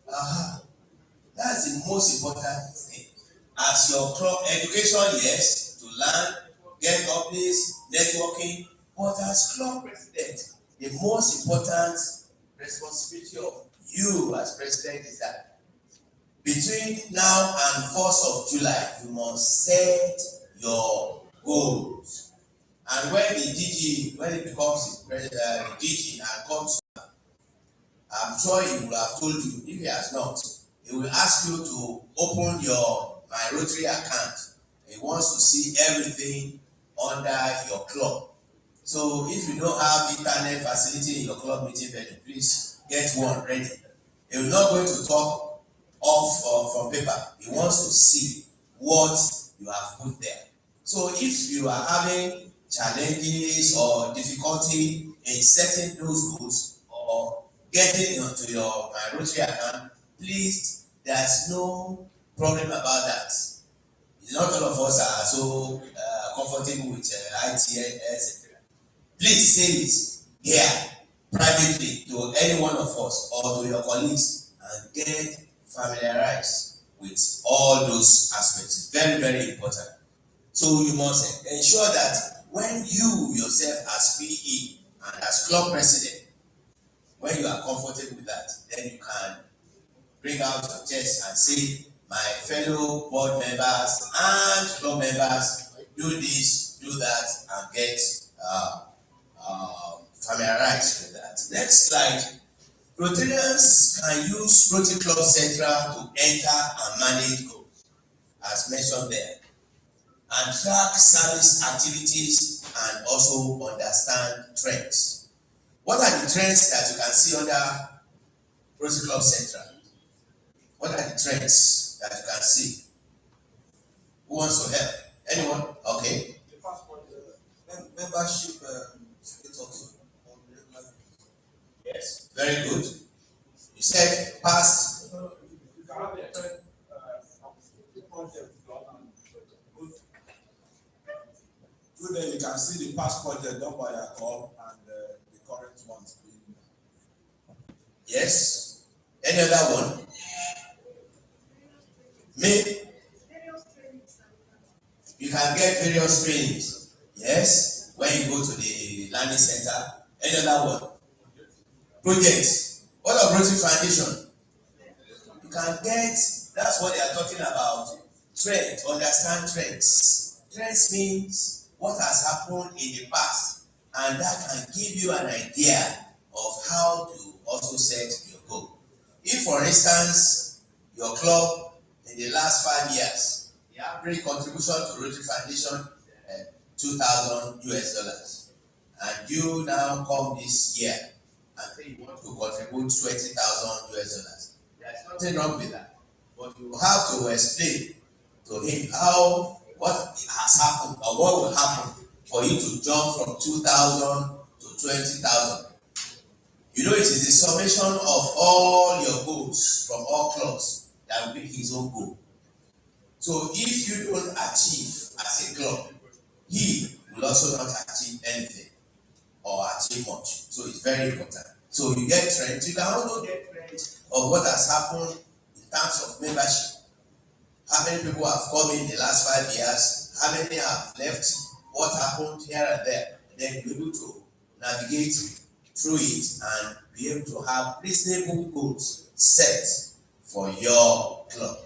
That's the most important thing. As your club education, yes, to learn, get updates, networking, but as club president, the most important responsibility of you as president is that between now and 1st of July, you must set your goals. And when the DG, when it becomes the DG and comes, I'm sure he will have told you. If he has not, he will ask you to open your My Rotary account. He wants to see everything under your club. So if you don't have internet facility in your club meeting venue, please get one ready. He will not going to talk off or from paper. He wants to see what you have put there. So if you are having challenges or difficulty in setting those goals or getting onto your My Rotary account, please, there's no problem about that. Not all of us are so comfortable with IT, etc. Please say it here privately to any one of us or to your colleagues and get familiarized with all those aspects. It's very, very important. So you must ensure that when you yourself as PE and as club president, when you are comfortable with that, then you can bring out your chest and say, my fellow board members and club members, do this, do that, and get familiarized with that. Next slide. Rotarians can use Rotary Club Central to enter and manage goals, as mentioned there, and track service activities and also understand trends. What are the trends that you can see under Rotary Club Central? What are the trends that you can see? Who wants to help? Anyone? Okay. The passport, membership status. Yes. Very good. You said past. Through there, you can see the past project done by your club and the current ones being. Yes. Any other one? Me? You can get various trainings. Yes. When you go to the learning center. Any other one? Projects. What of Rotary Foundation? You can get, that's what they are talking about. Trend, understand trends. Trends means what has happened in the past, and that can give you an idea of how to also set your goal. If, for instance, your club in the last 5 years, the average contribution to Rotary Foundation $2,000, and you now come this year and say you want to contribute $20,000. There's nothing wrong with that, but you have to explain to him what has happened or what will happen for you to jump from 2,000 to 20,000. You know, it is the summation of all your goals from all clubs that will be his own goal. So if you don't achieve as a club, he will also not achieve anything or achieve much. So it's very important. So you get trends. You can also get trends of what has happened in terms of membership. How many people have come in the last 5 years? How many have left? What happened here and there? And then be able to navigate through it and be able to have reasonable goals set for your club.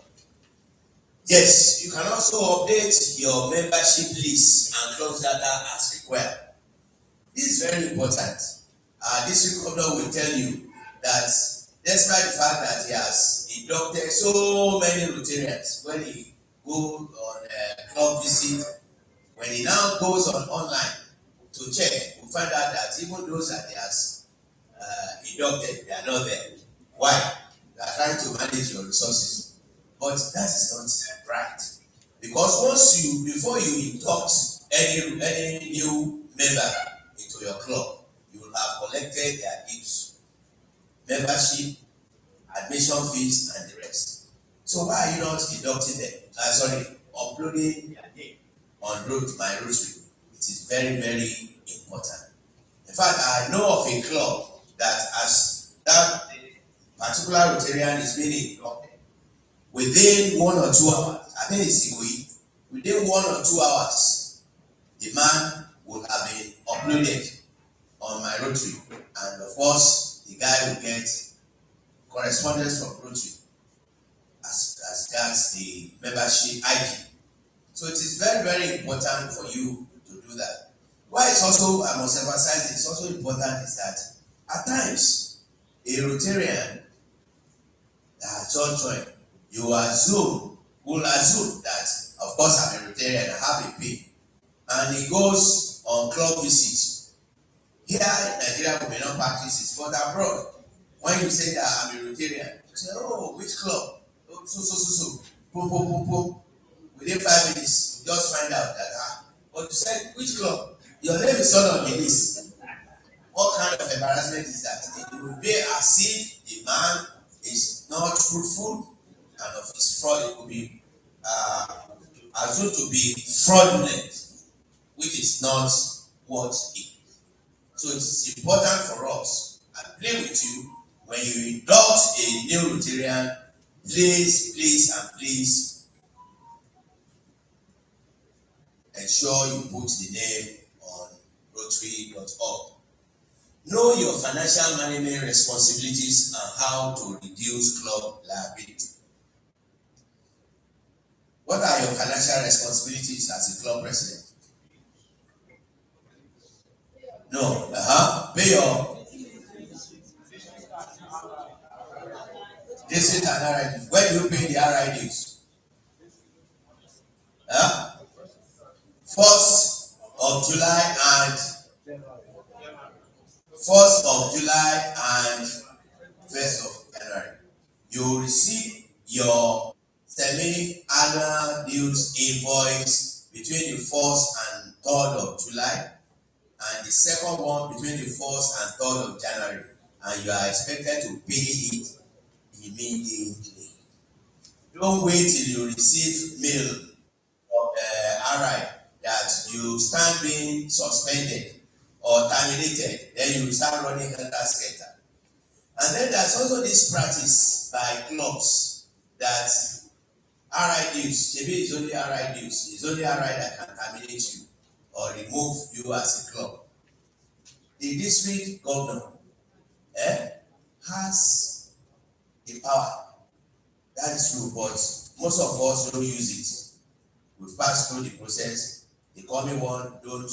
Yes, you can also update your membership list and club data as required. This is very important. This recorder will tell you that despite the fact that he has inducted so many Rotarians, when he goes on a club visit, when he now goes online to check, we find out that even those that he has inducted, they are not there. Why? They are trying to manage your resources. But that is not right. Because before you induct any new member into your club, you will have collected their dues, membership, admission fees, and the rest. So why are you not deducting them? Uploading their name on My Rotary? It is very, very important. In fact, I know of a club that has that particular Rotarian is being inducted, within 1 or 2 hours, I think it's Ikoyi, within 1 or 2 hours, the man would have been uploaded on my Rotary, and of course, the guy will get correspondence from Rotary as that's the membership ID. So it is very, very important for you to do that. Why it's also, I must emphasize, it's also important is that at times a Rotarian that has just joined, will assume that, of course, I'm a Rotarian, I have a pay, and he goes on club visits. Here in Nigeria, we may not practice it, but abroad, when you say that I'm a Rotarian, you say, oh, which club? Oh, so. Boom, boom, boom, boom. Within 5 minutes, you just find out that, but you said, which club? Your name is not on the list. What kind of embarrassment is that? It will be as if the man is not truthful, and of his fraud, it could be assumed to be fraudulent, which is not what it is. So it's important for us, I play with you, when you induct a new Rotarian, please ensure you put the name on Rotary.org. Know your financial management responsibilities and how to reduce club liability. What are your financial responsibilities as a club president? No. Pay your district and RIDs. Where do you pay the RIDs? 1st of July and 1st of January. You receive your semi-annual dues invoice between the 1st and 3rd of July, and the second one between the 1st and 3rd of January, and you are expected to pay it immediately. Don't wait till you receive mail from RI that you stand being suspended or terminated, then you start running helter-skelter. And then there's also this practice by clubs that RI dues, maybe it's only RI dues, it's only RI that can terminate you or remove you as a club. The district governor has the power. That is true, but most of us don't use it. We've passed through the process. The coming one don't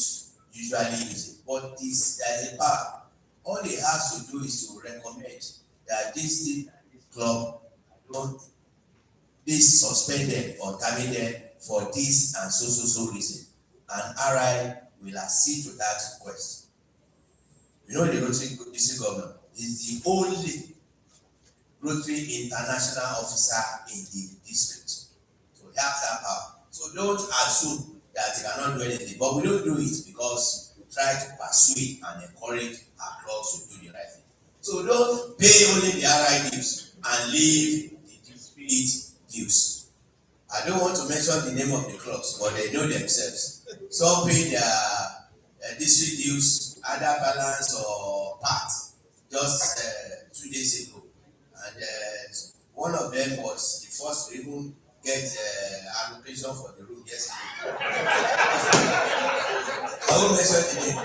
usually use it. But there's a power. All they have to do is to recommend that this club don't be suspended or terminated for this and so reason. And RI will accede to that request. You know, the Rotary District Governor is the only Rotary International officer in the district. So he has that power. So don't assume that he cannot do anything. But we don't do it because we try to persuade and encourage our clubs to do the right thing. So don't pay only the RI dues and leave the district dues. I don't want to mention the name of the clubs, but they know themselves. Some pay their district dues, either balance or part, just 2 days ago. And one of them was the first to even get allocation for the room yesterday. I won't mention the name.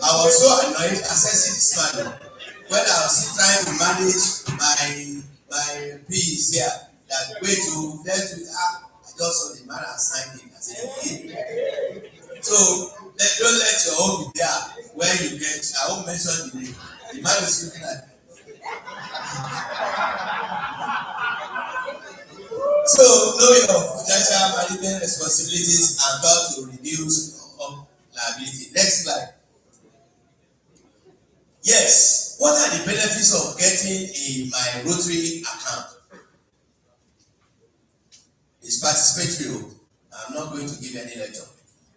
I was so annoyed assessing this man when I was still trying to manage my peace here. That way to I just saw the man and signed it. I said, okay. So don't let your own be there where you get. I won't mention the name. The man is looking at me. So know your financial management responsibilities and how to reduce liability. Next slide. Yes. What are the benefits of getting a my Rotary account? It's participatory. I'm not going to give any lecture.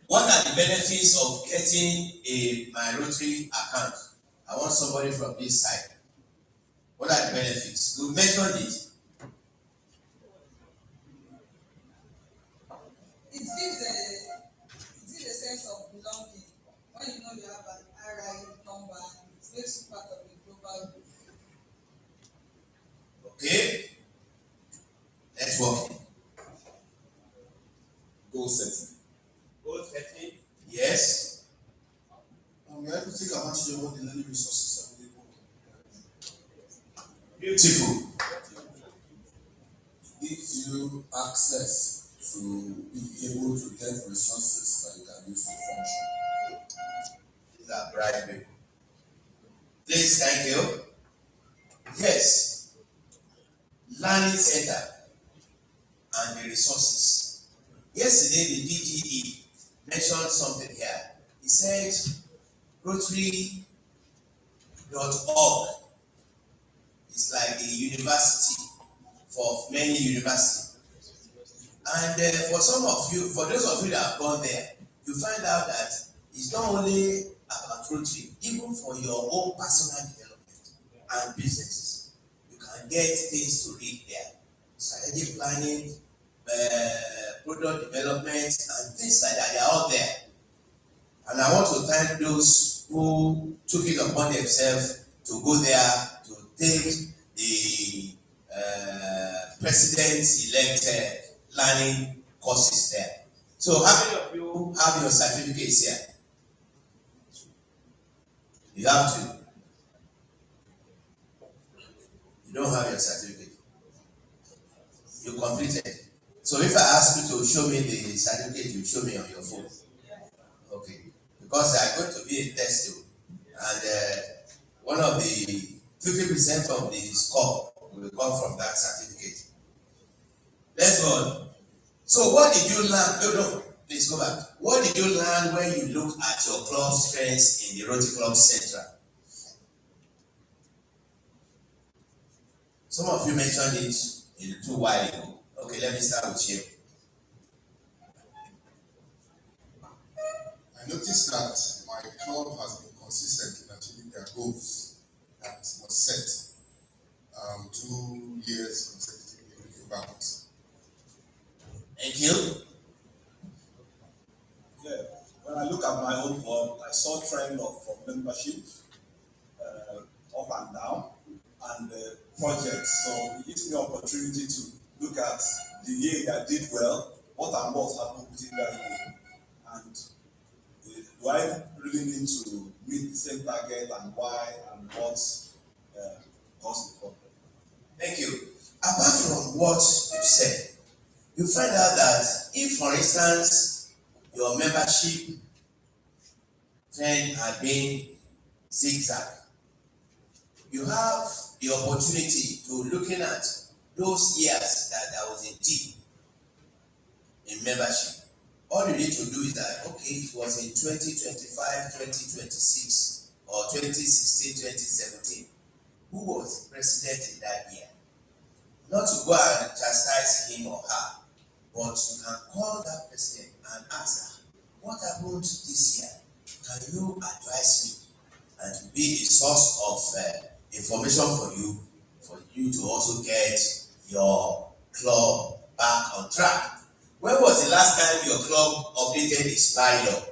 What are the benefits of getting a my Rotary account? I want somebody from this side. What are the benefits? You mentioned it. It gives a sense of belonging. When you know you have an RI number, it makes you part of Okay? Networking. Goal setting. Goal setting. Yes. We have to take advantage of all the learning resources available. Beautiful. Gives you access to be able to get resources that you can use to function. These are bright people. Please, thank you. Yes. Learning center and the resources. Yesterday, the DGE mentioned something here. He said Rotary.org is like the university for many universities. And for some of you, for those of you that have gone there, you find out that it's not only about Rotary, even for your own personal development and businesses. You can get things to read there. Strategic planning, product development, and things like that. They are all there. And I want to thank those who took it upon themselves to go there to take the president-elect learning courses there. So how many of you have your certificates here? You have to. You don't have your certificate. You completed. So if I ask you to show me the certificate, you show me on your phone. Okay. Because they are going to be a test too. And one of the 50% of the score will come from that certificate. Let's go on. So what did you learn? No, please go back. What did you learn when you look at your club strengths in the Rotary Club Central? Some of you mentioned it a little while ago. Okay, let me start with you. I noticed that my club has been consistent in achieving their goals that was set 2 years consecutively looking backwards. Thank you. Yeah. When I look at my own club, I saw trend of membership up and down and projects. So it gives me opportunity to look at the year that did well, what and what happened within that year, and do I really need to meet the same target and why and what caused the problem. Thank you. Apart from what you said, you find out that if, for instance, your membership trend had been zigzag, you have the opportunity to looking at those years that there was a dip in membership. All you need to do is that, okay, it was in 2025, 2026, or 2016, 2017. Who was president in that year? Not to go and chastise him or her, but you can call that president and ask her, what happened this year? Can you advise me? And to be a source of information for you to also get your club back on track. When was the last time your club updated its bylaw?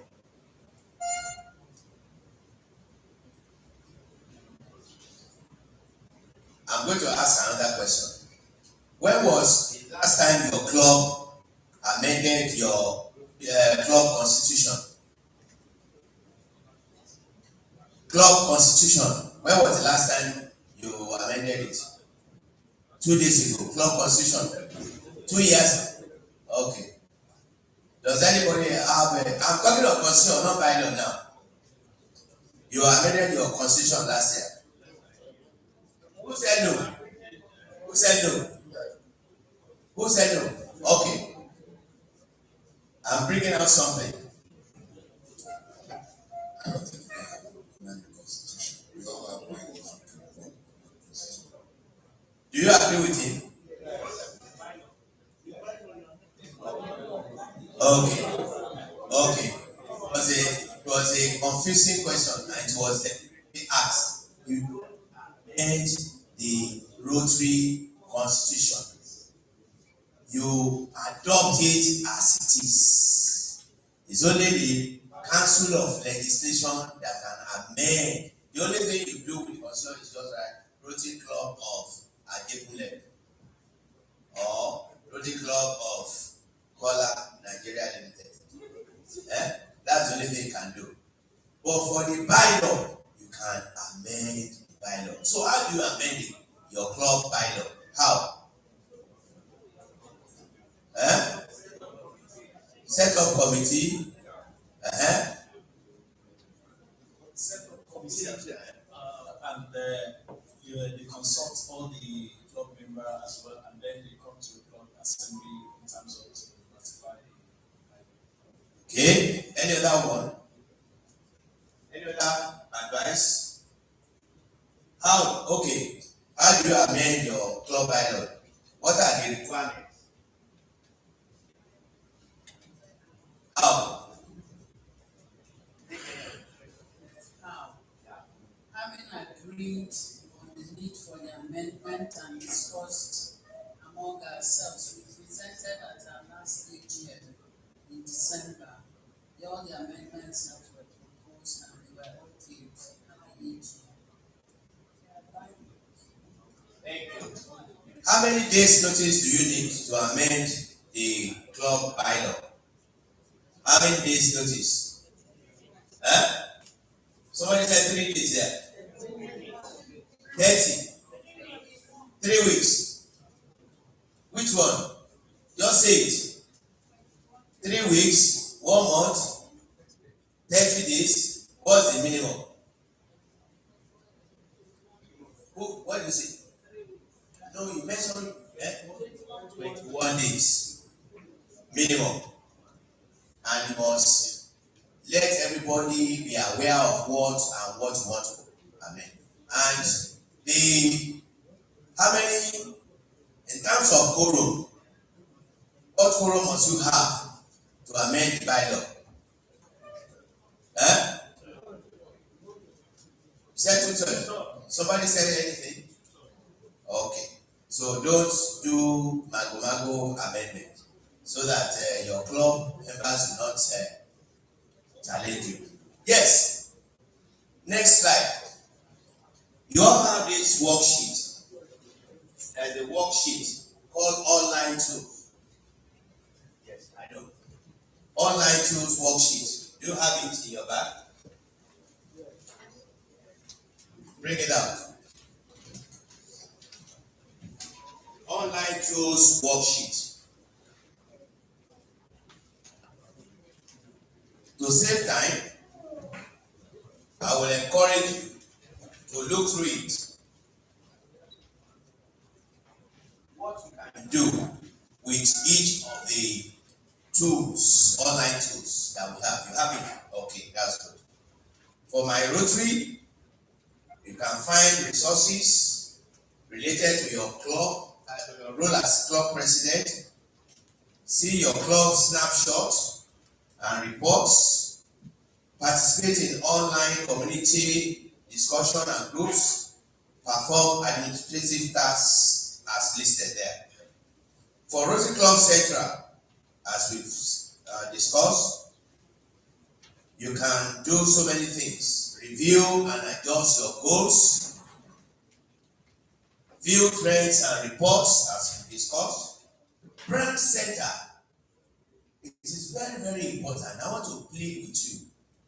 I'm going to ask another question. When was the last time your club amended your club constitution? Club constitution. When was the last time you amended it? 2 days ago. Club constitution. 2 years. Okay. Does anybody have I'm talking of constitution, not bylaw now. You amended your constitution last year. Who said no? Who said no? Who said no? Okay. I'm bringing out something. I don't think we have amended the constitution. We all have right to amend the constitution. Do you agree with him? Okay. Okay. It was a confusing question, and it was asked. You amend the Rotary Constitution. You adopt it as it is. It's only the Council of Legislation that can amend. The only thing you do with the Constitution is just like Rotary Club of Ajekule or Rotary Club of Kola Nigeria Limited. That's the only thing you can do. But for the bylaw, you can amend the bylaw. So how do you amend it? Your club bylaw? How? Set up committee. Set up committee, and they consult all the club members as well, and then they come to the club assembly in terms of to ratify. Okay. Any other one? Any other advice? How? Okay. How do you amend your club bylaw? What are the requirements? How? Having agreed on the need for the amendment and discussed among ourselves, we presented at our last AGM in December all the amendments that were proposed and they were okayed at the AGM. Thank you. How many days notice do you need to amend the club bylaw? How many days notice? Somebody said 3 days there. 30. 3 weeks. Which one? Just say it. 3 weeks, 1 month, 30 days. What's the minimum? What do you say? No, you mentioned 21 days minimum. And you must let everybody be aware of what you want to amend. And how many, in terms of quorum, what quorum must you have to amend the bylaw? Somebody said anything? Okay. So don't do mago amendment so that your club members will not challenge you. Yes. Next slide. You all have this worksheet. There's a worksheet called Online Tools. Yes, I know. Online Tools worksheet. Do you have it in your bag? Bring it out. Online Tools worksheet. To save time, I will encourage you to look through it. What you can do with each of the tools, online tools that we have. You have it? Okay, that's good. For my Rotary, you can find resources related to your club, your role as club president, see your club snapshot and reports, participate in online community discussion and groups, perform administrative tasks as listed there. For Rotary Club Central, as we've discussed, you can do so many things. Review and adjust your goals, view trends and reports as we discussed. Brand Center, it is very, very important. I want to plead with you.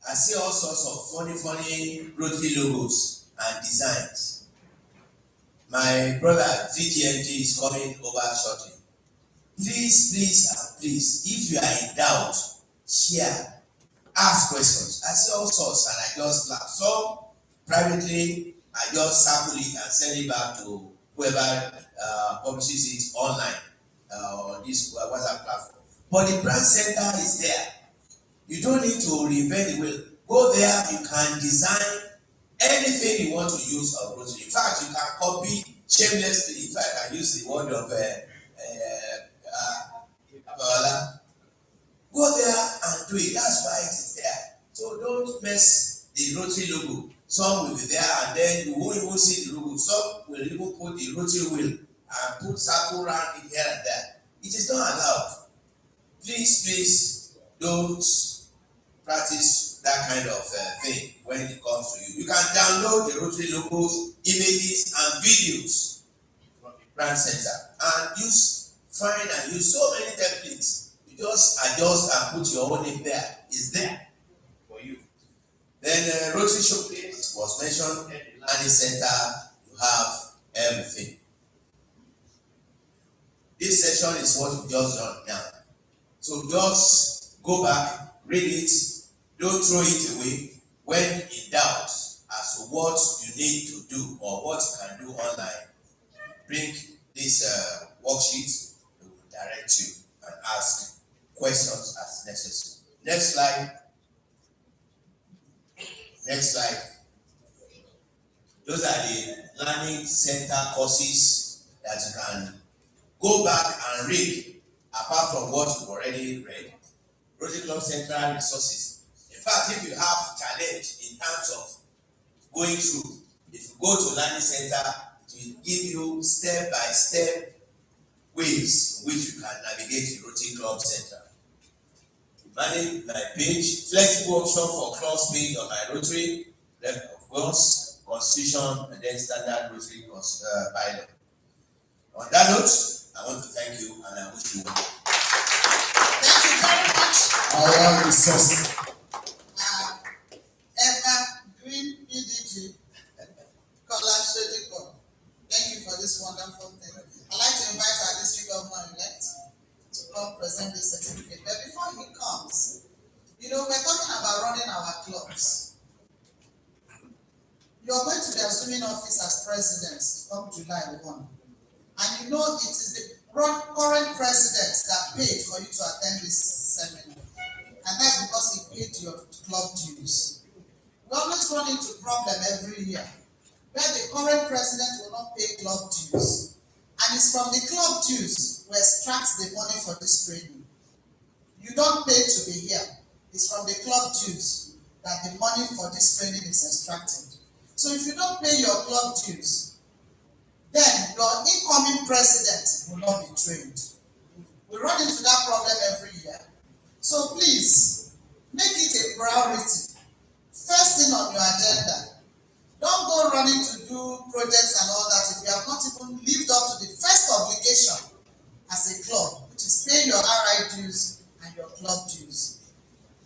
I see all sorts of funny Rotary logos and designs. My brother GGMD is coming over shortly. Please, if you are in doubt, share, ask questions. I see all sorts and I just laugh. So privately, I just sample it and send it back to whoever publishes it online or this WhatsApp platform. But the brand center is there. You don't need to reinvent the wheel. Go there, you can design anything you want to use of Rotary. In fact, you can copy shamelessly, if I can use the word of go there and do it. That's why it is there. So don't mess the Rotary logo. Some will be there and then you won't even see the logo. Some will even put the Rotary wheel and put circle around it here and there. It is not allowed. Please don't practice that kind of thing when it comes to you. You can download the Rotary logos, images, and videos from the Grand Center and use so many templates. You just adjust and put your own name there. It's there for you. Then Rotary Showcase was mentioned. Learning Center, you have everything. This session is what we just done now. So just go back, read it, don't throw it away. When in doubt as to what you need to do or what you can do online, bring this worksheet, we will direct you and ask questions as necessary. Next slide. Next slide. Those are the learning center courses that you can go back and read apart from what you've already read. Rotary Club Central resources. In fact, if you have challenge in terms of going through, if you go to learning center, it will give you step-by-step ways in which you can navigate the Rotary Club Central. Manage my page, flexible option for clubs page on my Rotary, left of course, constitution, and then standard Rotary bylaw. On that note, I want to thank you and I wish you well. Thank you very much. Our resources. Green PDG, Kola Shediko. Thank you for this wonderful thing. I'd like to invite our district governor-elect to come present this certificate. But before he comes, we're talking about running our clubs. You're going to be assuming office as president come July 1. And it is the current president that paid for you to attend this seminar. And that's because he paid your club dues. We always run into problem every year where the current president will not pay club dues. And it's from the club dues we extract the money for this training. You don't pay to be here. It's from the club dues that the money for this training is extracted. So if you don't pay your club dues, then your incoming president will not be trained. We run into that problem every year. So please, make it a priority. First thing on your agenda. Don't go running to do projects and all that if you have not even lived up to the first obligation as a club, which is paying your RI dues and your club dues.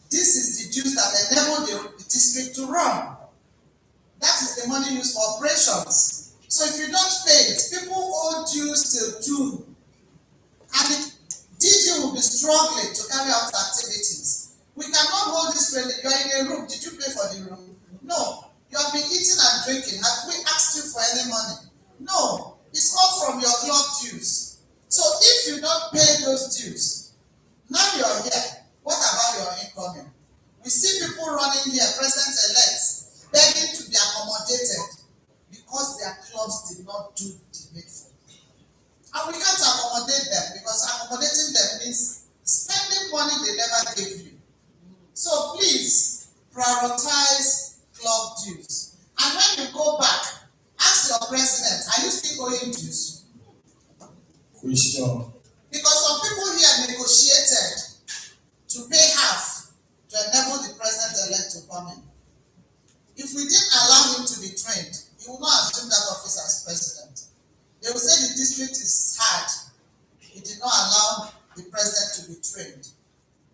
This is the dues that enable the district to run. That is the money used for operations. So if you don't pay it, people owe dues till June. And the DG will be struggling to carry out activities. We cannot hold this training. You are in a room. Did you pay for the room? No. You have been eating and drinking. Have we asked you for any money? No. It's all from your club dues. So if you don't pay those dues, now you're here. What about your incoming? We see people running here, president-elects, begging to be accommodated because their clubs did not do the needful. And we can't accommodate them because accommodating them means spending money they never gave you. So please, prioritize club dues. And when you go back, ask your president, are you still owing dues? Question. Because some people here negotiated to pay half to enable the president-elect to come in. If we didn't allow him to be trained, he will not assume that office as president. They will say the district is hard. He did not allow the president to be trained.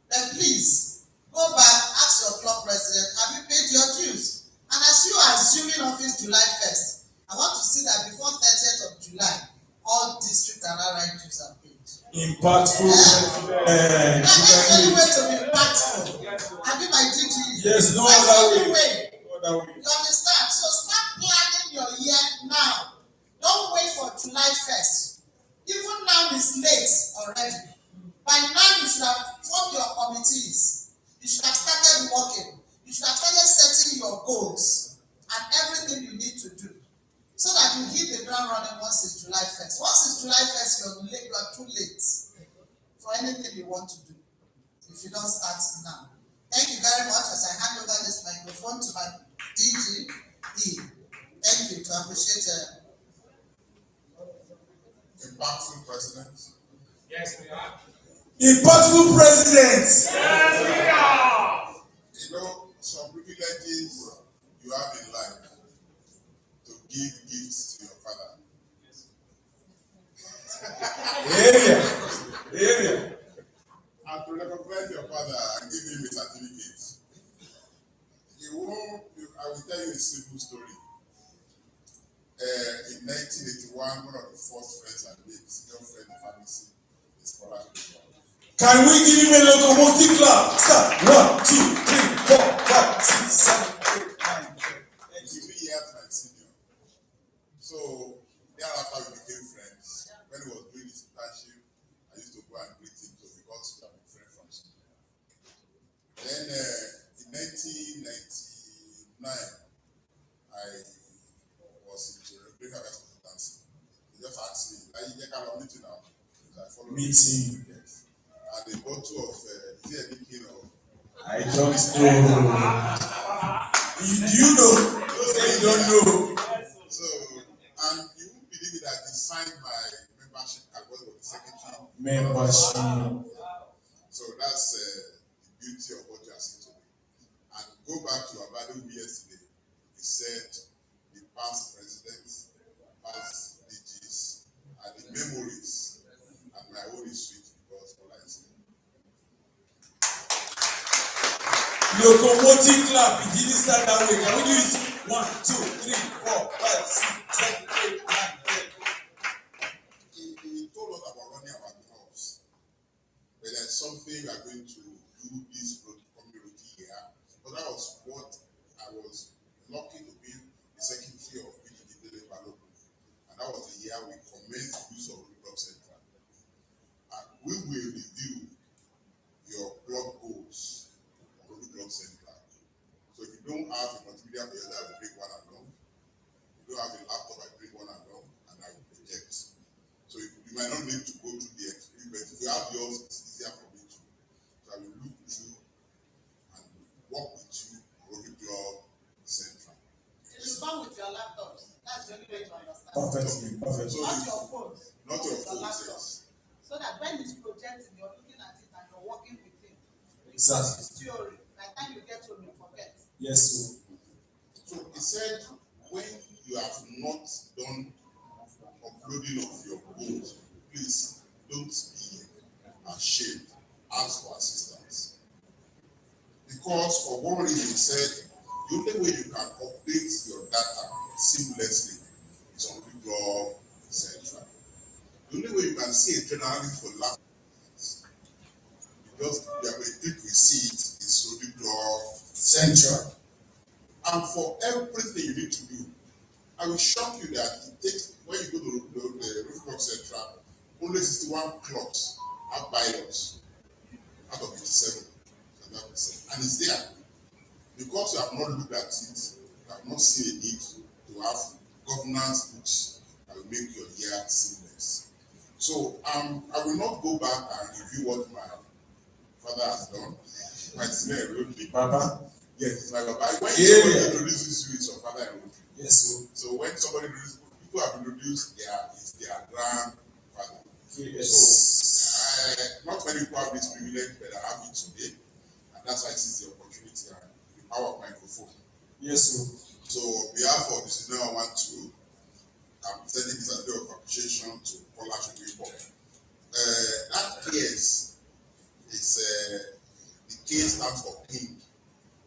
Then please, go back, ask your club president, have you paid your dues? And as you are assuming office July 1st, I want to see that before 30th of July, all district and RI dues are paid. Impactful. That's the only way to be impactful. Have you my DG? Yes, no That's other the way. way. No other way. You understand? So start planning your year now. Don't wait for July 1st. Even now it's late already. By now you should have formed your committees. You should have started working. You should have started setting your goals and everything you need to do so that you hit the ground running once it's July 1st. Once it's July 1st, you're late, you are too late for anything you want to do if you don't start now. Thank you very much as I hand over this microphone to my DG. Thank you to appreciate Impactful president. Yes, we are. Impactful president. Yes, we are. You know, some privileges you have in life to give gifts to your father. Area. And to recognize your father and give him a certificate. I will tell you a simple story. In 1981, one of the first friends I made, senior friend in pharmacy, a scholarship. Can we give him a locomotive clap? Start. 1, 2, 3, 4, 5, 6, 7, 8, 9, 10. Thank you. 3 years my senior. So thereafter we became friends. When he was doing his internship, I used to go and greet him. So we got to be friends from school. Then in 1999, I was into Rotary International District. He just asked me, "I can't meet you now." So I followed Meeting. Yes. And a bottle of is there any king of? I don't know. Do you know? You don't know. So, and you won't believe it that he signed my membership card when he was the secretary. Membership. So that's the beauty of what you are seeing today. And go back to Abadu yesterday. He said the past presidents, past DGs, and the memories, and my own is sweet because all I say. Locomotive clap. It didn't start that way. Can we do it? 1, 2, 3, 4, 5, 6, 7, 8, 9, 10. He told us about running our clubs. But there's something we are going to do this community here. But that was what I was lucky to be the secretary of PDD Balogun. And that was the year we commenced the use of the club central. And we will review your club goals on the club central. So if you don't have a multimedia player, I will bring one along. If you don't have a laptop, I bring one along and I will project. So you might not need to go through the experience, but if you have yours, it's easier for me to. So I will look through and work with you on Rotary Club Central. You come with your laptops. That's the only way to understand. Perfectly. So Not your phones. not your Your phones, laptop. yes. So that when it's projecting, you're looking at it and you're working with it. Exactly. It's theory. By the time you get home, you forget. Yes, sir. So he said, when you have not done uploading of your goals, please don't be ashamed. Ask for assistance. Because for one reason, he said, the only way you can update your data seamlessly is on the Club Central. The only way you can see a generalist for last because the ability to see it is through the Club Central. And for everything you need to do, I will shock you that it takes, when you go to the Roof Club Central, only 61 clubs have bylaws out of 87. And it's there. Because you have not looked at it, you have not seen a need to have governance books that will make your year seamless. So I will not go back and review what my father has done. My senior wrote me. Baba. Yes, my Baba. When somebody introduces you, it's your father and wrote. Yes, sir. So when somebody introduces, people have introduced it's their grandfather. Yes. So not many people have this privilege, but I have it today. And that's why I seize the opportunity and the power of microphone. Yes, sir. So on behalf of the senior, I want to I'm presenting this as a bit of appreciation to Paula Shukripo. That case is the case stands for king.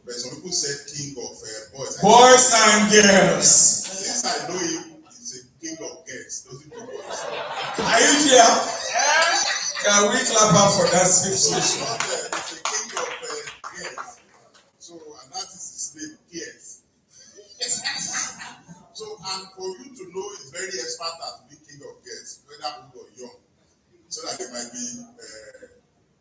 But some people say king of boys. Boys and girls. Since I know him, he's a king of girls. Doesn't do boys. Are you here? Can we clap up for that situation? He's a king of girls. So, and that is his name, Gears. So, and for you to know, he's very expert at being king of girls, whether old or young, so that they might be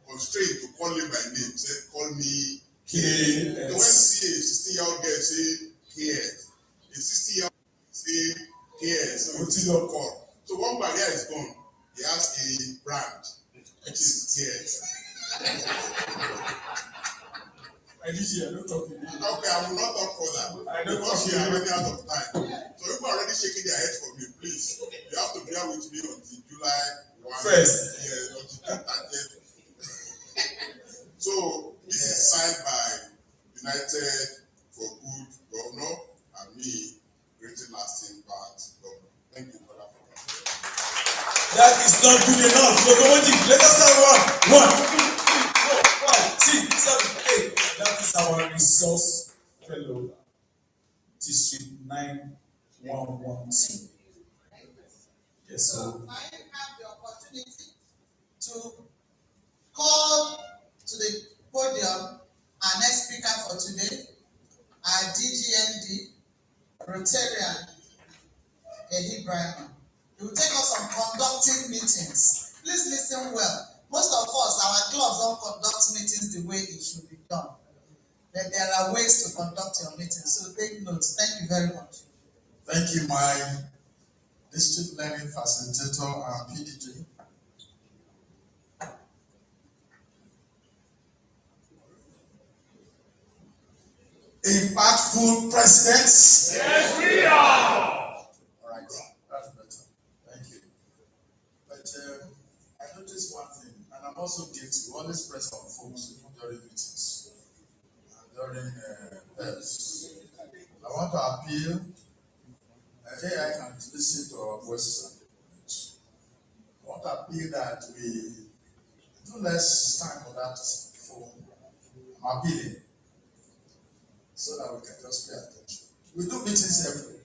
constrained to call him by name. Say, call me King. So when you see a 16-year-old girl say Gears, a 60-year-old say Gears. So it's your call. So one barrier is gone. He has a brand, which is Gears. Adeniji, I don't talk to you. Okay, I will not talk further. I don't because talk we to are you. running out of time. So people are already shaking their heads for me. Please, you have to bear with me until July 1. First. Yes, until June 30th. So this is signed by United for Good Governor and me, creating lasting part governor. Thank you for that. That is not good enough. Locomotive, let us have one. 1, 2, 3, 4, 5, 6, 7, 8. That is our resource fellow, District 9112. Yes, so. I have the opportunity to call to the podium our next speaker for today, our DGMD, Rotarian, Ibrahim. He will take us on conducting meetings. Please listen well. Most of us, our clubs don't conduct meetings the way it should be done. But there are ways to conduct your meetings, so take notes. Thank you very much. Thank you, my district learning facilitator and PDG. Impactful presidents. Yes, we are. All right, that's better. Thank you. But I noticed one thing, and I'm also guilty. We always press on phones during meetings and during PELS. I want to appeal. Here I can listen to our voices at the moment. I want to appeal that we do less time on that phone. I'm appealing so that we can just pay attention. We do meetings every day.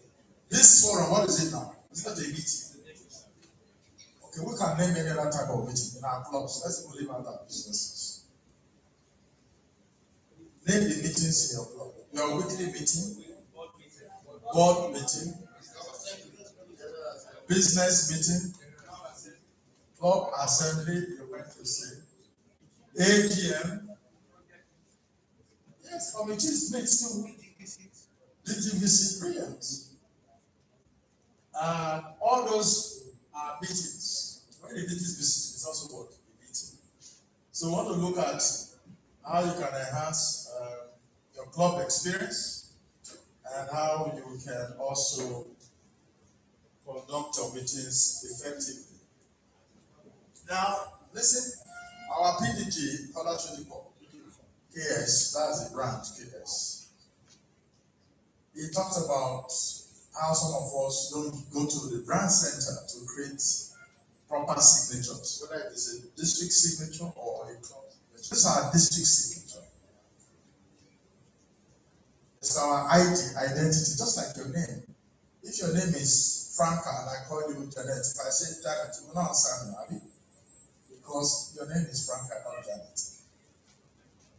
This forum, what is it now? It's not a meeting. Okay, we can name any other type of meeting in our clubs. Let's even leave out our businesses. Name the meetings in your club. Your weekly meeting, board meeting, business meeting, club assembly, you're going to say, AGM. Yes, committees meet too. DGVC brilliant. All those are meetings. When the DGVC visit, it's also what? A meeting. So we want to look at how you can enhance your club experience and how you can also conduct your meetings effectively. Now, listen, our PDG, Color Trading KS, that's the brand KS. He talks about how some of us don't go to the brand center to create proper signatures, whether it is a district signature or a club. This is our district signature. It's our identity, just like your name. If your name is Franca and I call you Janet, if I say Janet, you will not answer me, because your name is Franca, not Janet.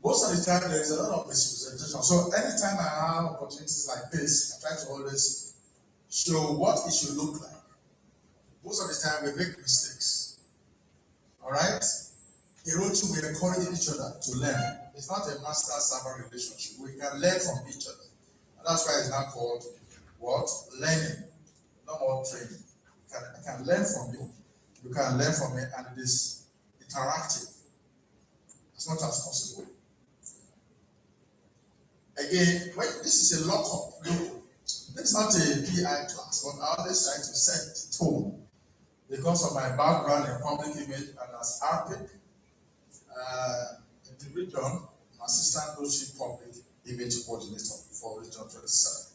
Most of the time, there is a lot of misrepresentation. So anytime I have opportunities like this, I try to always show what it should look like. Most of the time, we make mistakes. All right? In Rotary, we encourage each other to learn. It's not a master-servant relationship. We can learn from each other. And that's why it's now called what? Learning. No more training. I can learn from you. You can learn from me, and it is interactive as much as possible. Again, this is a lock-up. This is not a PI class, but I always try to set tone because of my background in public image and as RPIC in the region, Assistant Rotary Public Image Coordinator for Region 27.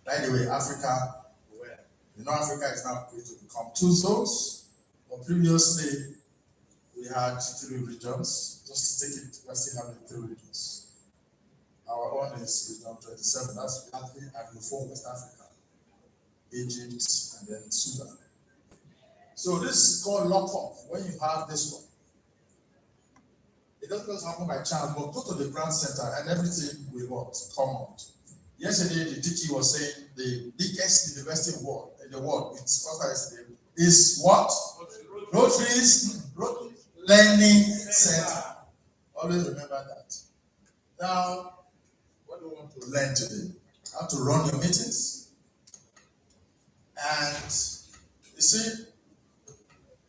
By the way, Africa, Africa is now going to become 2 zones, but previously we had 3 regions. Just to take it, we're still having 3 regions. Our own is Region 27, that's Latin and West Africa, Egypt, and then Sudan. So this is called lock-up. When you have this one, it doesn't just happen by chance, but go to the brand center and everything will what? Come out. Yesterday, the DG was saying the biggest university in the world, its is what? Rotary Learning Center. Always remember that. Now, what do we want to learn today? How to run your meetings. And you see,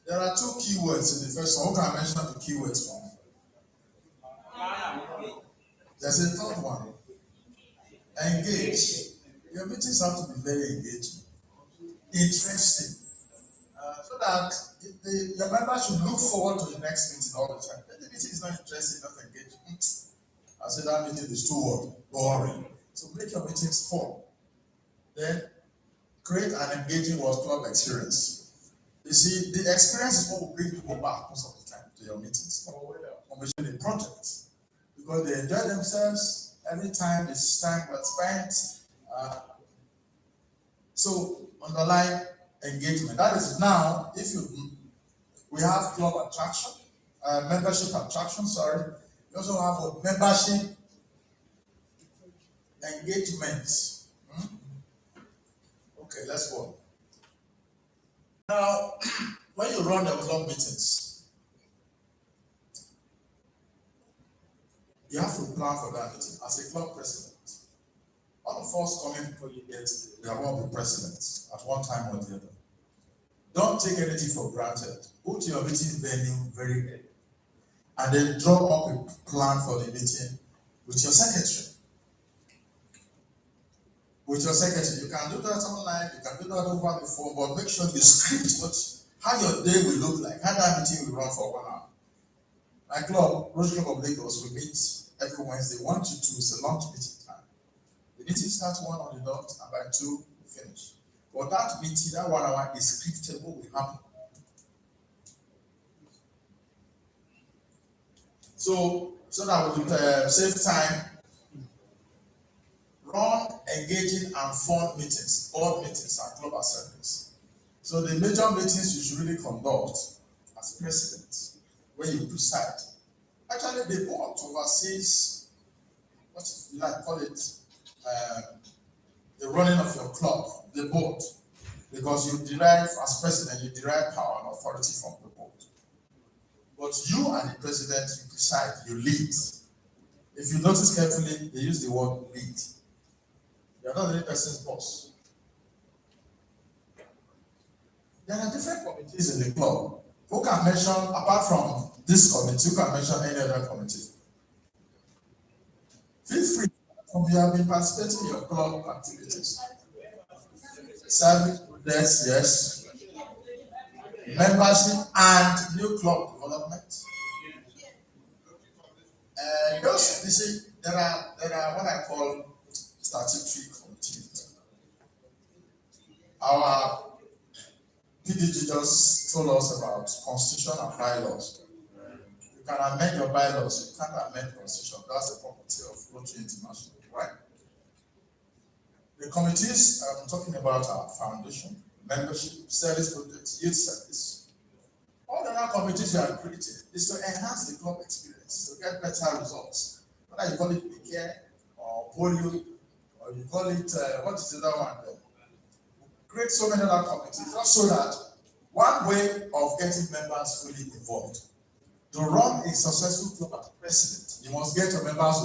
there are 2 keywords in the first one. Who can mention the keywords for me? There's a third one. Engage. Your meetings have to be very engaging, interesting, so that your members should look forward to the next meeting all the time. If the meeting is not interesting, not engaging, I say that meeting is too boring. So make your meetings fun. Then create an engaging work club experience. You see, the experience is what will bring people back most of the time to your meetings, on the project, because they enjoy themselves every time. It's time well spent. So underlying engagement. That is now, if we have club attraction, membership attraction. Sorry, we also have a membership engagement. Okay, let's go. Now, when you run your club meetings, you have to plan for that meeting. As a club president, all of us coming before you get, we are all the presidents at one time or the other. Don't take anything for granted. Go to your meeting venue very early, and then draw up a plan for the meeting with your secretary. You can do that online, you can do that over the phone, but make sure you script how your day will look like, how that meeting will run for 1 hour. My club, Rotary Club of Lagos, we meet every Wednesday, 1 to 2 is a lunch meeting time. The meeting starts 1 on the dot, and by 2 we finish. But that meeting, that 1 hour is scripted, what will happen. So that we save time, run engaging and fun meetings, board meetings and club assemblies. So the major meetings you should really conduct as president, when you preside. Actually, the board oversees, what you like call it, the running of your club, the board, because you derive, as president, you derive power and authority from the board. But you are the president, you preside, you lead. If you notice carefully, they use the word lead. You are not the only person's boss. There are different committees in the club. Who can mention, apart from this committee, who can mention any other committee? Feel free. You have been participating in your club activities. Service, yes. Membership and new club development. You see, there are what I call statutory committees. Our PDG just told us about constitution and bylaws. You can amend your bylaws, you can't amend the constitution. That's the property of Rotary International, right? The committees I'm talking about are foundation, membership, service projects, youth service. All the other committees you are creating is to enhance the club experience, to get better results. Whether you call it PK or polio, or you call it, what is the other one there? Create so many other committees, just so that one way of getting members fully involved. To run a successful club as president, you must get your members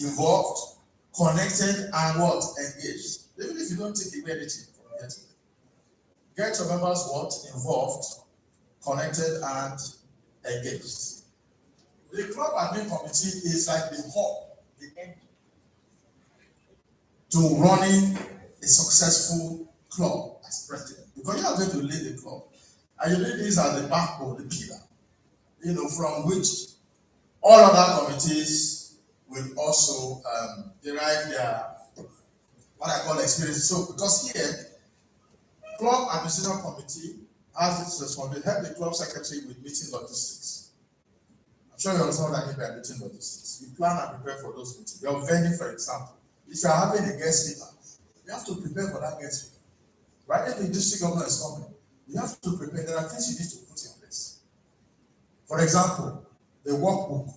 involved, connected, and engaged. Even if you don't take away anything from getting them. Get your members involved, connected, and engaged. The club admin committee is like the hub, the engine to running a successful club as president. Because you are going to lead the club. And you lead this as the backbone, the pillar, from which all other committees will also derive their, what I call experience. So, because here, club administration committee has its responsibility to help the club secretary with meeting logistics. I'm sure you understand what I mean by meeting logistics. You plan and prepare for those meetings. Your venue, for example. If you are having a guest speaker, you have to prepare for that guest speaker. Right? If the district governor is coming, you have to prepare. There are things you need to put in place. For example, the workbook,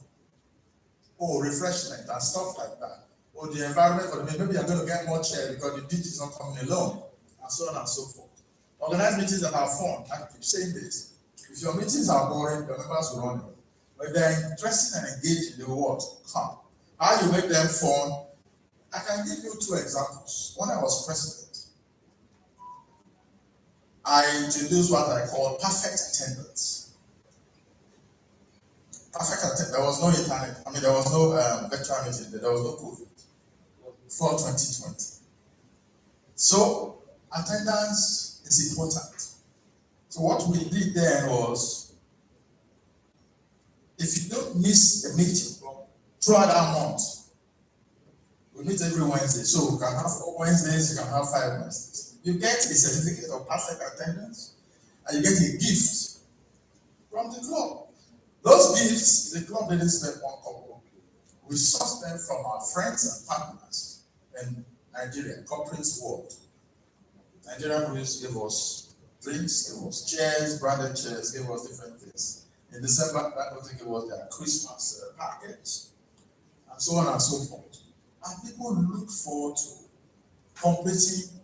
refreshment and stuff like that, or the environment for the meeting. Maybe you're going to get more chairs because the DG is not coming alone, and so on and so forth. Organize meetings that are fun. I keep saying this. If your meetings are boring, your members will run it. But if they're interested and engaged, they will come. How you make them fun? I can give you 2 examples. When I was president, I introduced what I call perfect attendance. Perfect attendance. There was no internet. There was no virtual meeting. There was no COVID. Before 2020. So, attendance is important. So, what we did then was, if you don't miss a meeting throughout that month, we meet every Wednesday. So, you can have 4 Wednesdays, you can have 5 Wednesdays. You get a certificate of perfect attendance. and you get a gift from the club. Those gifts, the club didn't spend one couple. We sourced them from our friends and partners in Nigeria, corporate world. Nigerian police gave us drinks, gave us chairs, branded chairs, gave us different things. In December, I think it was their Christmas package, and so on and so forth. And people look forward to completing,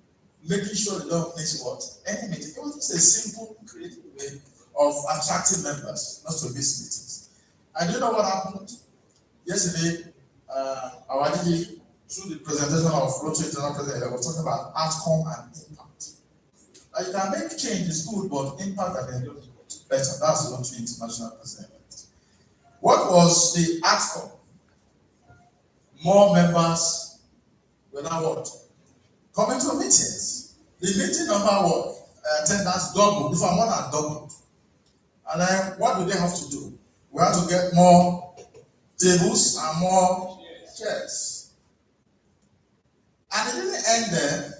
making sure they don't miss what? Any meeting. It was just a simple, creative way of attracting members, not to miss meetings. And you know what happened? Yesterday, our Adeniji, through the presentation of Rotary International District, was talking about outcome and impact. You can make change is good, but impact at the end of the day better. That's Rotary International District. What was the outcome? More members were now what? Coming to meetings. The meeting number what? Attendance doubled, if I'm more than doubled. And then what do they have to do? We have to get more tables and more chairs. And it didn't end there.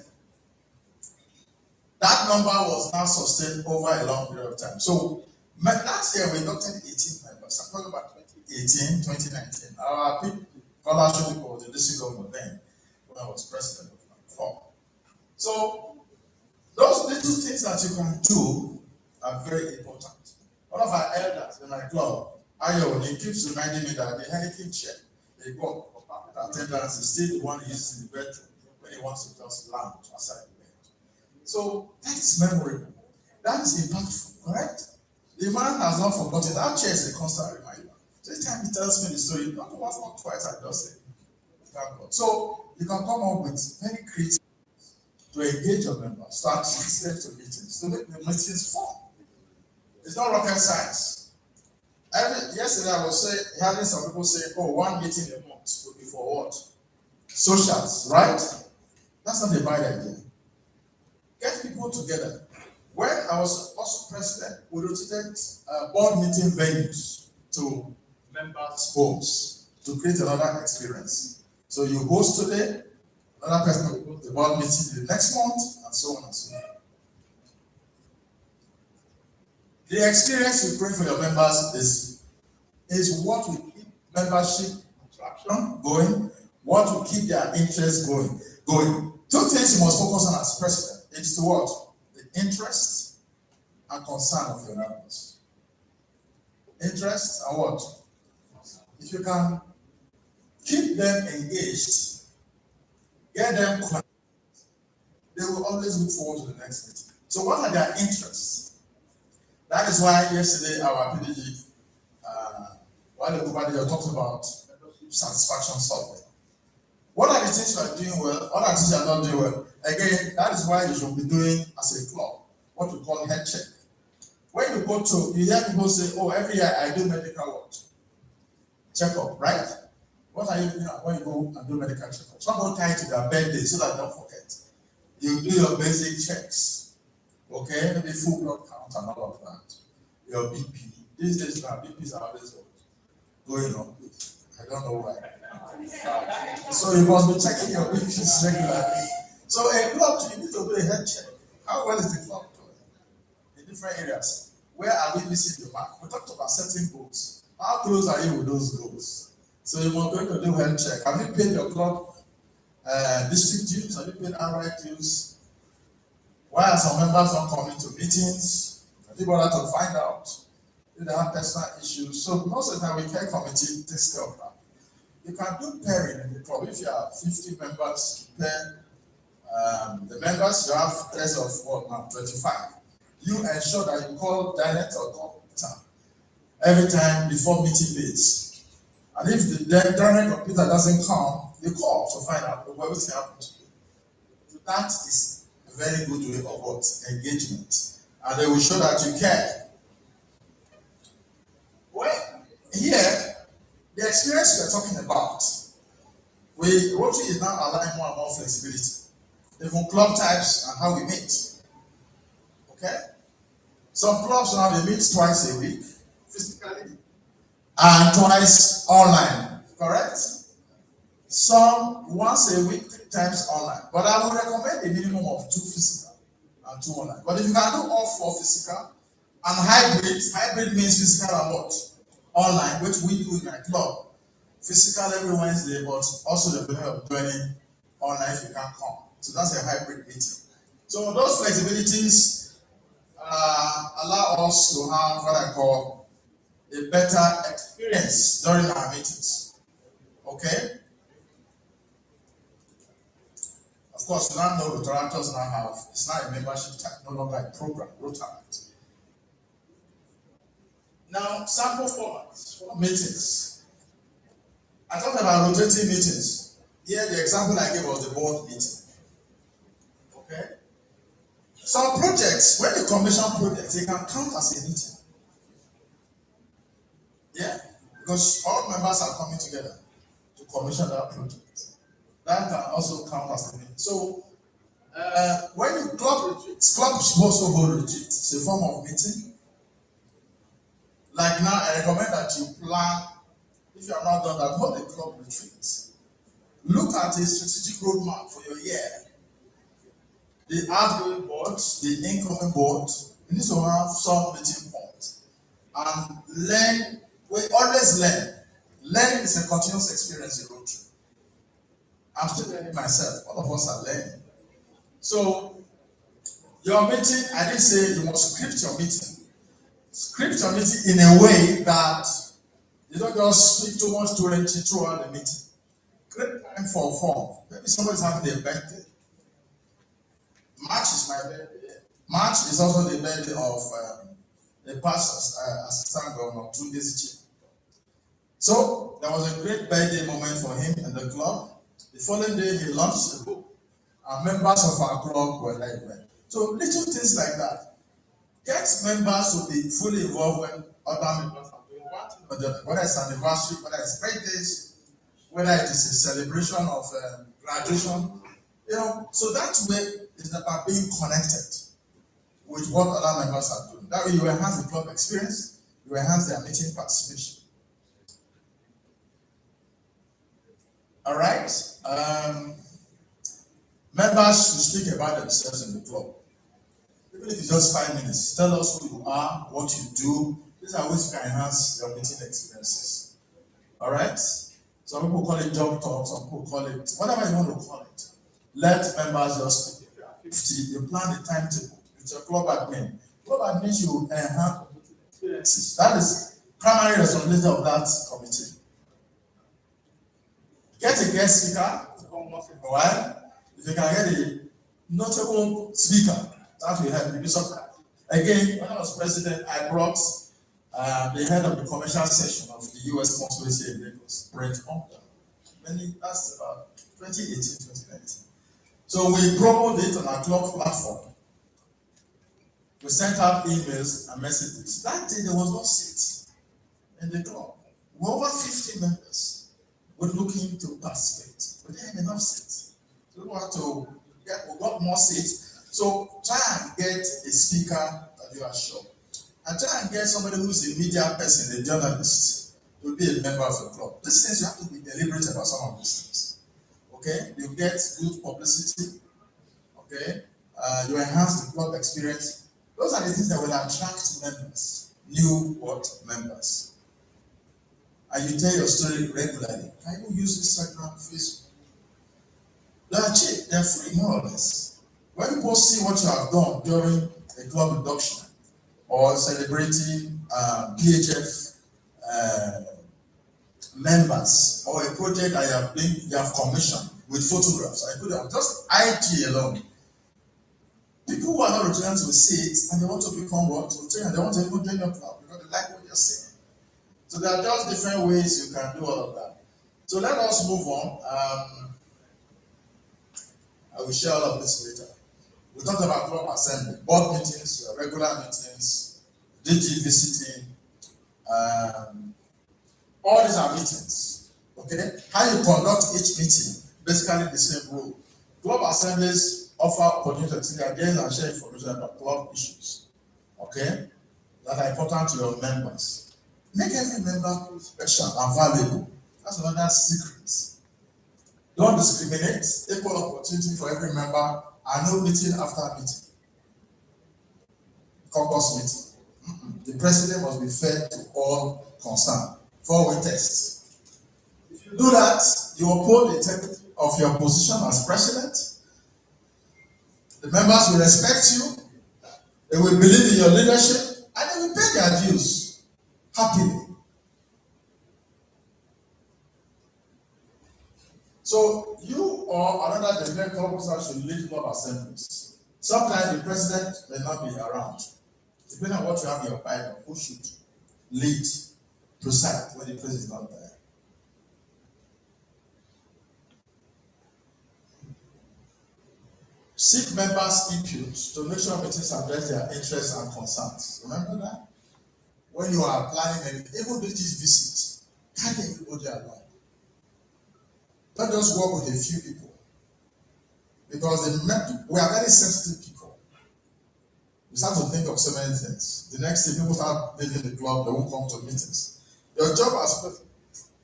That number was now sustained over a long period of time. So last year we adopted 18 members. I'm talking about 2018, 2019. Our scholarship people, the district government then, when I was president of my club. So those little things that you can do are very important. One of our elders in my club, Ayo, he keeps reminding me that the Henneken chair, they got attendance is still the one he uses in the bedroom when he wants to just lounge outside the bed. So that is memorable. That is impactful, correct? The man has not forgotten. That chair is a constant reminder. So every time he tells me the story, not once, not twice, I just say, thank God. So you can come up with very creative to engage your members, start listening to meetings, to make the meetings fun. It's not rocket science. Yesterday I was having some people say, oh, one meeting a month would be for what? Socials, right? That's not a bad idea. Get people together. When I was also president, we rotated board meeting venues to members' homes to create another experience. So you host today, another person will go to the board meeting the next month, and so on and so on. The experience you bring for your members is what will keep membership attraction going, what will keep their interest going. Two things you must focus on as president. It's to what? The interest and concern of your members. Interest and what? If you can keep them engaged, get them connected, they will always look forward to the next meeting. So what are their interests? That is why yesterday our PDG, while everybody talked about satisfaction survey. What are the things you are doing well? What are the things you are not doing well? Again, that is why you should be doing as a club what we call head check. When you go to, you hear people say, oh, every year I do medical checkup, right? What are you doing when you go and do medical checkup? Some go tie it to their birthday so that they don't forget. You do your basic checks, okay? Maybe full blood count and all of that. Your BP. These days now, BPs are always going up. I don't know why. So you must be checking your BPs regularly. So a club, you need to do a head check. How well is the club doing in different areas? Where are we missing the mark? We talked about setting goals. How close are you with those goals? So you must going to do health check. Have you paid your club district dues? Have you paid outright dues? Why are some members not coming to meetings? Have you bothered to find out if they have personal issues? So most of the time, we care committee takes care of that. You can do pairing in the club. If you have 50 members, pair the members, you have pairs of what now? 25. You ensure that you call direct or call Peter every time before meeting dates. And if the direct or Peter doesn't come, you call to find out what everything happened to you. So that is a very good way of what? Engagement. And they will show that you care. Well, here, the experience we are talking about, Rotary is now allowing more and more flexibility. Even club types and how we meet. Okay? Some clubs now they meet twice a week, physically, and twice online. Correct? Some once a week, 3 times online. But I would recommend a minimum of 2 physical and 2 online. But if you can do all 4 physical and hybrid means physical and what? Online, which we do in my club. Physical every Wednesday, but also the way of joining online if you can't come. So that's a hybrid meeting. So those flexibilities allow us to have what I call a better experience during our meetings. Okay? Of course, you now know Rotaractors now have, it's not a membership type, no longer a program, Rotary. Now, sample formats for meetings. I talked about rotating meetings. Here, the example I gave was the board meeting. Okay? Some projects, when you commission projects, they can count as a meeting. Yeah? Because all members are coming together to commission that project. That can also count as a meeting. So, when you clubs also hold retreats. It's a form of meeting. Like now, I recommend that you plan, if you have not done that, hold a club retreat. Look at a strategic roadmap for your year. The outgoing board, the incoming board, you need to have some meeting points. And learn, we always learn. Learning is a continuous experience in Rotary. I'm still learning myself, all of us are learning. So, your meeting, I didn't say you must script your meeting. Script your meeting in a way that you don't just speak too much to it throughout the meeting. Create time for fun. Maybe somebody's having a birthday. March is my birthday. March is also the birthday of the pastor's assistant governor, 2 days. So there was a great birthday moment for him in the club. The following day, he launched a book. And members of our club were there. So little things like that. Get members to be fully involved when other members are doing one thing or the other. Whether it's anniversary, whether it's birthdays, whether it is a celebration of graduation. So that way is about being connected with what other members are doing. That way you enhance the club experience, you enhance their meeting participation. All right. Members should speak about themselves in the club. Even if it's just 5 minutes, tell us who you are, what you do. These are ways you can enhance your meeting experiences. All right? Some people call it job talk, some people call it whatever you want to call it. Let members just speak. If you are 50, you plan the timetable. It's your club admin. Club admin should enhance experiences. That is primary responsibility of that committee. Get a guest speaker to come once in a while. If you can get a notable speaker, that will help you. So, again, when I was president, I brought the head of the commercial section of the U.S. consulate in Lagos, Brent Hunter. That's about 2018, 2019. So we promoted it on our club platform. We sent out emails and messages. That day there was no seat in the club. We were over 50 members were looking to participate, but they had enough seats. So we got more seats. So try and get a speaker that you are sure. And try and get somebody who's a media person, a journalist, to be a member of the club. These things, you have to be deliberate about some of these things. Okay? You get good publicity. Okay? You enhance the club experience. Those are the things that will attract members, new members. And you tell your story regularly. Can you use Instagram, Facebook? They are cheap, they're free, more or less. When people see what you have done during a club induction or celebrating PHF members or a project that you have commissioned with photographs, I put them just IG alone. People who are not Rotarians will see it and they want to become what? Rotarian. They want to even join your club because they like what you're saying. So there are just different ways you can do all of that. So let us move on. I will share all of this later. We talked about club assembly, board meetings, regular meetings, DG visiting. All these are meetings. Okay? How you conduct each meeting, basically the same rule. Club assemblies offer opportunities to engage and share information about club issues. Okay? That are important to your members. Make every member special and valuable. That's another secret. Don't discriminate. Equal opportunity for every member and no meeting after meeting. caucus meeting. The president must be fair to all concerned. 4-way test. If you do that, you uphold the integrity of your position as president. The members will respect you. They will believe in your leadership, and they will pay their dues happily. So you or another delegate club officer should lead club assemblies. Sometimes the president may not be around. Depending on what you have in your Bible, who should lead, preside when the president is not there? Seek members' input to make sure meetings address their interests and concerns. Remember that? When you are planning, even this visit, carry everybody along. Don't just work with a few people. Because we are very sensitive people. We start to think of so many things. The next thing, people start leaving the club, they won't come to meetings. Your job as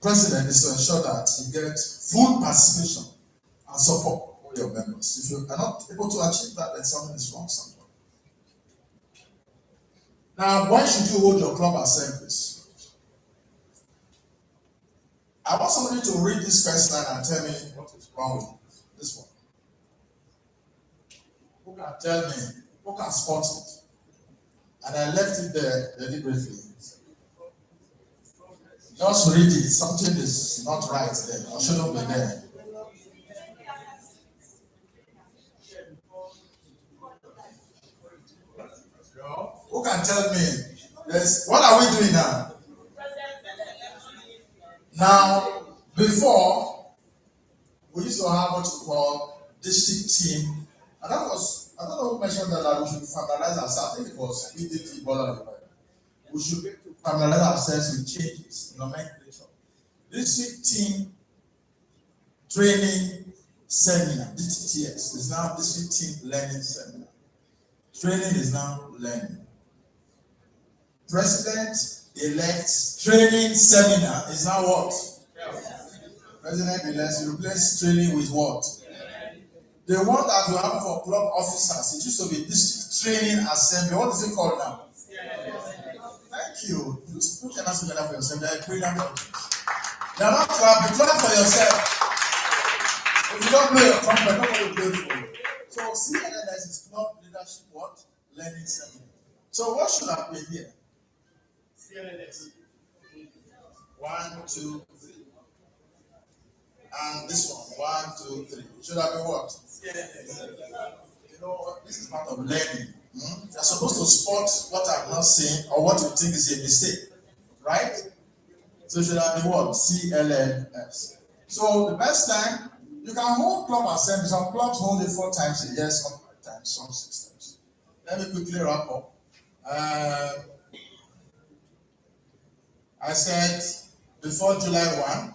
president is to ensure that you get full participation and support all your members. If you are not able to achieve that, then something is wrong somewhere. Now, why should you hold your club assemblies? I want somebody to read this first line and tell me what is wrong with this one. Who can tell me? Who can spot it? And I left it there deliberately. Just read it. Something is not right there, or shouldn't be there. Who can tell me? Yes. What are we doing now? Now, before, we used to have what we call district team, and that was, I don't know who mentioned that we should familiarize ourselves. I think it was PDP Bola. We should familiarize ourselves with changes in nomenclature. District team training seminar, DTTS, is now district team learning seminar. Training is now learning. President-elect training seminar is now what? President-elect, you replace training with what? The one that we have for club officers, it used to be district training assembly. What is it called now? Thank you. Put your hands together for yourself. They're brilliant. You're not clapping. Clap for yourself. If you don't play your trumpet, nobody will play for you. So CLLS is Club Leadership what? Learning Seminar. So what should I play here? CLLS. 1, 2, 3. And this one, 1, 2, 3. Should I be what? CLLS. You know what? This is part of learning. You're supposed to spot what I'm not saying or what you think is a mistake. Right? So should I be what? CLLS. So the best time, you can hold club assembly. Some clubs hold it 4 times a year, some 5 times, some 6 times. Let me quickly wrap up. I said before July 1,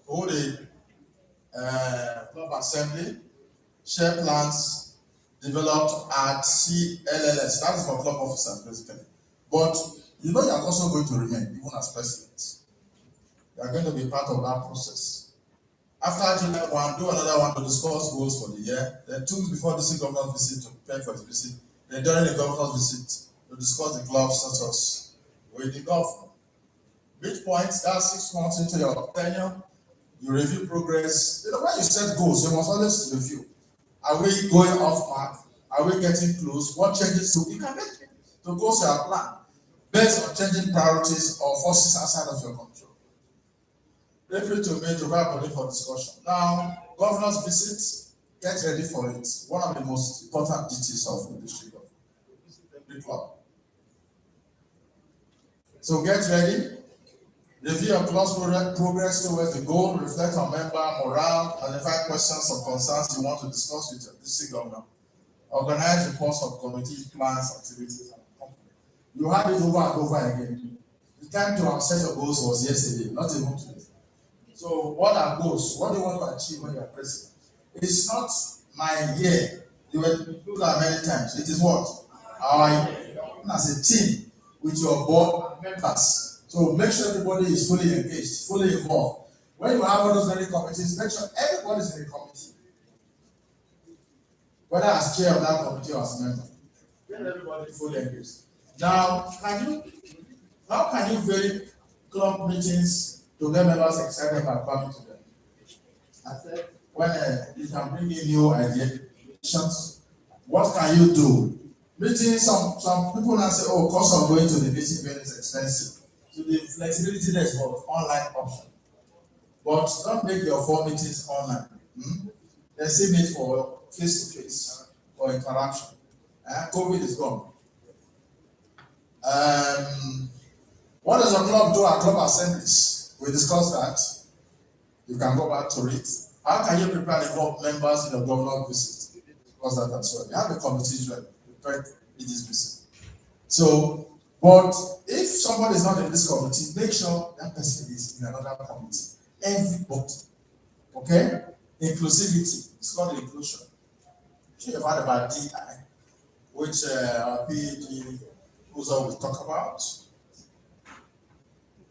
hold a club assembly, share plans developed at CLLS. That is for club officers, basically. But you know you are also going to remain, even as president. You are going to be part of that process. After July 1, do another one to discuss goals for the year. Then 2 weeks before the governor's visit to prepare for his visit. Then during the governor's visit to discuss the club status with the governor. Midpoint, that's 6 months into your tenure. You review progress. You know, when you set goals, you must always review. Are we going off mark? Are we getting close? What changes do you can make to goals you have planned based on changing priorities or forces outside of your control? April to May, provide body for discussion. Now, governor's visit, get ready for it. One of the most important duties of the district of the club. So get ready. Review your club's progress towards the goal, reflect on member morale, identify questions or concerns you want to discuss with your district governor. Organize reports of committee plans, activities, and company. You had it over and over again. The time to have set your goals was yesterday, not even today. So what are goals? What do you want to achieve when you are president? It's not my year. You will do that many times. It is what? Our year. As a team with your board members. So make sure everybody is fully engaged, fully involved. When you have all those many committees, make sure everybody is in the committee. Whether as chair of that committee or as a member. Get everybody fully engaged. Now, how can you vary club meetings to get members excited about coming to them? I said, when you can bring in new ideas, what can you do? Meeting, some people now say, oh, cost of going to the meeting venue is expensive. So the flexibility there is for online option. But don't make your 4 meetings online. They still need for face-to-face or interaction. COVID is gone. What does a club do at club assemblies? We discussed that. You can go back to it. How can you prepare and involve members in your governor visit? We discussed that as well. You have a committee to prepare this visit. So, but if somebody is not in this committee, make sure that person is in another committee. Everybody. Okay? Inclusivity. It's called inclusion. You have heard about DI, which our PhD also will talk about.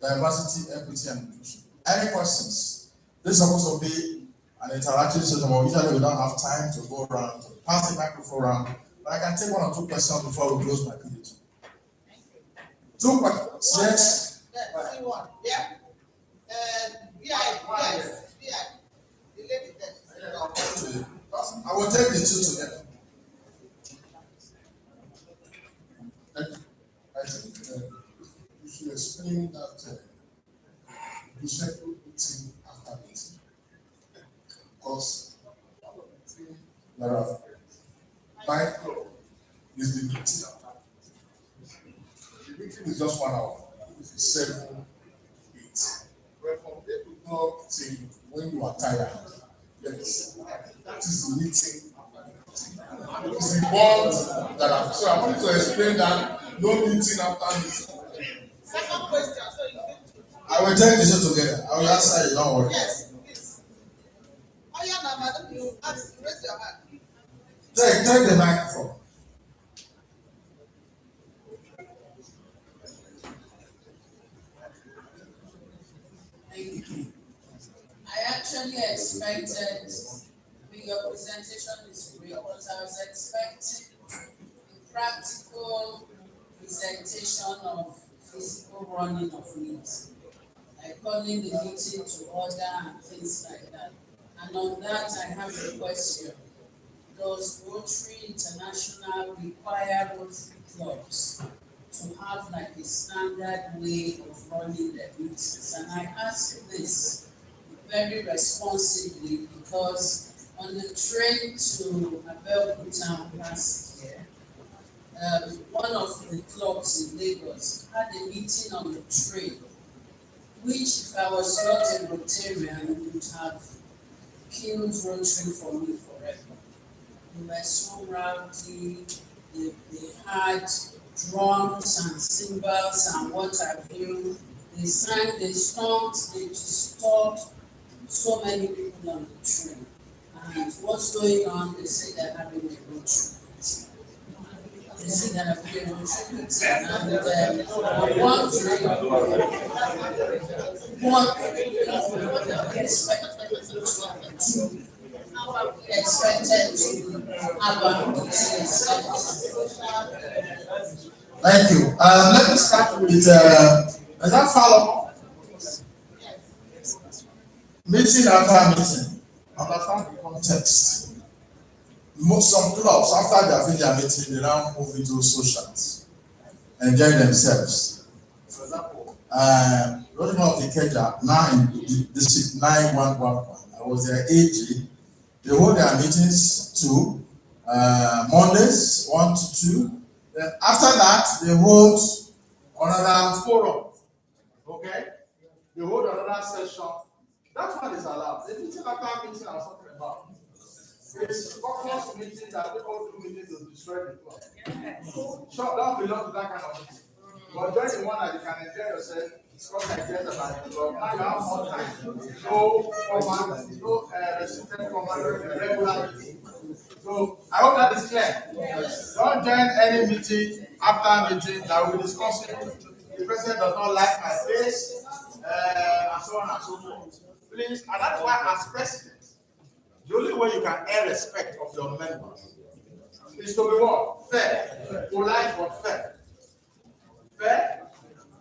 Diversity, equity, and inclusion. Any questions? This is supposed to be an interactive session, but usually we don't have time to go around, to pass the microphone around. But I can take 1 or 2 questions before we close my PhD. 2 questions. Yes. One. Yeah. The lady there. I will take the 2 together. I think you should explain that you said meeting after meeting. Because there are 5 is the meeting after. The meeting is just 1 hour. It's 7, 8. But from 8 o'clock till when you are tired, yes, that is the meeting. It's the bond that I'm. So I want to explain that no meeting after meeting. Second question. So you need to. I will take this together. I will answer you, don't worry. Yes, please. Oh yeah, now, madam, you raise your hand. Take the microphone. Thank you. I actually expected, your presentation is great, but I was expecting a practical presentation of physical running of meetings, like calling the meeting to order and things like that. And on that, I have a question. Does Rotary International require Rotary clubs to have like a standard way of running their meetings? And I ask this very responsibly because on the train to Abeokuta last year, one of the clubs in Lagos had a meeting on the train, which if I was not a Rotarian would have killed Rotary for me forever. They were so rowdy, they had drums and cymbals and what have you. They sang, they stomped, they disturbed so many people on the train. And what's going on? They say they're having a Rotary meeting. They say they're having a Rotary meeting. And I'm wondering what expected to have a meeting. Thank you. Let me start with is that follow? Meeting after meeting. Understand the context. Some clubs, after they have finished their meeting, they now move into socials, enjoy themselves. For example, Rotary of Ikota, now in District 9111, I was their AG. They hold their meetings to Mondays, 1 to 2. Then after that, they hold another forum. Okay? They hold another session. That one is allowed. The meeting after meeting I'm talking about. It's focused meeting that people do meetings to destroy the club. Sure, don't belong to that kind of meeting. But join the one that you can enjoy yourself. Discuss ideas about the club. Now you have more time. No format, no restricted format, regular meeting. So I hope that is clear. Yes. Don't join any meeting after meeting that we will discuss it. The president does not like my face, and so on and so forth. Please, and that's why as president, the only way you can earn respect of your members is to be what? Fair. Polite but fair. Fair,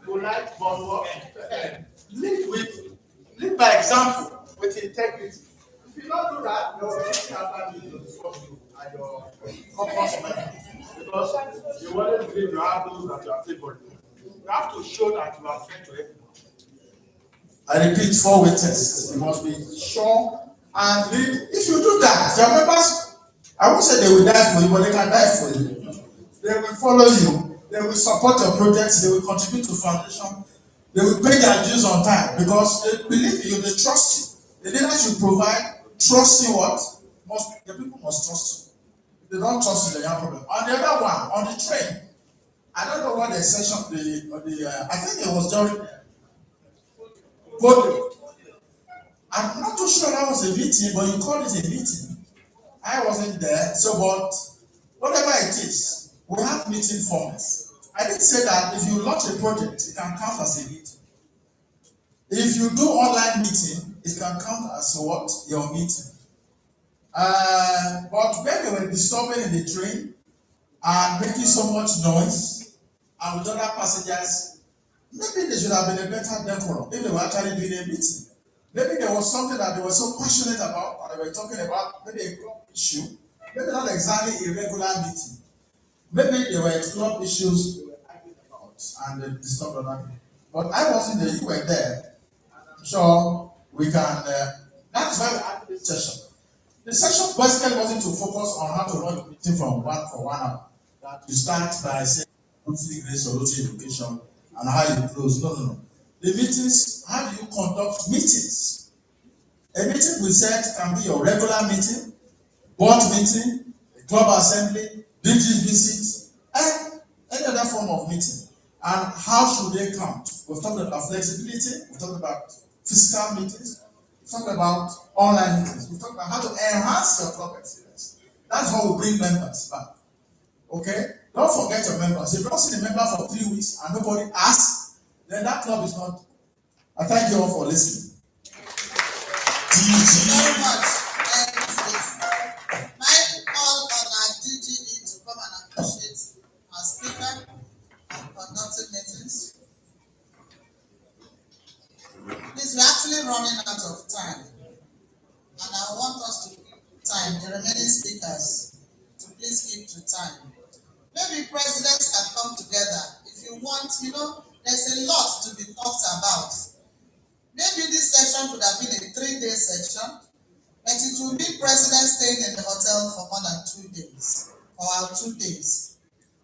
polite but what? Fair. Lead by example with integrity. If you don't do that, there will be nothing after you to discuss you and your caucus member. Because you always believe you have those that you are favoring. You have to show that you are fair to everyone. I repeat, 4-way test. You must be sure and lead. If you do that, your members, I won't say they will die for you, but they can die for you. They will follow you. They will support your projects. They will contribute to foundation. They will pay their dues on time because they believe in you. They trust you. The leaders you provide, trust you what? The people must trust you. If they don't trust you, they have a problem. On the other one, on the train, I don't know what the session, I think it was during voting. I'm not too sure that was a meeting, but you called it a meeting. I wasn't there, so but whatever it is, we have meeting formats. I did say that if you launch a project, it can count as a meeting. If you do online meeting, it can count as what? Your meeting. But when they were disturbing in the train and making so much noise, and with other passengers, maybe there should have been a better decorum if they were actually doing a meeting. Maybe there was something that they were so passionate about, and they were talking about, maybe a club issue, maybe not exactly a regular meeting. Maybe there were club issues they were arguing about, and they disturbed other people. But I wasn't there, you were there. I'm sure we can, that is why we had this session. The session basically wasn't to focus on how to run the meeting for 1 hour. That you start by saying, Rotary Grace or Rotary Education, and how you close. No. The meetings, how do you conduct meetings? A meeting we said can be your regular meeting, board meeting, a club assembly, DG visit, and any other form of meeting. And how should they count? We've talked about flexibility, we've talked about physical meetings, we've talked about online meetings, we've talked about how to enhance your club experience. That's how we bring members back. Okay? Don't forget your members. If you don't see the member for 3 weeks and nobody asks, then that club is not. I thank you all for listening. Thank you very much. My call on our DGE to come and appreciate our speaker and conducting meetings. Please, we're actually running out of time. And I want us to keep time, the remaining speakers, to please keep to time. Maybe presidents can come together. If you want, there's a lot to be talked about. Maybe this session could have been a 3-day session, but it will be president staying in the hotel for more than 2 days, or 2 days.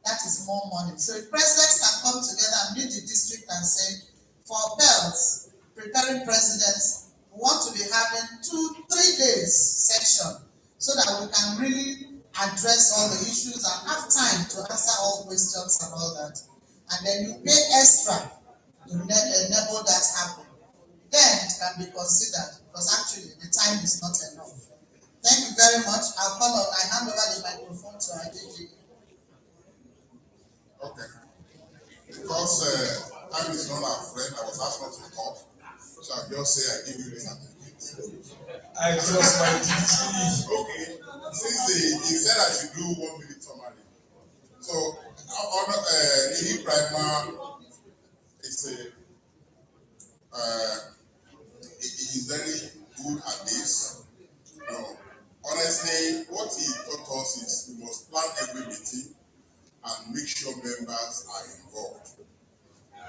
That is more money. So if presidents can come together and meet the district and say, for PELS, preparing presidents, we want to be having 2-3 days session so that we can really address all the issues and have time to answer all questions and all that. And then you pay extra to enable that happen. Then it can be considered because actually the time is not enough. Thank you very much. I hand over the microphone to Adeniji. Okay. Because time is not our friend, I was asked not to talk. So I'll just say I give you this certificate. I trust my DG. Okay. Since he said I should do 1 minute summary. So Ihi Prima is he's very good at this. Honestly, what he taught us is we must plan every meeting and make sure members are involved.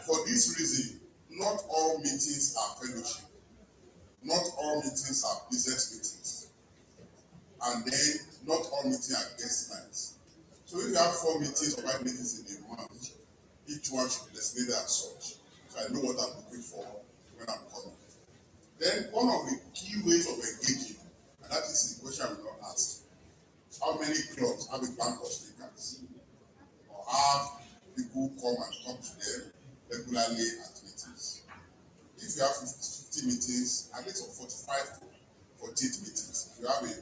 For this reason, not all meetings are fellowship. Not all meetings are business meetings. And then not all meetings are guest nights. So if you have 4 meetings or 5 meetings in a month, each one should be designated as such. So I know what I'm looking for when I'm coming. Then one of the key ways of engaging, and that is the question I will not ask. How many clubs have a bank of speakers? Or have people come and talk to them regularly at meetings? If you have 50 meetings, at least 45 to 48 meetings. If you have a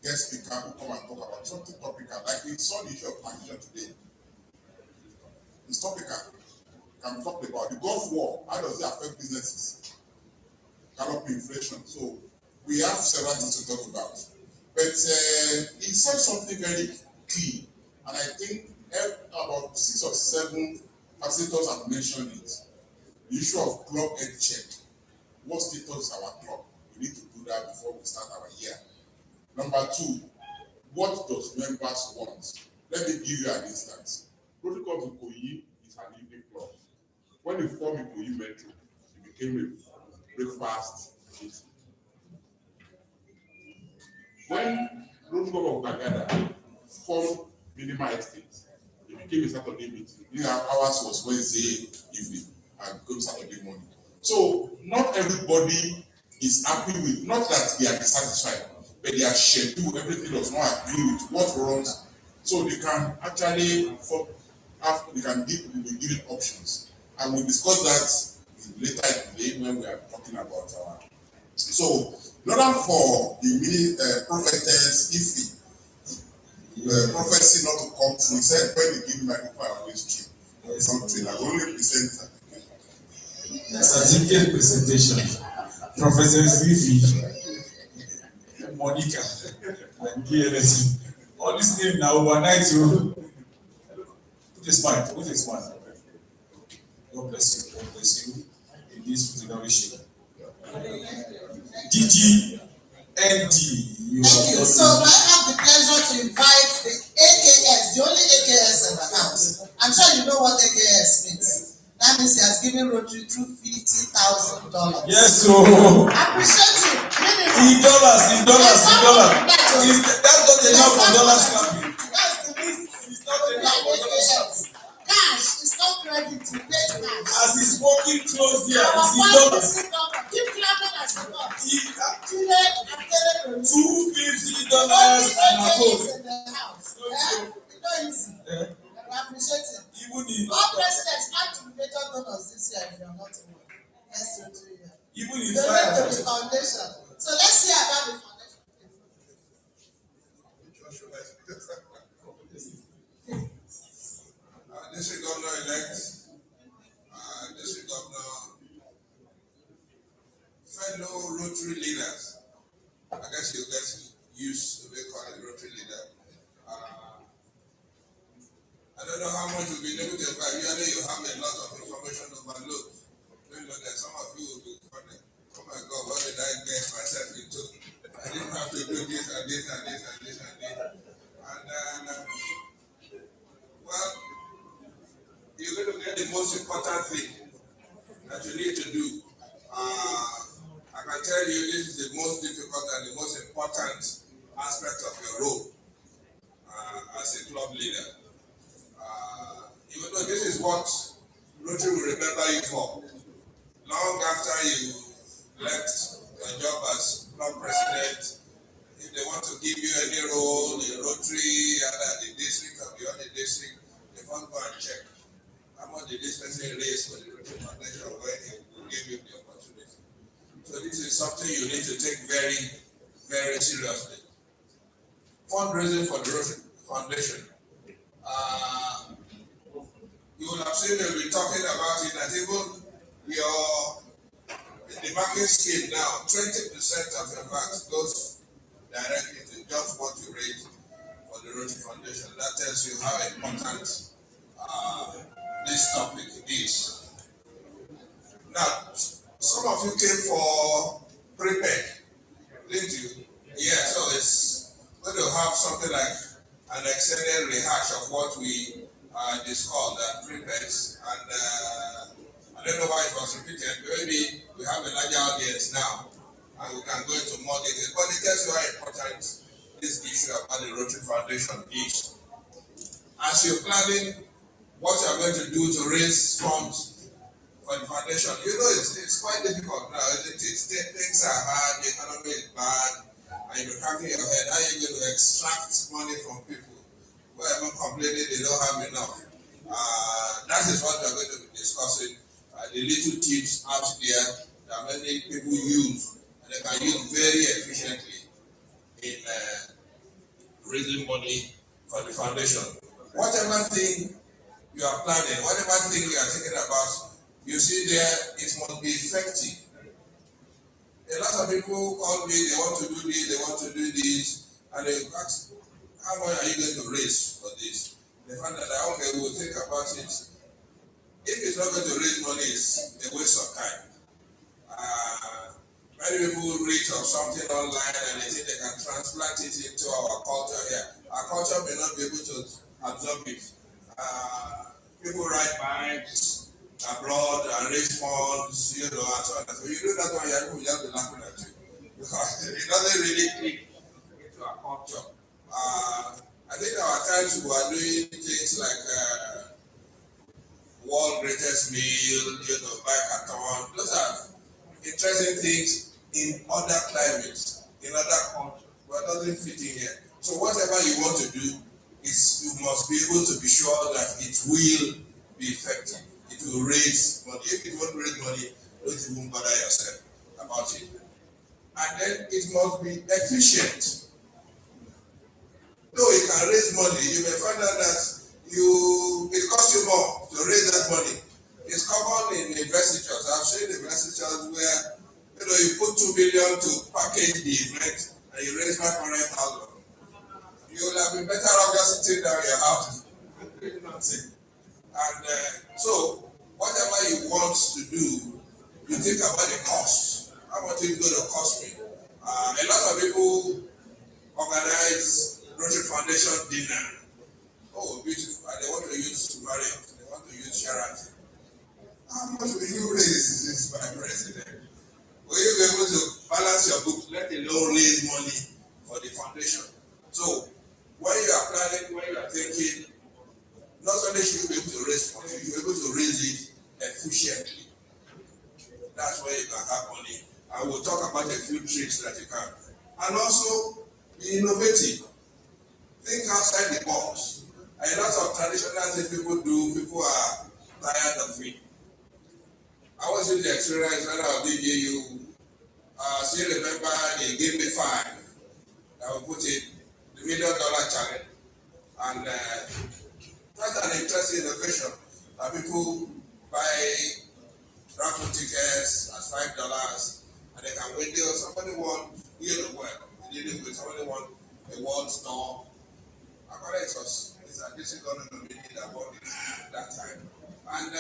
guest speaker who come and talk about something topical, like we saw the issue of taxation today. It's topical. Can talk about the Gulf War. How does it affect businesses? Canopy inflation. So we have several things to talk about. But he said something very key. And I think about 6 or 7 facilitators have mentioned it. The issue of club head check. What status is our club? We need to do that before we start our year. Number 2, what does members want? Let me give you an instance. Rotary Club Ikoyi is an evening club. When they formed Ikoyi Metro, it became a breakfast meeting. When Rotary Club of Bagada formed Minima Estate, it became a Saturday meeting. Ours was Wednesday evening and became Saturday morning. So not everybody is happy with, not that they are dissatisfied, but their schedule, everything does not agree with what runs. So they can actually they can be given options. And we'll discuss that later in the day when we are talking about our. So, in order for the prophetess, if the prophecy not to come true, he said when they give me microphone, I always cheat. Something I only present. Certificate presentation. Professor Zivi, Monica, and PLS. All this name now overnight you. Put a smile. Put a smile. God bless you. God bless you in this generation. DGND. Thank you. So I have the pleasure to invite the AKS, the only AKS in the house. I'm sure you know what AKS means. That means he has given Rotary $250,000. Yes, so appreciate you. In dollars. That's not enough for dollars camping. That's the least. It's not enough for dollars. Cash is not credit, you pay cash. As he's walking close here, Our it's in dollars. keep clapping as you want. Today, $250 and above. In the house. It's not easy. I appreciate it. Even in all presidents have to be major donors this year if you are not in work. Yes, even in donate to the foundation. So let's hear about the foundation. District Governor-elect, District Governor, fellow Rotary leaders. I guess you get used to being called a Rotary leader. I don't know how much you've been able to buy. Usually you have a lot of information overload. You know that some of you will be wondering, oh my God, what did I get myself into? I didn't have to do this and this and this and this and this. And well, you're going to get the most important thing that you need to do. I can tell you this is the most difficult and the most important aspect of your role as a club leader. Even though this is what Rotary will remember you for, long after you left your job as club president, if they want to give you any role in Rotary, either the district or beyond the district, they won't go and check how much did this person raise for the Rotary Foundation when he will give you the opportunity. So this is something you need to take very, very seriously. Fundraising for the Rotary Foundation. You will have seen we'll be talking about it that even the market scheme now, 20% of your max goes directly to just what you raise for the Rotary Foundation. That tells you how important this topic is. Now, some of you came for prepaid, didn't you? Yeah, so it's going to have something like an extended rehash of what we discussed at prepaids, and I don't know why it was repeated. Maybe we have a larger audience now, and we can go into more detail. But it tells you how important this issue about the Rotary Foundation is. As you're planning what you're going to do to raise funds for the foundation, you know it's quite difficult now, isn't it? Things are hard, the economy is bad, and you're cracking your head. How are you going to extract money from people who are even complaining they don't have enough? That is what we're going to be discussing. The little tips out there that many people use, and they can use very efficiently in raising money for the foundation. Whatever thing you are planning, whatever thing you are thinking about, you see there, it must be effective. A lot of people call me, they want to do this, and they ask, how much are you going to raise for this? They found that, okay, we'll think about it. If it's not going to raise money, it's a waste of time. Many people read of something online and they think they can transplant it into our culture here. Our culture may not be able to absorb it. People ride bikes abroad and raise funds, and so on. So you do that one, you just be laughing at you because it doesn't really click into our culture. I think there were times we were doing things like world greatest meal, bike-a-thon. Those are interesting things in other climates, in other countries, but it doesn't fit in here. So whatever you want to do, you must be able to be sure that it will be effective. It will raise money. If it won't raise money, don't even bother yourself about it. And then it must be efficient. Though it can raise money, you may find out that it costs you more to raise that money. It's common in investitures. I've seen investitures where you put 2 billion to package the event and you raise 500,000. You would have been better off just sitting down in your house and doing nothing. And so whatever you want to do, you think about the cost. How much is it going to cost me? A lot of people organize Rotary Foundation dinner. Oh, beautiful. And they want to use Marriott. They want to use Sheraton. How much will you raise this by president? Will you be able to balance your books, let alone raise money for the foundation? So, when you are planning, when you are thinking, not only should you be able to raise money, you should be able to raise it efficiently. That's where you can have money. I will talk about a few tricks that you can. And also, be innovative. Think outside the box. A lot of traditional things people do, people are tired of it. I was in the experience when I was DJU. Still remember they gave me 5. I will put it the $1 million challenge. And that's an interesting innovation. People buy raffle tickets at $5 and they can win deals. Somebody won, somebody won a world store. It's a district nominated that won that time. And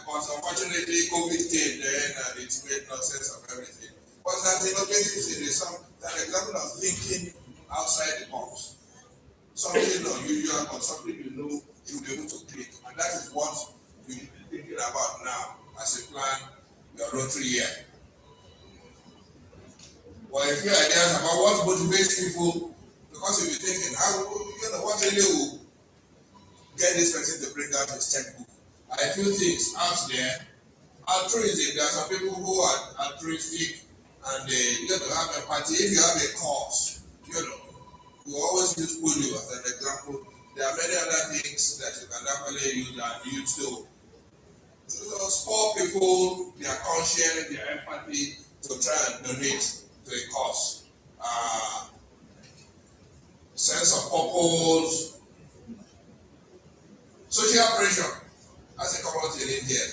but unfortunately, COVID came then and it made no sense of everything. But that innovative thing is an example of thinking outside the box. Something unusual or something you'll be able to click. And that is what you'll be thinking about now as you plan your Rotary year. Well, a few ideas about what motivates people, because you'll be thinking, what really will get this person to bring out his checkbook? A few things out there. Altruism, there are some people who are altruistic and they have empathy. If you have a cause, we always use polio as an example. There are many other things that you can definitely use and use to support people, their conscience, their empathy to try and donate to a cause. Sense of purpose, social pressure. That's a common thing in here.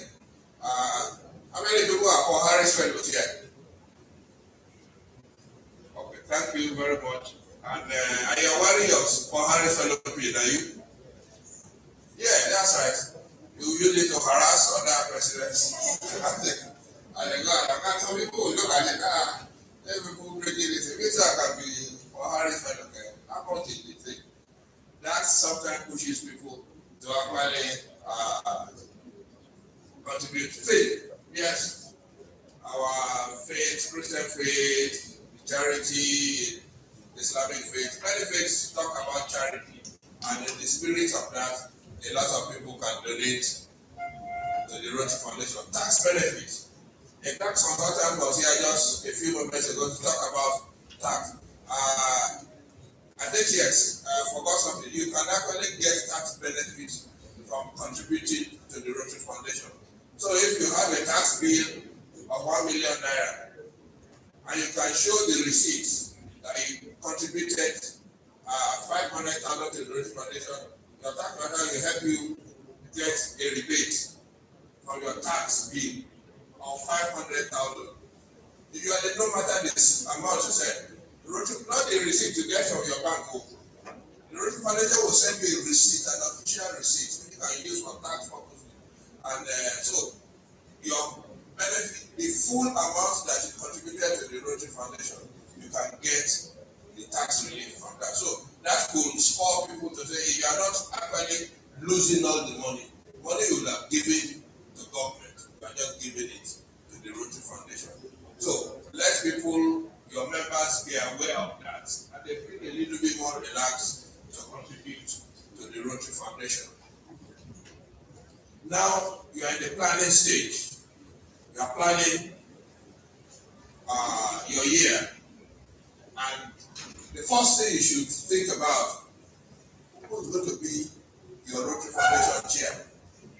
How many people are called Harris Fellows here? Okay, thank you very much. And are you aware of for Harris Fellowship? Are you? Yeah, that's right. You use it to harass other presidents. And then some people look at it, people breaking it. Maybe I can be for Harris Fellowship. How about it? That sometimes pushes people to actually contribute. Faith, yes. Our faith, Christian faith, charity, Islamic faith. Many faiths talk about charity, and in the spirit of that, a lot of people can donate to the Rotary Foundation. Tax benefits. A tax consultant was here just a few moments ago to talk about tax. I think yes, I forgot something. You can actually get tax benefits from contributing to the Rotary Foundation. So if you have a tax bill of 1 million naira and you can show the receipts that you contributed 500,000 to the Rotary Foundation, your tax management will help you get a rebate from your tax bill of 500,000. Usually, no matter this amount you said, not the receipt you get from your bank, The Rotary Foundation will send you a receipt, an official receipt, which you can use for tax purposes. And so your benefit, the full amount that you contributed to the Rotary Foundation, you can get the tax relief from that. So that could spur people to say, if you are not actually losing all the money you would have given to government, you are just giving it to the Rotary Foundation. So let people, your members, be aware of that, and they feel a little bit more relaxed to contribute to the Rotary Foundation. Now you are in the planning stage. You are planning your year, and the first thing you should think about, who's going to be your Rotary Foundation chair?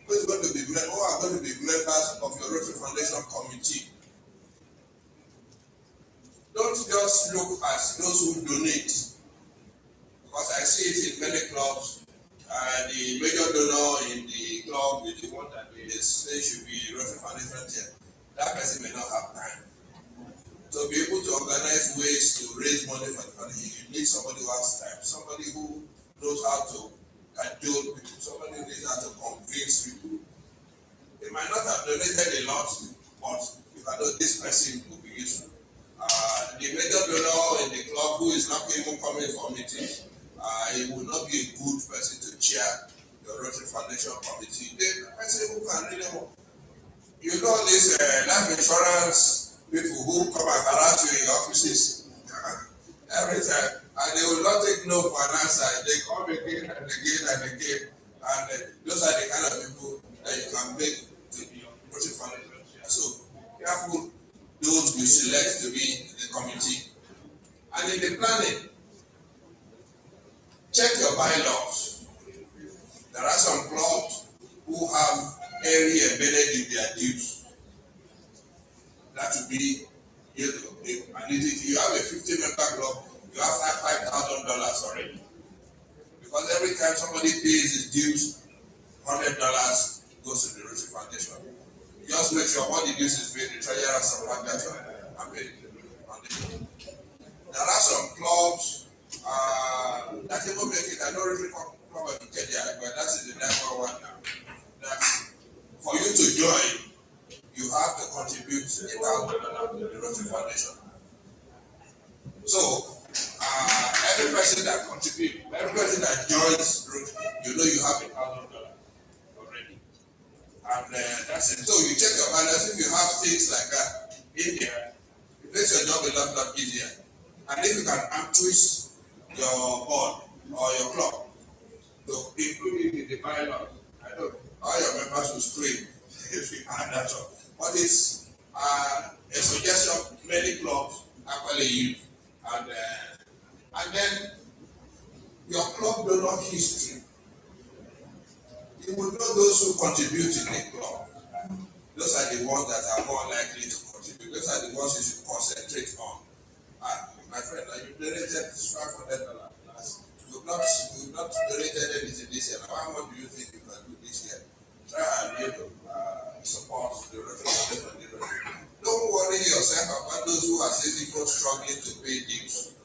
Who are going to be members of your Rotary Foundation committee? Don't just look at those who donate, because I see it in many clubs. The major donor in the club is the one that they say should be Rotary Foundation chair. That person may not have time. To be able to organize ways to raise money for the foundation, you need somebody who has time, somebody who knows how to cajole people, somebody who knows how to convince people. They might not have donated a lot, but you can know this person will be useful. The major donor in the club who is not even coming for meetings, he will not be a good person to chair the Rotary Foundation committee. The person who can really work. You know this life insurance people who come and harass you in your offices every time, and they will not take no for an answer. They come again and again and again, and those are the kind of people that you can make to be your Rotary Foundation. So careful those you select to be in the committee. And in the planning, check your bylaws. There are some clubs who have area embedded in their dues. That would be, and if you have a 50-member club, you have $5,000 already. Because every time somebody pays his dues, $100 goes to the Rotary Foundation. You just make sure what the dues is paid, the treasurer support that and pay the foundation. There are some clubs that even make it. I don't really club of Ikota, but that's the number one now. That for you to join, you have to contribute $1,000 to the Rotary Foundation. So every person that contributes, every person that joins Rotary, you know you have $1,000 already. And that's it. So you check your balance. If you have things like that in there, it makes your job a lot easier. And if you can twist your board or your club to include it in the bylaws, I know all your members will scream if you add that up. But it's a suggestion many clubs actually use. And then your club donor history. You will know those who contribute in the club. Those are the ones that are more likely to contribute. Those are the ones you should concentrate on. My friend, you donated $500 last. You've not donated anything this year. Now, how much do you think you can do this year? Try and support the Rotary Foundation. Don't worry yourself about those who are still struggling to pay dues,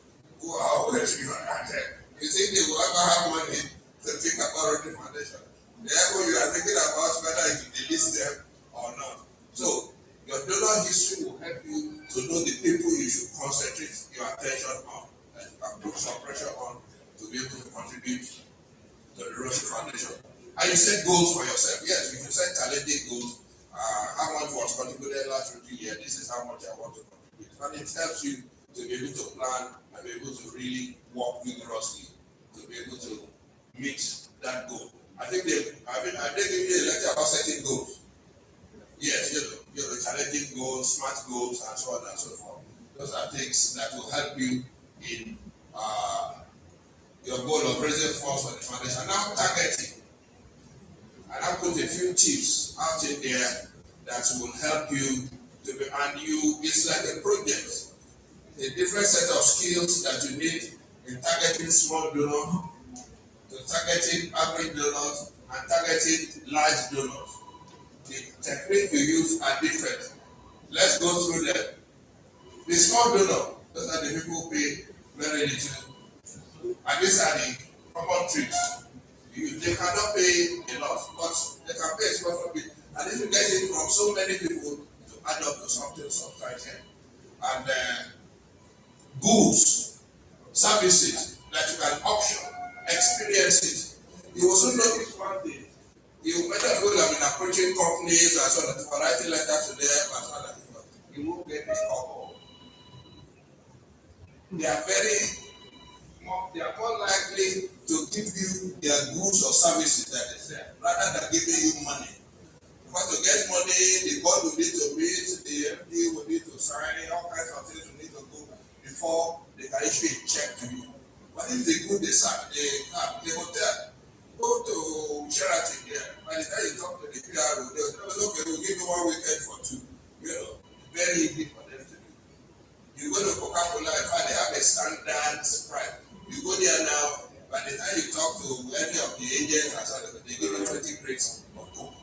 who are always you think they will ever have money to think about Rotary Foundation. Therefore, you are thinking about whether you delete them or not. So, your donor history will help you to know the people you should concentrate your attention on, and you can put some pressure on to be able to contribute to the Rotary Foundation. And you set goals for yourself. Yes, you can set challenging goals. How much was contributed last year? This is how much I want to contribute. And it helps you to be able to plan and be able to really work vigorously to be able to meet that goal. I think they gave you a lecture about setting goals. Yes, you know, challenging goals, smart goals, and so on and so forth. Those are things that will help you in your goal of raising funds for the foundation. Now, targeting. And I put a few tips out in there that will help you to be, and it's like a project. A different set of skills that you need in targeting small donors, to targeting average donors, and targeting large donors. The techniques you use are different. Let's go through them. The small donor, those are the people who pay very little. And these are the common trees. They cannot pay a lot, but they can pay a small bit. And if you get it from so many people to add up to something substantial. And goods, services that you can auction, experience it. You also notice one thing. You might as well have been approaching companies and so on for writing letters to them and so on. You won't get this couple. They are more likely to give you their goods or services that they sell rather than giving you money. Because to get money, the board will need to meet, the MD will need to sign, all kinds of things will need to go before they can issue a check to you. But if they good they serve, the hotel, go to Sheraton there. By the time you talk to the PRO, they'll tell us, okay, we'll give you 1 weekend for 2. You know, very easy for them to do. You go to Coca-Cola, in fact, they have a standard price. You go there now, by the time you talk to any of the agents, they give you 20 crates of Coke.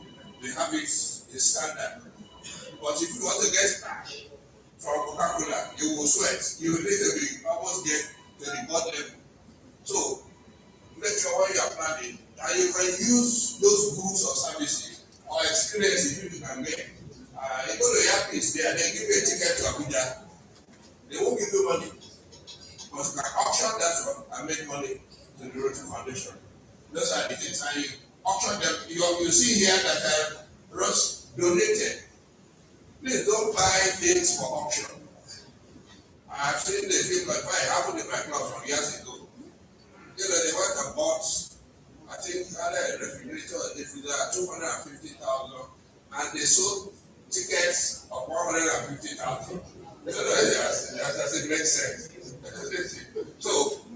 They have it standard. But if you want to get cash from Coca-Cola, you will sweat. You will need to be almost get to the board level. So make sure when you are planning that you can use those goods or services or experiences you can get. You go to the airports there, they give you a ticket to Abuja. They won't give you money. But you can auction that one and make money to the Rotary Foundation. Those are the things. And you auction them. You see here that Ross donated. Please don't buy things for auction. I've seen the thing like it happened in my class from years ago. You know, they went and bought, I think, a refrigerator, if they are 250,000, and they sold tickets of 150,000. You know, that doesn't make sense. So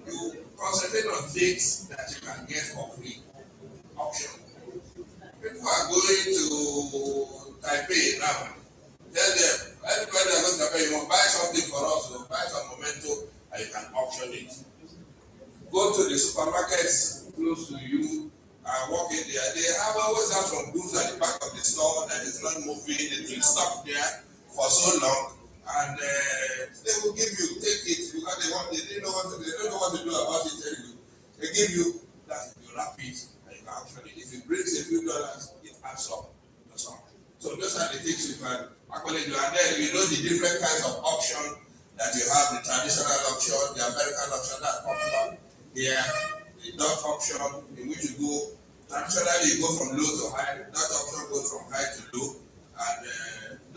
you concentrate on things that you can get for free. Auction. People are going to Taipei now. Tell them, everybody that goes to Taipei, you want to buy something for us, or buy some memento, and you can auction it. Go to the supermarkets close to you and walk in there. They always have some goods at the back of the store that is not moving. It will stop there for so long, and they will give you, take it because they don't know what to do about it anyway. They give you that, you wrap it, and you can actually, if it brings a few dollars, it adds up to something. So those are the things you can actually do. And then you know the different kinds of auction that you have, the traditional auction, the American auction, that's popular. Here, the Dutch auction, in which you go, traditionally you go from low to high. That auction goes from high to low. And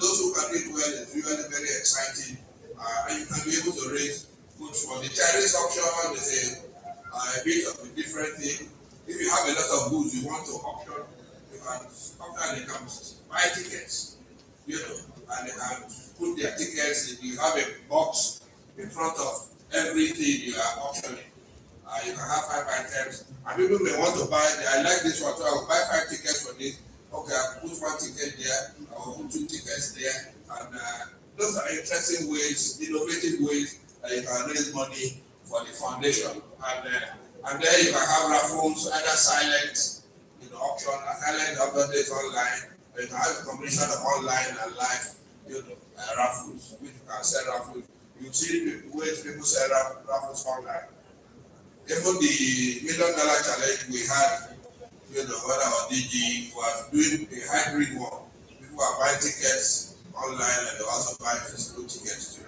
those who can do it well is really very exciting. And you can be able to raise goods for the Chinese auction. Is a bit of a different thing. If you have a lot of goods you want to auction, you can auction, they can buy tickets, you know, and they can put their tickets. You have a box in front of everything you are auctioning. You can have 5 items, and people may want to buy. I like this one, so I will buy 5 tickets for this. Okay, I will put 1 ticket there. I will put 2 tickets there, and those are interesting ways, innovative ways that you can raise money for the foundation. And then you can have raffles, either silent, you know, auction, silent updates online. You can have a combination of online and live, you know, raffles, which you can sell raffles. You see ways people sell raffles online. Even the $1 million challenge we had, you know, when our DG was doing a hybrid one. People are buying tickets online and they also buy physical tickets too.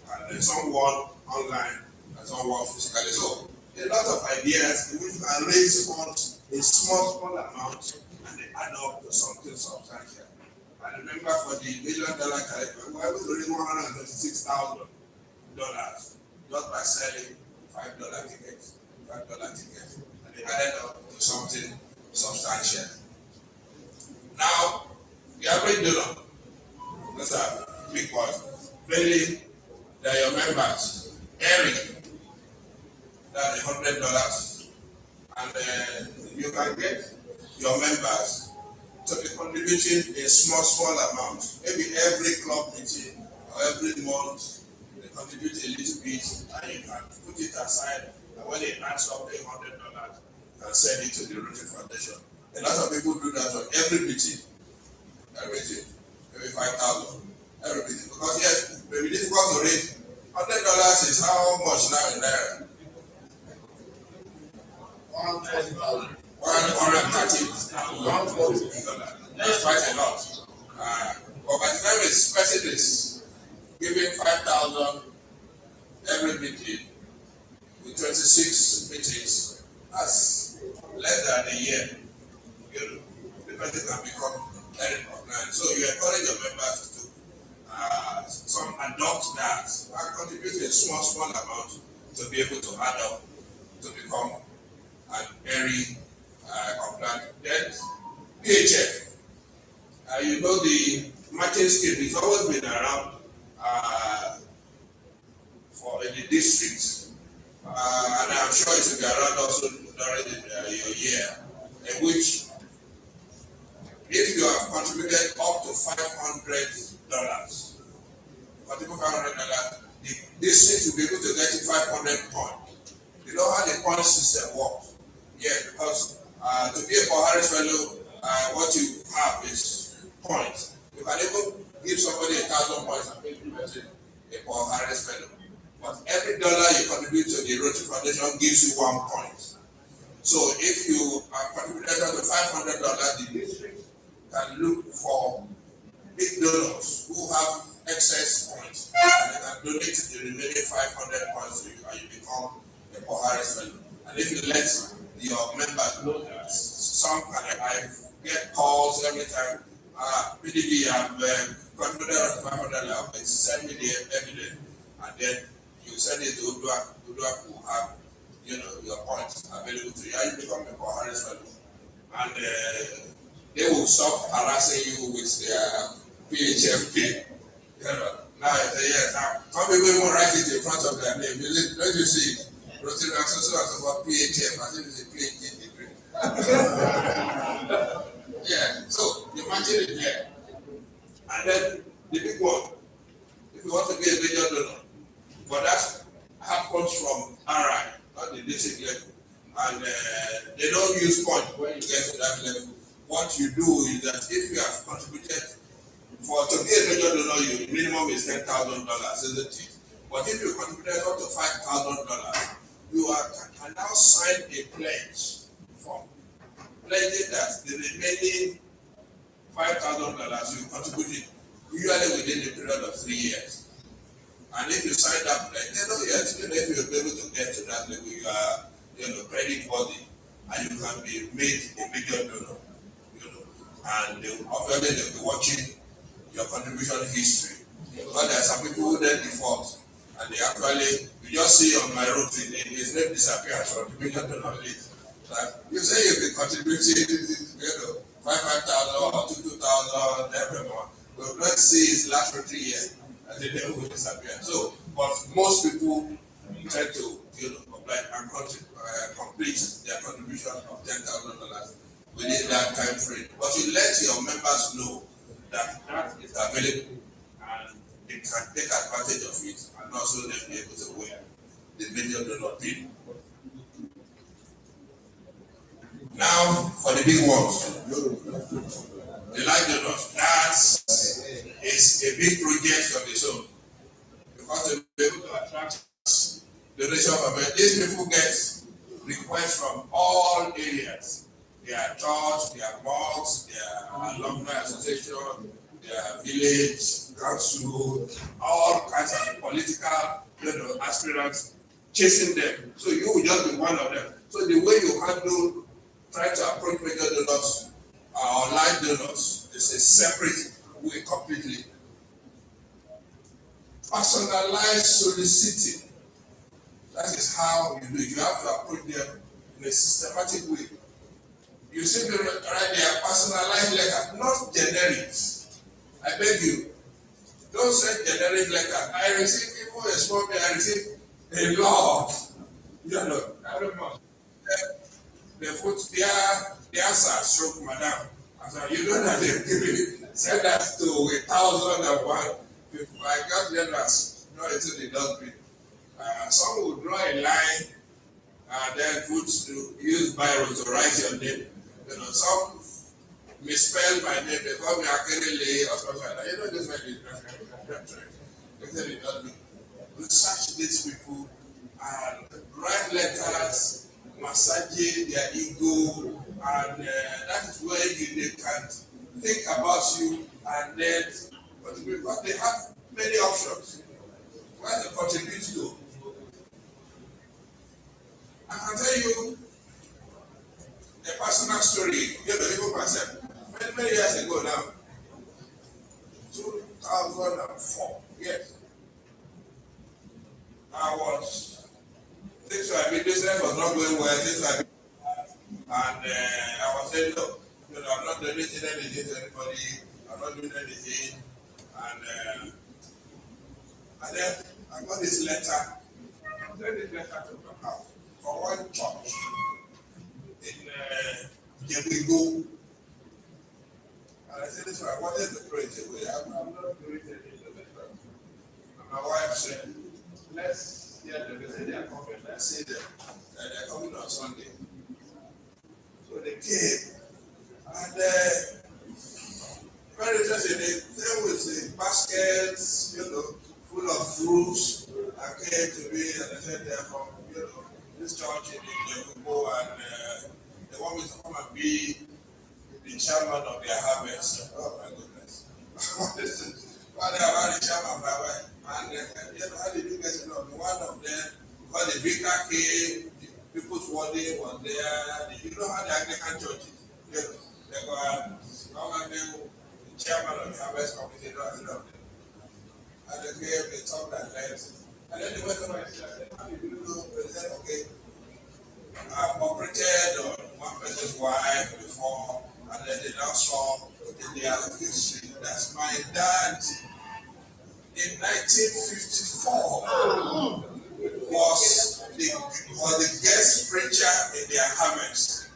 And then some won online and some won physically. So a lot of ideas in which you can raise funds in small amounts and they add up to something substantial. I remember for the $1 million challenge, we were able to raise $126,000 just by selling $5 tickets. $5 tickets, and they added up to something substantial. Now, the average donor, those are big ones. Really, they are your members. Eric, that's $100, and you can get your members to be contributing a small amount. Maybe every club meeting or every month, they contribute a little bit, and you can put it aside. And when they adds up $100, and send it to the Rotary Foundation. A lot of people do that on every meeting. Maybe 5,000. Every meeting. Because yes, it may be difficult to raise. $100 is how much now in Naira? 140,000. $130. That's quite a lot. But by the time it's person is giving 5,000 every meeting with 26 meetings, that's less than a year. You know, the person can become very compliant. So you encourage your members to some adopt that and contribute a small amount to be able to add up to become a very compliant. Then PHF, you know the matching scheme, it's always been around for the district, and I'm sure it will be around also during your year, in which if you have contributed up to $500, the district will be able to get you 500 points. You know how the point system works? Yeah, because to be a Harris fellow, what you have is points. You can even give somebody 1,000 points and make you a Paul Harris fellow. But every dollar you contribute to the Rotary Foundation gives you 1 point. So if you have contributed to $500, the district can look for big donors who have excess points, and they can donate the remaining 500 points to you, and you become a Paul Harris fellow. And if you let your members know that, some can I get calls every time. PDB have contributed $500, send me the evidence, and then you send it to Udua who have, your points available to you, and you become a Paul Harris fellow. And they will stop harassing you with their PHFP. Now I say yes. Now some people even write it in front of their name. Don't you see? Rotary International about PHF, I think it's a PhD degree. Yeah, so you imagine it there. And then the big one, if you want to be a major donor, but that happens from RI, not the district level. And they don't use points when you get to that level. What you do is that if you have contributed to be a major donor, your minimum is $10,000, isn't it? But if you contributed up to $5,000, you can now sign a pledge form, pledging that the remaining $5,000 you contributed, usually within the period of 3 years. And if you sign that pledge, they know yes, if you're able to get to that level, you are, credit worthy, and you can be made a major donor. And obviously they'll be watching your contribution history. Because there are some people who then default, and they actually, you just see on my routine, his name disappears from the major donor list. Like, you say you've been contributing, 5,000 or 2,000 every month. But let's see his last 3 years, and then they will disappear. So, but most people try to, apply and complete their contribution of $10,000 within that time frame. But you let your members know that is available, and they can take advantage of it, and also they'll be able to wear the major donor pin. Now for the big ones, the light donors. That is a big project of its own, because they'll be able to attract donation from it. These people get requests from all areas. Their church, their mosques, their alumni association, their village, council, all kinds of political, aspirants chasing them. So you will just be one of them. So the way you handle, try to approach major donors or live donors is a separate way completely. Personalized soliciting. That is how you do it. You have to approach them in a systematic way. You simply write their personalized letter, not generics. I beg you, don't send generic letter. I receive people a small bit, I receive a lot. Every month. They put their answer, stroke madam. I said, you know that they've given it. Send that to 1,001 people. I got them as it's in the dustbin. Some will draw a line and then use biro to write your name. Some misspell my name, they call me Adeniji or something like that. This way they said it. Research these people and write letters massaging their ego, and that is where they can think about you, and then, but because they have many options, where they contribute to. I can tell you a personal story, even myself. Many years ago now, 2004, yes, I was, things were being, business was not going well, things were being, and I was saying, no, I'm not donating anything to anybody, I'm not doing anything, and then I got this letter, I sent this letter to my house for one church in Jebigo. And I said, this one, I wanted to pray away. I'm not doing anything to the church. And my wife said, let's hear them. They said they are coming. Let's see them. And they're coming on Sunday. So they came. And very interesting. They came with the baskets, full of fruits. And came to me and they said they're from, this church in Jebigo, and they want me to come and be the chairman of their harvest. Oh my goodness. Why they are the chairman of my wife? And how did you get to know? One of them, when the vicar came, the people's wedding was there. You know how the Anglican church is. They go and the chairman of the harvest committee, and they came, they talked and left. And then they went to my church. How did you know? They said, okay, I've operated on one person's wife before, and then they now saw in their history. That's my dad in 1954 was the guest preacher in their harvest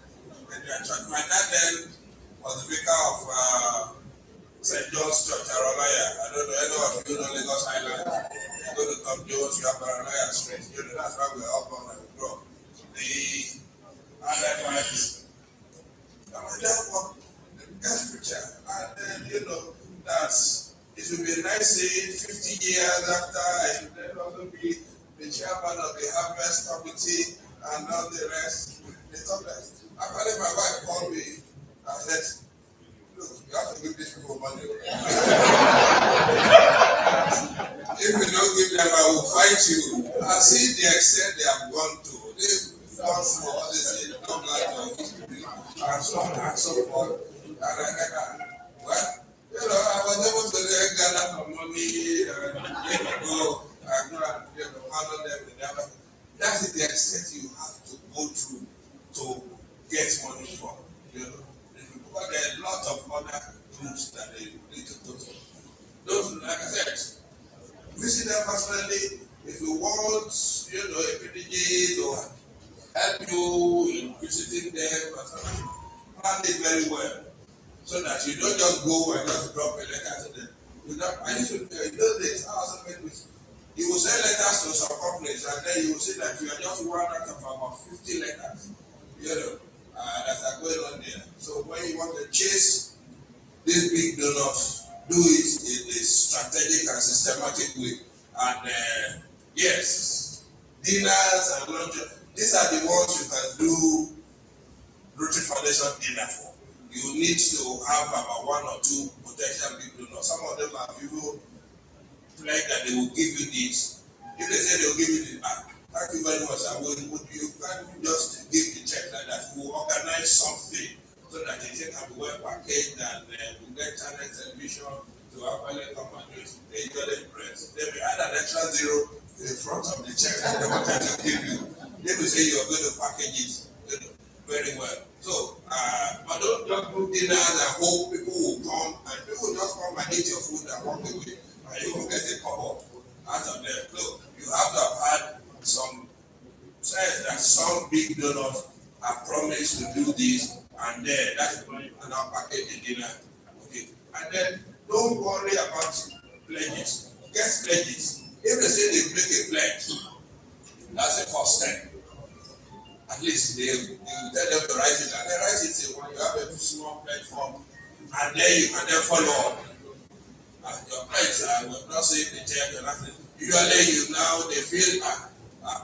in their church. My dad then was the vicar of St. John's Church, Arolaya. I don't know, any of you know Lagos Island. You go to Tom Jones, you have Arolaya Street. That's why we're up on and grow. The other ones, my dad was the guest preacher. And then, that's, it will be nice saying 50 years after I should then also be the chairman of the harvest committee and all the rest. They talk like, actually my wife called me and said, look, you have to give these people money. If you don't give them, I will fight you. I see the extent they have gone to. They've gone for all this, don't like your history, and so on and so forth. I was able to gather some money and go and handle them with them. That is the extent you have to go through to get money from. But there are a lot of other groups that they need to go to. Those, like I said, visit them personally. If you want, a PDG to help you in visiting them, plan it very well. So that you don't just go and just drop a letter to them. I used to in those days, I also made with you will send letters to some companies, and then you will see that you are just one out of about 50 letters, that are going on there. So when you want to chase these big donors, do it in a strategic and systematic way. And yes, dinners and lunches, these are the ones you can do Rotary Foundation dinner for. You need to have about one or two potential big donors. Some of them are people pledge that they will give you this. If they say they will give you this, thank you very much. You can't just give the check like that. We'll organize something so that the thing can be well packaged and we'll get channel television to actually come and do it. They usually press. They will add an extra zero in front of the check that they wanted to give you. They will say you're going to package it very well. So, but don't just do dinners and hope people will come, and people just come and eat your food and walk away, and you will get a couple out of them. Look, you have to have had some sense that some big donors have promised to do this, and then that's when you can now package the dinner. Okay, and then don't worry about pledges. Get pledges. If they say they make a pledge, that's the first step. At least they tell them to write it, and they write it when you have a small platform, and then you can then follow up. Your pledge will not say the check or nothing. Usually they feel I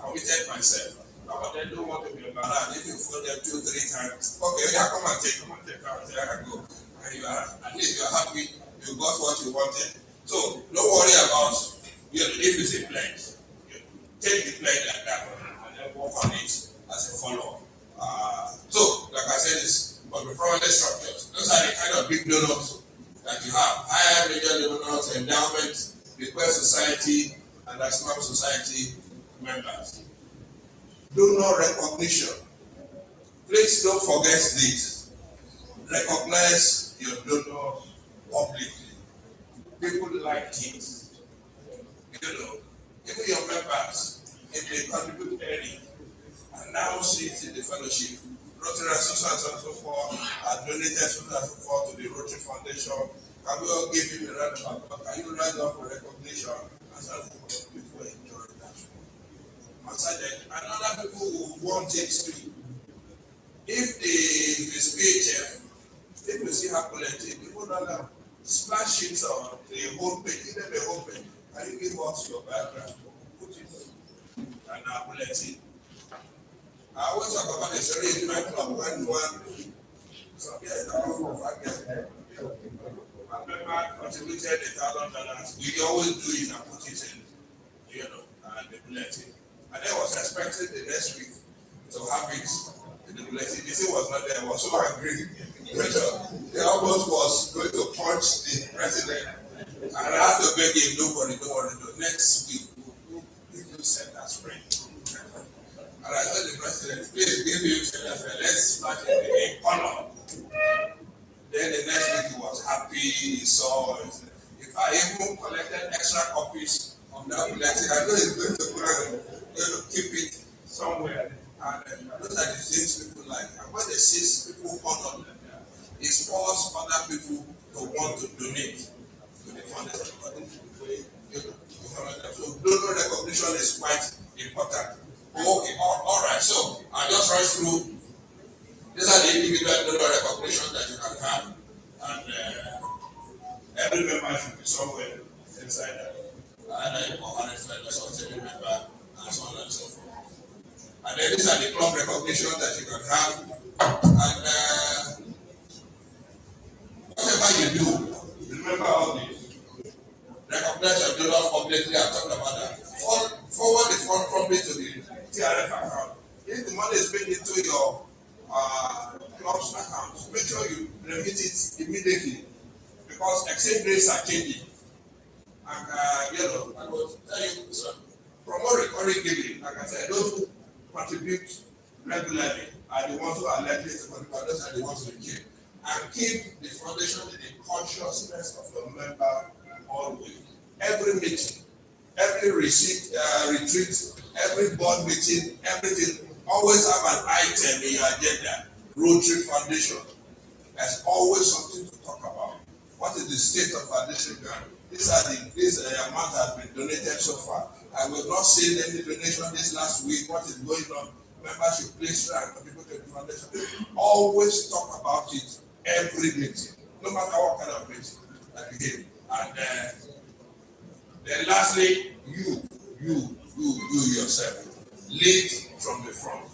committed myself, but they don't want to be around. If you phone them 2-3 times, okay, yeah, come and take, I can go. And you are, at least you are happy, you got what you wanted. So don't worry about, if it's a pledge, take the pledge like that and then work on it as a follow-up. So, like I said, it's but the prominent structures. Those are the kind of big donors that you have. Higher major donors, endowment, request society, and national society members. Donor recognition. Please don't forget this. Recognize your donor publicly. People like it. Even your members, if they contribute early, announce it in the fellowship. Rotary and so forth, donated so forth to the Rotary Foundation. Can we all give him a round of applause? Can you rise up for recognition? And so people enjoy that. And other people who want it too. If it's PHF, if you see how collective, people don't have splash it on the homepage, give them a homepage. Can you give us your background? Put it and now collective. I always talk about the story in my club one. So yes, I come from 5 years ago. My member contributed $1,000. We always do it and put it in, and the bulletin. And I was expecting the next week to have it in the bulletin. The thing was not there. I was so angry. The almost was going to punch the president. And I had to beg him, don't worry. Next week, we'll send that spring. And I told the president, please give him let's smash it in color. Then the next week he was happy, he saw it. If I even collected extra copies of that bulletin, I know he's going to keep it somewhere. And those are the things people like. And when they see people honor them, it spurs other people to want to donate to the foundation. So donor recognition is quite important. Okay, all right. So I just rush through. These are the individual donor recognition that you can have, and every member should be somewhere inside that. Either a coherent fellow or something member, and so on and so forth. And then these are the club recognition that you can have, and whatever you do, remember all this. Recognize your donors publicly. I talked about that. Forward the fund promptly to the TRF account. If the money is paid into your club's account, make sure you remit it immediately because exchange rates are changing. And I will tell you, promote recurring giving. Like I said, those who contribute regularly are the ones who are likely to contribute. Those are the ones who keep. And keep the foundation in the consciousness of your member always. Every meeting, every retreat, every board meeting, everything, always have an item in your agenda. Rotary Foundation. There's always something to talk about. What is the state of our district? This amount has been donated so far. I will not see any donation this last week. What is going on? Membership, please try and contribute to the foundation. Always talk about it every meeting, no matter what kind of meeting that you give. And then lastly, you yourself, lead from the front.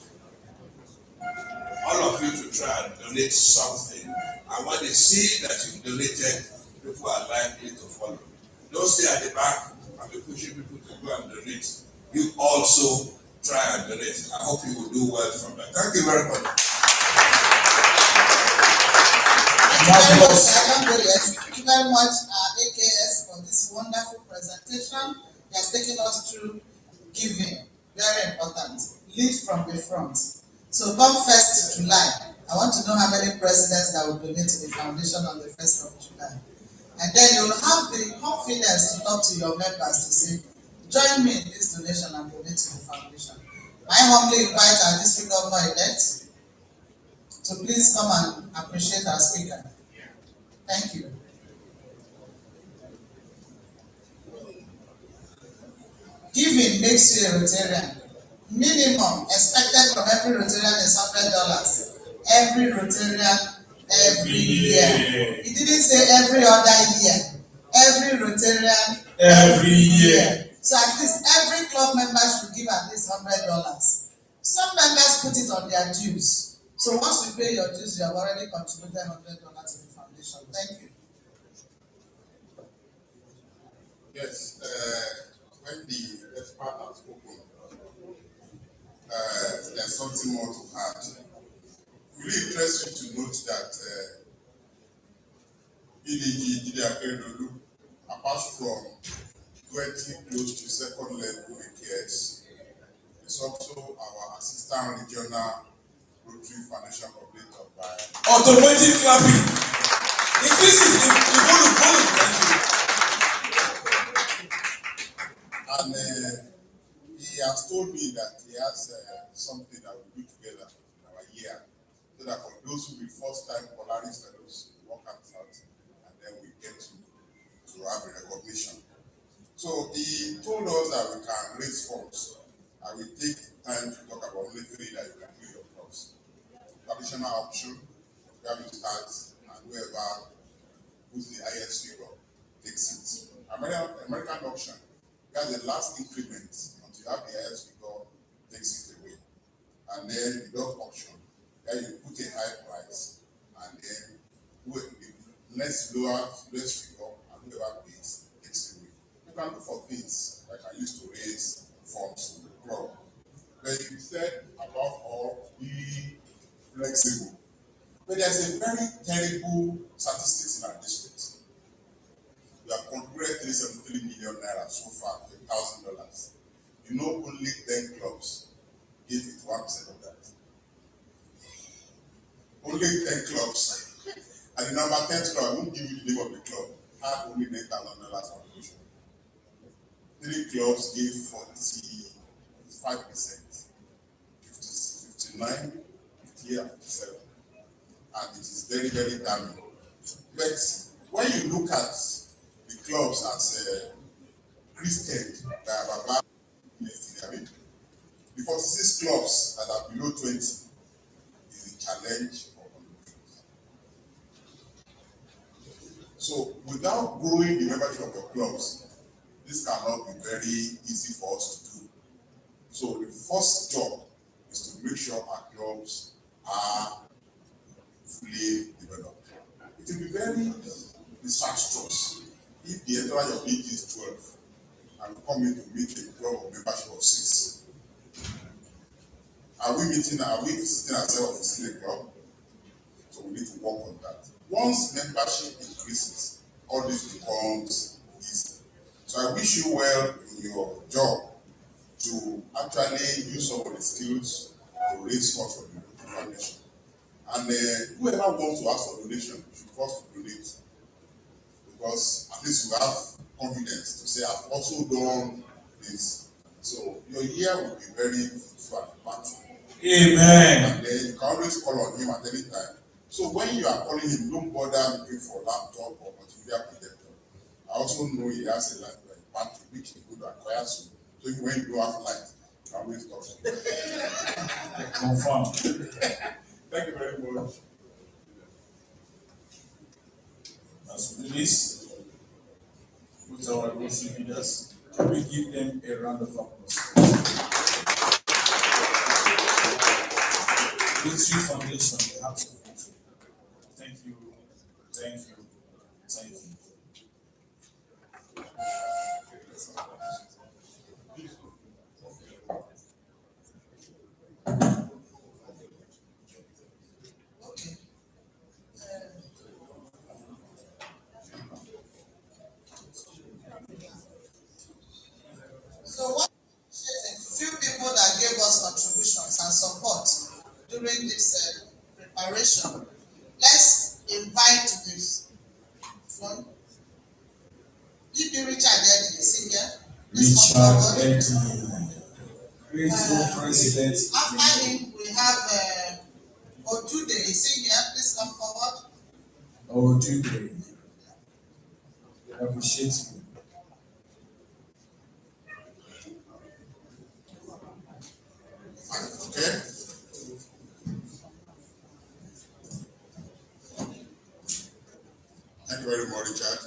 All of you to try and donate something. And when they see that you donated, people are likely to follow. Don't stay at the back and be pushing people to go and donate. You also try and donate. I hope you will do well from that. Thank you very much. Thank you very much, AKS, for this wonderful presentation. He has taken us through giving. Very important. Lead from the front. So come 1st July. I want to know how many presidents that will donate to the foundation on the 1st of July. And then you will have the confidence to talk to your members to say, join me in this donation and donate to the foundation. I humbly invite our district governor-elect to please come and appreciate our speaker. Thank you. Giving makes you a Rotarian. Minimum expected from every Rotarian is $100. Every Rotarian, every year. He didn't say every other year. Every Rotarian, every year. So at least every club member should give at least $100 Some members put it on their dues. So once you pay your dues, you have already contributed $100 to the foundation. Thank you. Yes, when the expert has spoken, there's something more to add. It really interests you to note that Adeniji, apart from getting close to second level AKS, is also our assistant regional Rotary Financial Coordinator by Automatic clapping. Increases the volume. and he has told me that he has something that we do together in our year, so that for those who be first time Polaris fellows, we work out and then we get to have a recognition. So he told us that we can raise funds. I will take time to talk about only three that you can do your clubs. Traditional option, private tax, and whoever who's the highest figure takes it. American option, that's the last increment until you have the highest figure takes it away. And then the dot option, where you put a high price and then the less figure and whoever pays takes it away. You can look for things that are used to raise funds in the club. But you said above all, be flexible. But there's a very terrible statistics in our district. We have contributed 373 million naira so far, $1,000. You know, only 10 clubs give it 1% of that. Only 10 clubs. And the number 10th club, I won't give you the name of the club, had only $9,000 contribution. 3 clubs gave 45%, 59, 58, 57. And it is very, very damning. But when you look at the clubs as Christian by Baba, the 46 clubs that are below 20 is a challenge for communities. So without growing the membership of your clubs, this cannot be very easy for us to do. So the first job is to make sure our clubs are fully developed. It will be very disastrous if the entourage of league is 12 and we come in to meet a club of membership of 6. Are we visiting ourselves as a club? So we need to work on that. Once membership increases, all this becomes easy. So I wish you well in your job to actually use some of the skills to raise funds for the foundation. And whoever wants to ask for donation should first donate, because at least you have confidence to say, I've also done this. So your year will be very fruitful and impactful. Amen. And then you can always call on him at any time. So when you are calling him, don't bother looking for laptop or multimedia projector. I also know he has a battery which he could acquire soon. So when you don't have light, you can always talk to him. Confirm. Thank you very much. As we release with our Rotary leaders, can we give them a round of applause? Rotary Foundation, the heart of Rotary. Thank you. Okay. So what a few people that gave us contributions and support during this preparation. Let's invite this one. DP Richard Eddie, singer. Richard Eddie, grateful president. After him, we have Otude, singer. Please come forward. Otude, I appreciate you. Okay. Thank you very much, Richard.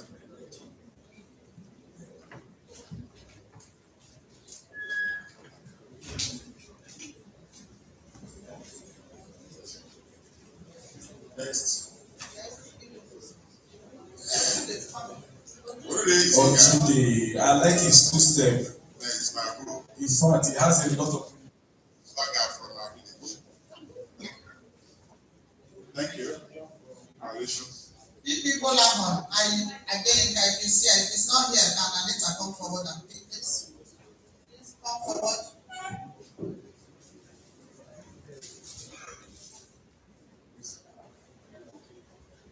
Orchid, I like his two-step. Thanks, my bro. In fact, he has a lot of. From our village. Thank you. Congratulations. You people are on. Again, if you see, if it's not here, can Anita come forward and take this? Please come forward.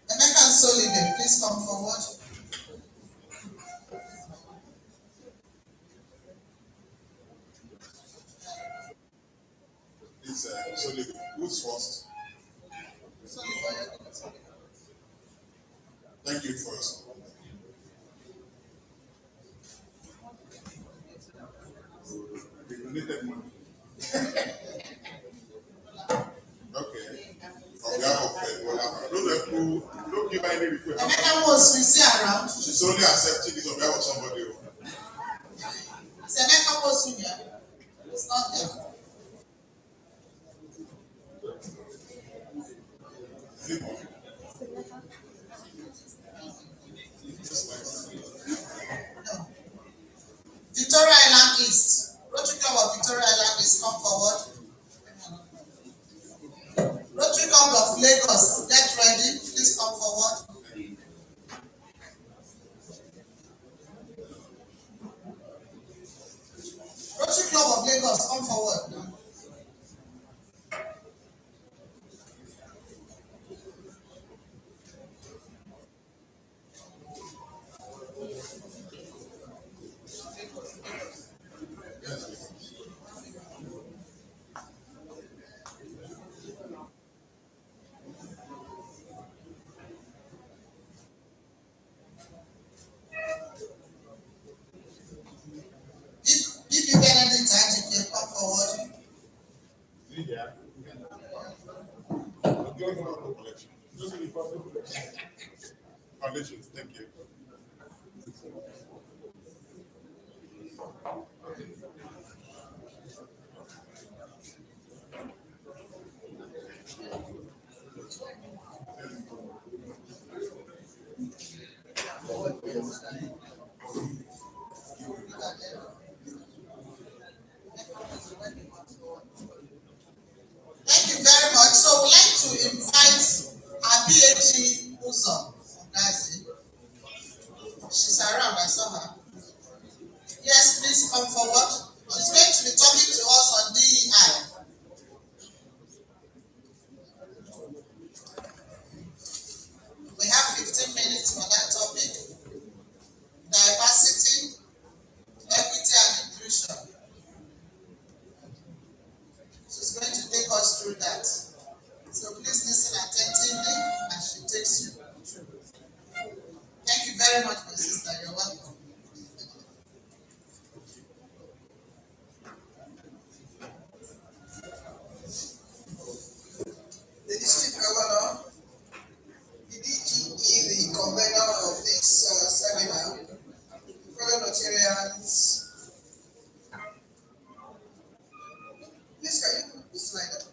Emeka and Soliday, please come forward. It's Soliday. Who's first? Thank you first. They donated money. Okay. On behalf of Bola, don't give her any request. Emeka was sincere around. She's only accepting this on behalf of somebody. Emeka was here. It's not there. Victoria Island East. Rotary Club of Victoria Island East, come forward. Rotary Club of Lagos, get ready. Please come forward. Rotary Club of Lagos, come forward. If you get any time, you can come forward. Foundations, thank you. Thank you very much. So we'd like to invite our PhD Uzo from Gazi. She's around, I saw her. Yes, please come forward. She's going to be talking to us on DEI. We have 15 minutes for that topic. Diversity, equity, and inclusion. She's going to take us through that. So please listen attentively as she takes you through. Thank you very much, my sister. You're welcome. The district governor, the DGE, the convener of this seminar, fellow Rotarians. Please, can you put this slide up?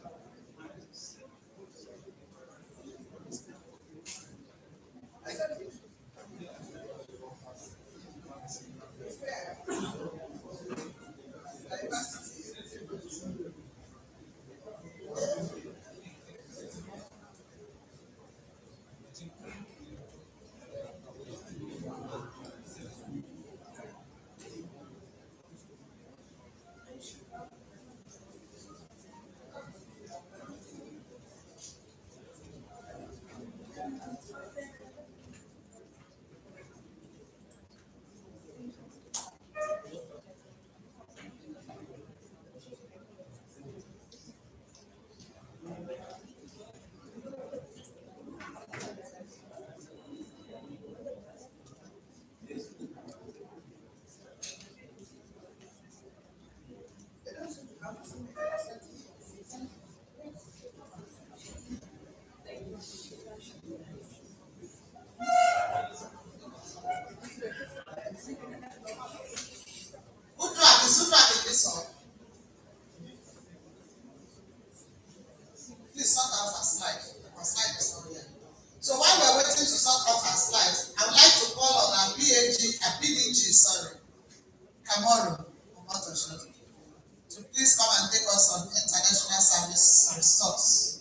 Kamoru Omotosho to please come and take us on international service results.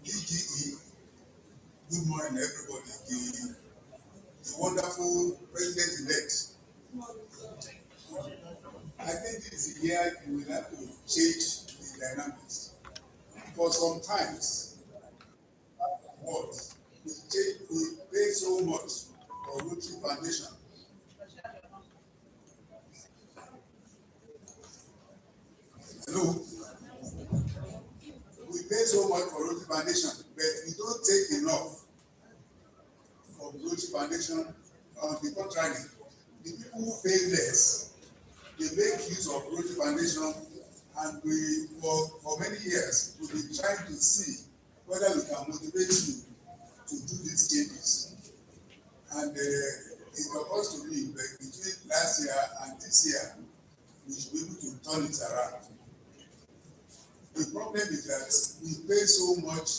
DGE, good morning, everybody. The wonderful president-elect. I think this is a year you will have to change the dynamics. For sometimes, what we pay so much for Rotary Foundation. Hello. We pay so much for Rotary Foundation, but we don't take enough from Rotary Foundation. On the contrary, the people who pay less, they make use of Rotary Foundation, and we, for many years, we've been trying to see whether we can motivate you to do these changes. And it occurs to me that between last year and this year, we should be able to turn it around. The problem is that we pay so much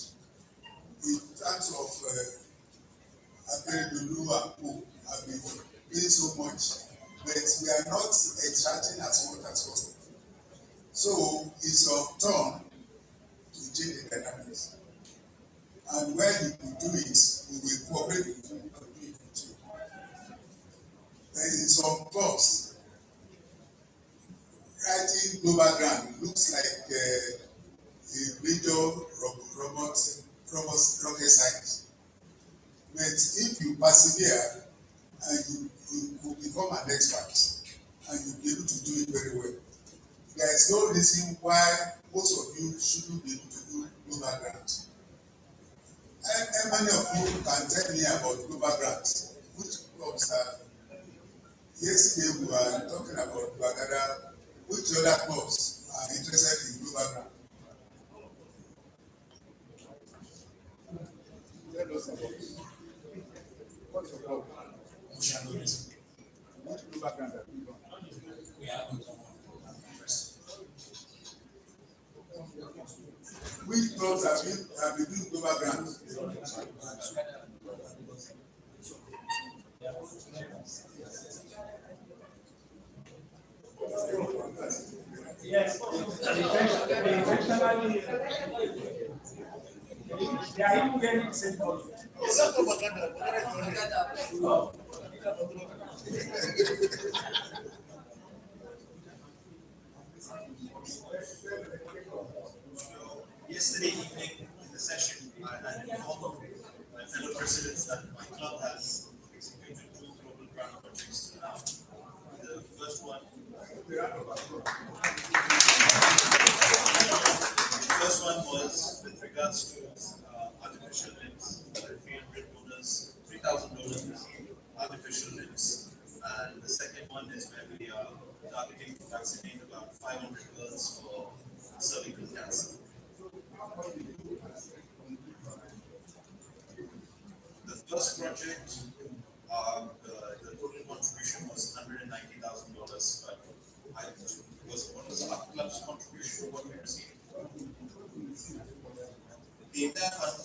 in terms of Adeniji and Co. have been paying so much, but we are not extracting as much as possible. So it's our turn to change the dynamics. And when you do it, we will cooperate with you and do it with you. There is some clubs writing global ground looks like a major rocket science. But if you persevere and you will become an expert and you'll be able to do it very well, there is no reason why most of you shouldn't be able to do global grants. And many of you can tell me about global grants. Which clubs are? Yesterday we were talking about Bagada. Which other clubs are interested in global grants? Tell us about it. What's your club? Which global grant are you on? We haven't done one. Which clubs have been doing global grants? Yes, intentionally, they are even getting the same money. Yesterday evening in the session, I had informed my fellow presidents that my club has executed 2 global grant projects now. The first one was with regards to artificial limbs, $3,000 artificial limbs, and the second one is where we are targeting to vaccinate about 500 girls for cervical cancer. The first project, the total contribution was $190,000, but what was our club's contribution? What we received? The entire fund,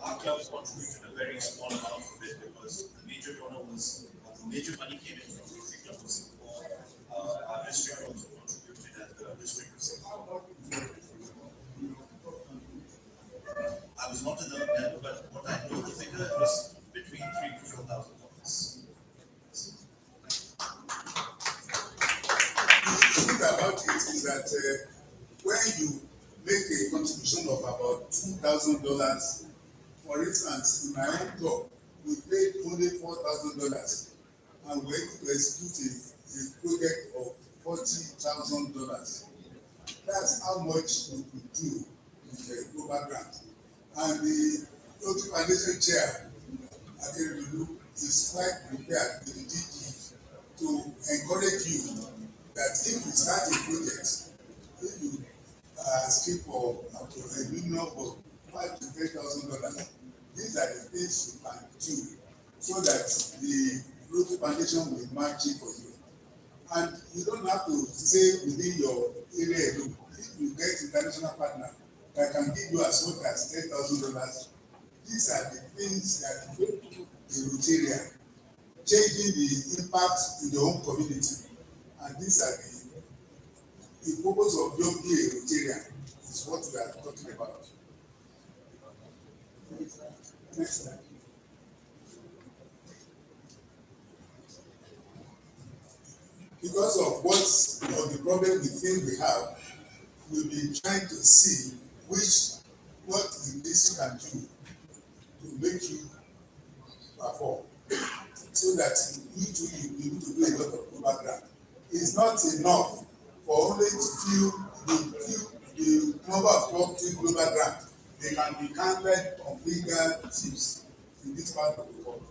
our club contributed a very small amount of it because the major donor was, the major money came in from Rotary Club of Singapore. Our district also contributed at the district of Singapore. I was not in the member, but what I know the figure was between $3,000 to $4,000. The thing about it is that when you make a contribution of about $2,000. For instance, in my own club, we paid only $4,000 and we're able to execute a project of $40,000. That's how much we could do with the global grant. And the Rotary Foundation chair, Adeniji, is quite prepared with the DG to encourage you that if you start a project, if you asking for a minimum of $5,000 to $10,000, these are the things you can do so that the Rotary Foundation will match it for you. And you don't have to stay within your area alone. If you get international partner that can give you as much as $10,000, these are the things that the Rotarian changing the impact in your own community. And these are the purpose of young being a Rotarian is what we are talking about. Next slide. Because of the problem we think we have, we'll be trying to see what the district can do to make you perform, so that you too will be able to do a lot of global grant. It's not enough for only the number of property global grant. They can be counted on finger tips in this part of the world.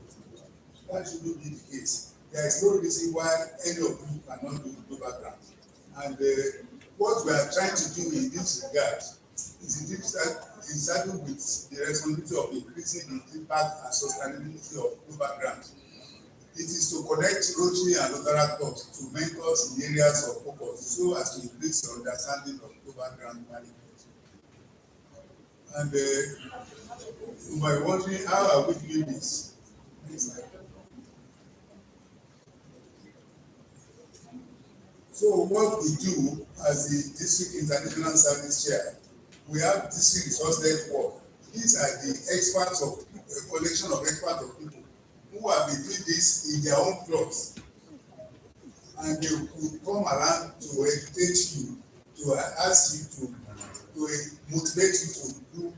That shouldn't be the case. There is no reason why any of you cannot do global grant. And what we are trying to do in this regard is starting with the responsibility of increasing the impact and sustainability of global grant. It is to connect Rotary and Rotary clubs to mentors in areas of focus so as to increase the understanding of global grant management. And you might wondering, how are we doing this? So what we do as the District International Service Chair, we have District Resource Network. These are the experts of a collection of experts of people who have been doing this in their own clubs. And they will come around to educate you, to ask you to motivate you to do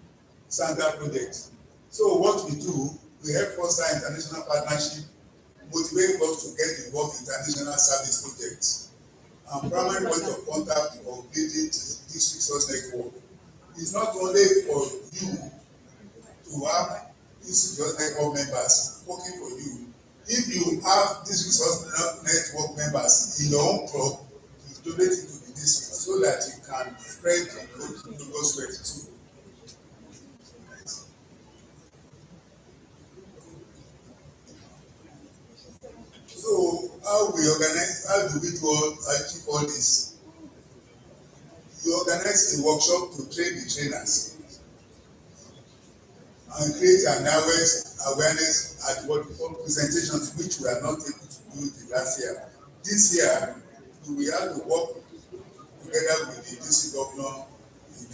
standard projects. So what we do, we help foster international partnership, motivate us to get involved in international service projects. And primary point of contact of building this resource network is not only for you to have this resource network members working for you. If you have this resource network members in your own club, you donate it to the district so that you can spread the gospel too. So how do we achieve all this? You organize a workshop to train the trainers and create an awareness at what we call presentations, which we are not able to do the last year. This year, we have to work together with the district governor in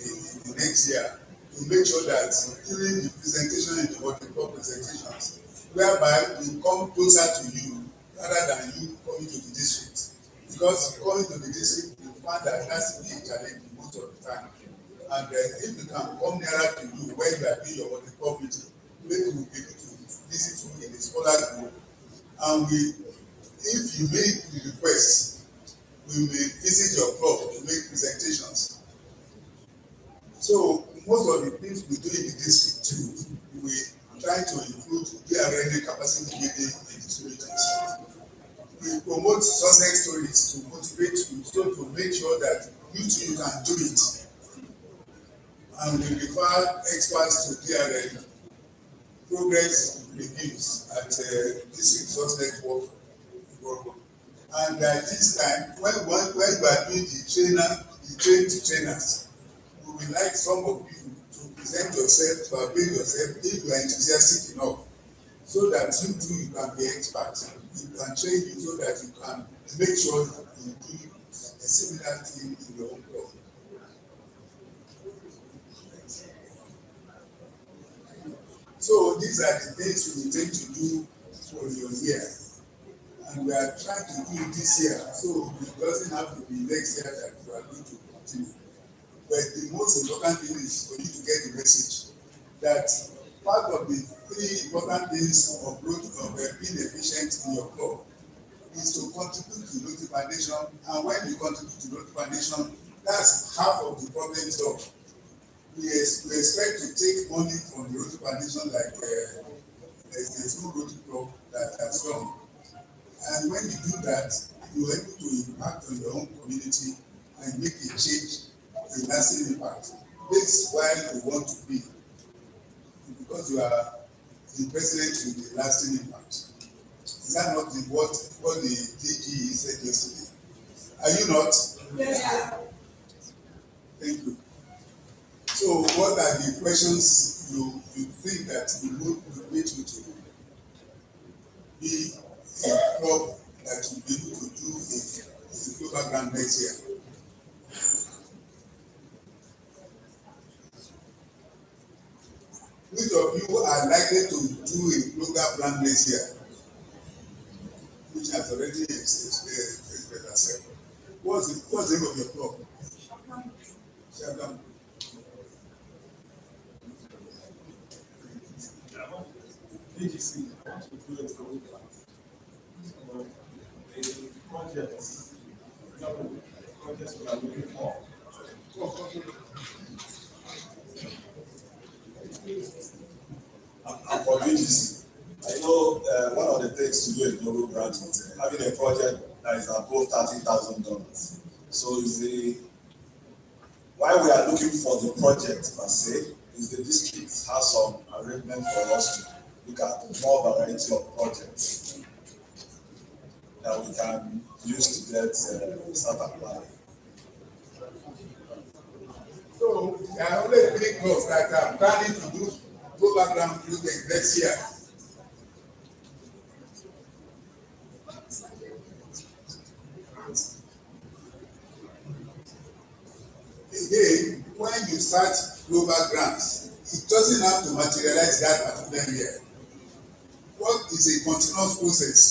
the next year to make sure that during the presentation in what we call presentations, whereby we come closer to you rather than you coming to the district. Because coming to the district, you find that that's a challenge most of the time. And if you can come nearer to you when you are doing your what we call meeting, maybe we'll be able to visit you in a smaller group. And if you make the request, we will visit your club to make presentations. So most of the things we do in the district too, we try to include DRNA capacity building in these meetings. We promote success stories to motivate you, so to make sure that you too can do it. And we refer experts to DRN progress reviews at District Resource Network. And at this time, when we are doing the trainers, we would like some of you to present yourself, to avail yourself if you are enthusiastic enough, so that you too you can be expert. We can train you so that you can make sure you do a similar thing in your own club. So these are the things we intend to do for your year. And we are trying to do it this year, so it doesn't have to be next year that we are going to continue. But the most important thing is for you to get the message that part of the 3 important things of being efficient in your club is to contribute to Rotary Foundation, and when you contribute to Rotary Foundation, that's half of the problem solved. We expect to take money from the Rotary Foundation like there's no Rotary club that has done. And when you do that, you're able to impact on your own community and make a change, a lasting impact. This is why you want to be, because you are the president with a lasting impact. Is that not what the DG said yesterday? Are you not? Yes. Thank you. So what are the questions you think that will make you to be a club that will be able to do a global grant next year? Which of you are likely to do a global grant next year? Which has already expressed herself. What's the name of your club? Shagam. PGC, I want to do it for the projects we are looking for. And for PGC, I know one of the things to do a global grant is having a project that is above $30,000. So is the why we are looking for the project per se is the district has some arrangement for us to look at more variety of projects that we can use to get start applying. So there are only 3 clubs that are planning to do global grant project next year. Again, when you start global grants, it doesn't have to materialize that particular year. What is a continuous process?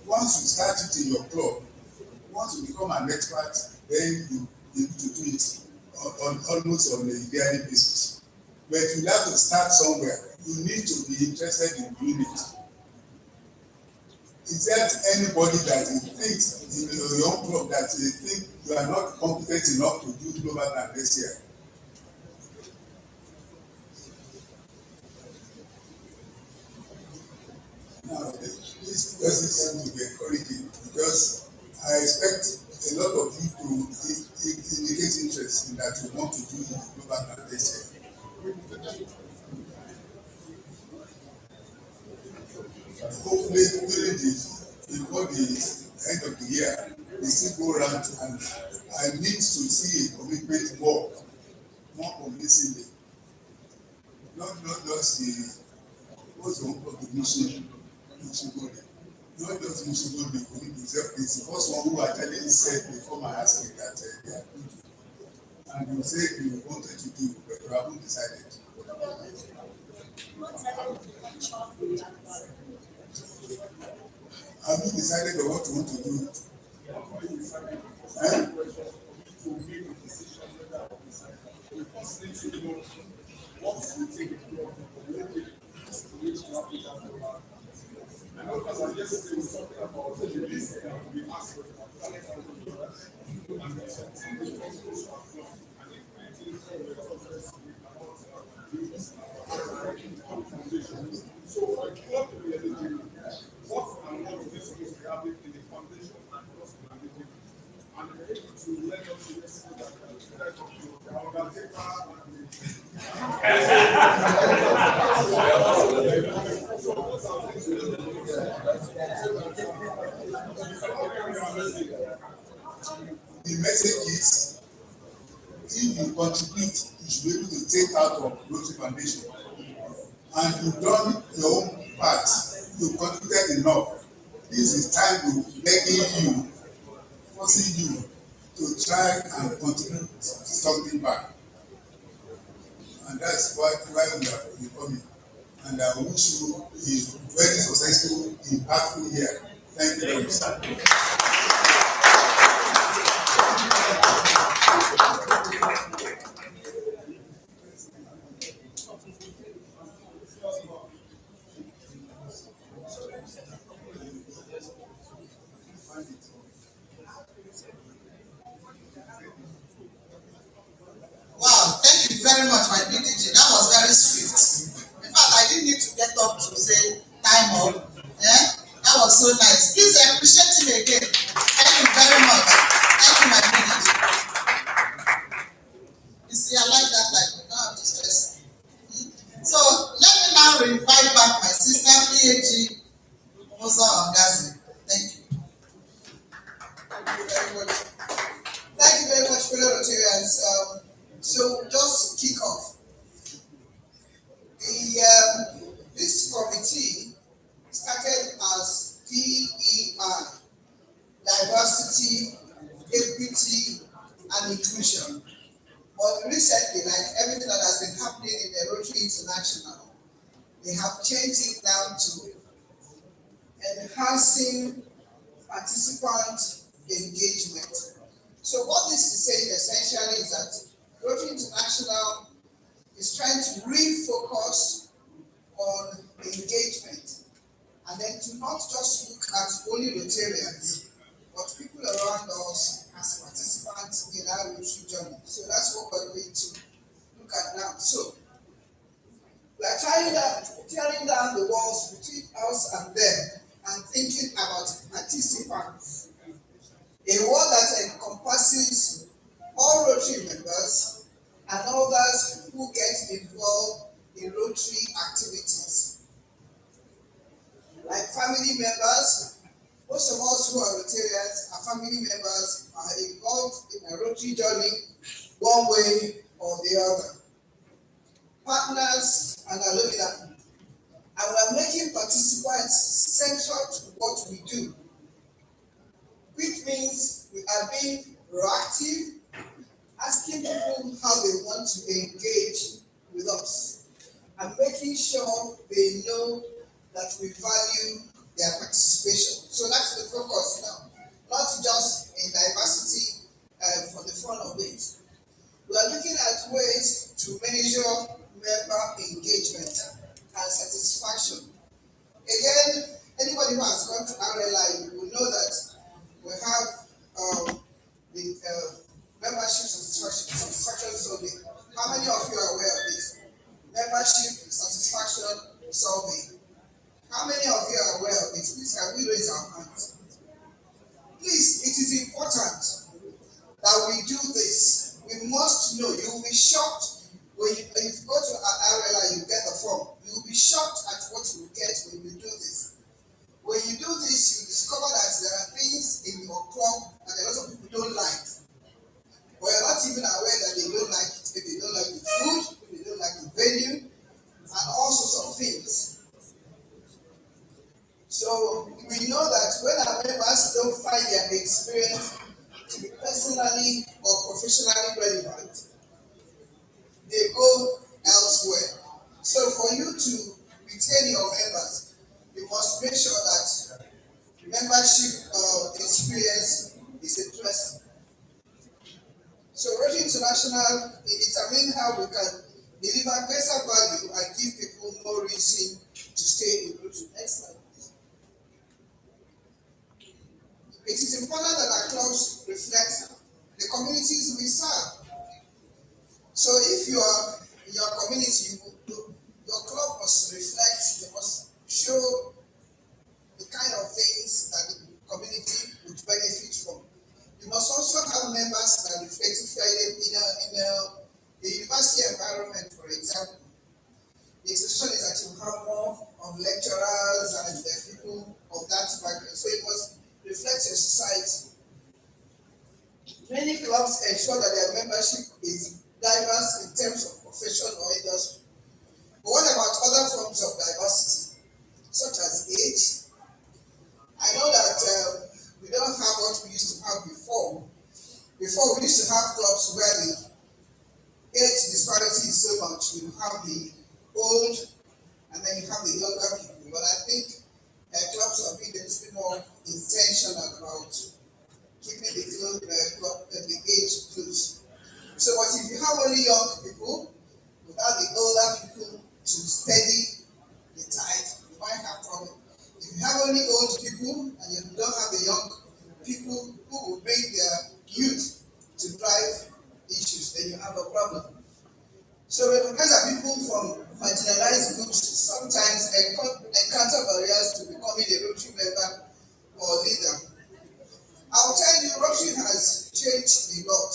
Once you start it in your club, once you become an expert, then you be able to do it on almost on a yearly basis. But you have to start somewhere. You need to be interested in doing it. Is there anybody that you think in your own club that you think you are not competent enough to do global grant this year? Now, this doesn't seem to be encouraging because I expect a lot of you to indicate interest in that you want to do global grant this year. Hopefully, during before the end of the year, we still go around and I need to see a commitment more convincingly. Not just the what's the hope of the mission body. Not just mission body, it's the first one who actually said before my asking that they are going to do. And you said you wanted to do, but you haven't decided. Have you decided on what you want to do? The message is, if you contribute, you should be able to take out of Rotary Foundation. And you've done your own part, you've contributed enough. This is time to begging you, forcing you to try and contribute something back. And that's why we are coming. And I wish you a very successful, impactful year. Thank you very much. you very much, my PDG. That was very swift. In fact, I didn't need to get up to say time up. Yeah, that was so nice. Please appreciate him again. Thank you very much. Thank you, my PDG. You see, I like that type. You don't have to stress. So let me now invite back my sister PAG Musa Ongazi. Thank you. Thank you very much. Thank you very much, fellow Rotarians. So just kick off. This committee started as DEI, diversity, equity, and inclusion. But recently, like everything that has been happening in the Rotary International, they have changed it down to enhancing participant engagement. So what this is saying essentially is that Rotary International is trying to refocus on engagement, and then to not just look at only Rotarians, but people around us as participants in our Rotary journey. So that's what we're going to look at now. So we are tearing down the walls between us and them and thinking about participants. A word that encompasses all Rotary members and others who get involved in Rotary activities. Like family members, most of us who are Rotarians, our family members are involved in a Rotary journey one way or the other. Partners and alumni. And we're making participants central to what we do, which means we are being proactive, asking people how they want to engage with us, and making sure they know that we value their participation. So that's the focus now, not just in diversity for the fun of it. We are looking at ways to measure member engagement and satisfaction. Again, anybody who has gone to RLI will know that we have the membership satisfaction survey. How many of you are aware of this? Membership satisfaction survey. How many of you are aware of it? Please, can we raise our hands? Please, it is important that we do this. We must know. You will be shocked when if you go to RLI, you get the form. You will be shocked at what you will get when you do this. When you do this, you discover that there are things in your club that a lot of people don't like. But you're not even aware that they don't like it. If they don't like the food, if they don't like the venue, and all sorts of things. So we know that when our members don't find their experience to be personally or professionally relevant, they go elsewhere. So for you to retain your members, you must make sure that membership experience is a plus. So Rotary International determines how we can deliver better value and give people more reason to stay in Rotary. Next slide. It is important that our clubs reflect the communities we serve. So if you are in your community, your club must reflect, they must show the kind of things that the community would benefit from. You must also have members that reflect in a university environment, for example. The expectation is that you have more of lecturers and people of that background. So it must reflect your society. Many clubs ensure that their membership is diverse in terms of profession or industry. But what about other forms of diversity, such as age? I know that we don't have what we used to have before. Before, we used to have clubs where the age disparity is so much. You have the old, and then you have the younger people. But I think clubs are being a little bit more intentional about keeping the age close. So, but if you have only young people without the older people to steady the tide, you might have problem. If you have only old people and you don't have the young people who will bring their youth to drive issues, then you have a problem. So because of people from marginalized groups sometimes encounter barriers to becoming a Rotary member or leader. I'll tell you, Rotary has changed a lot.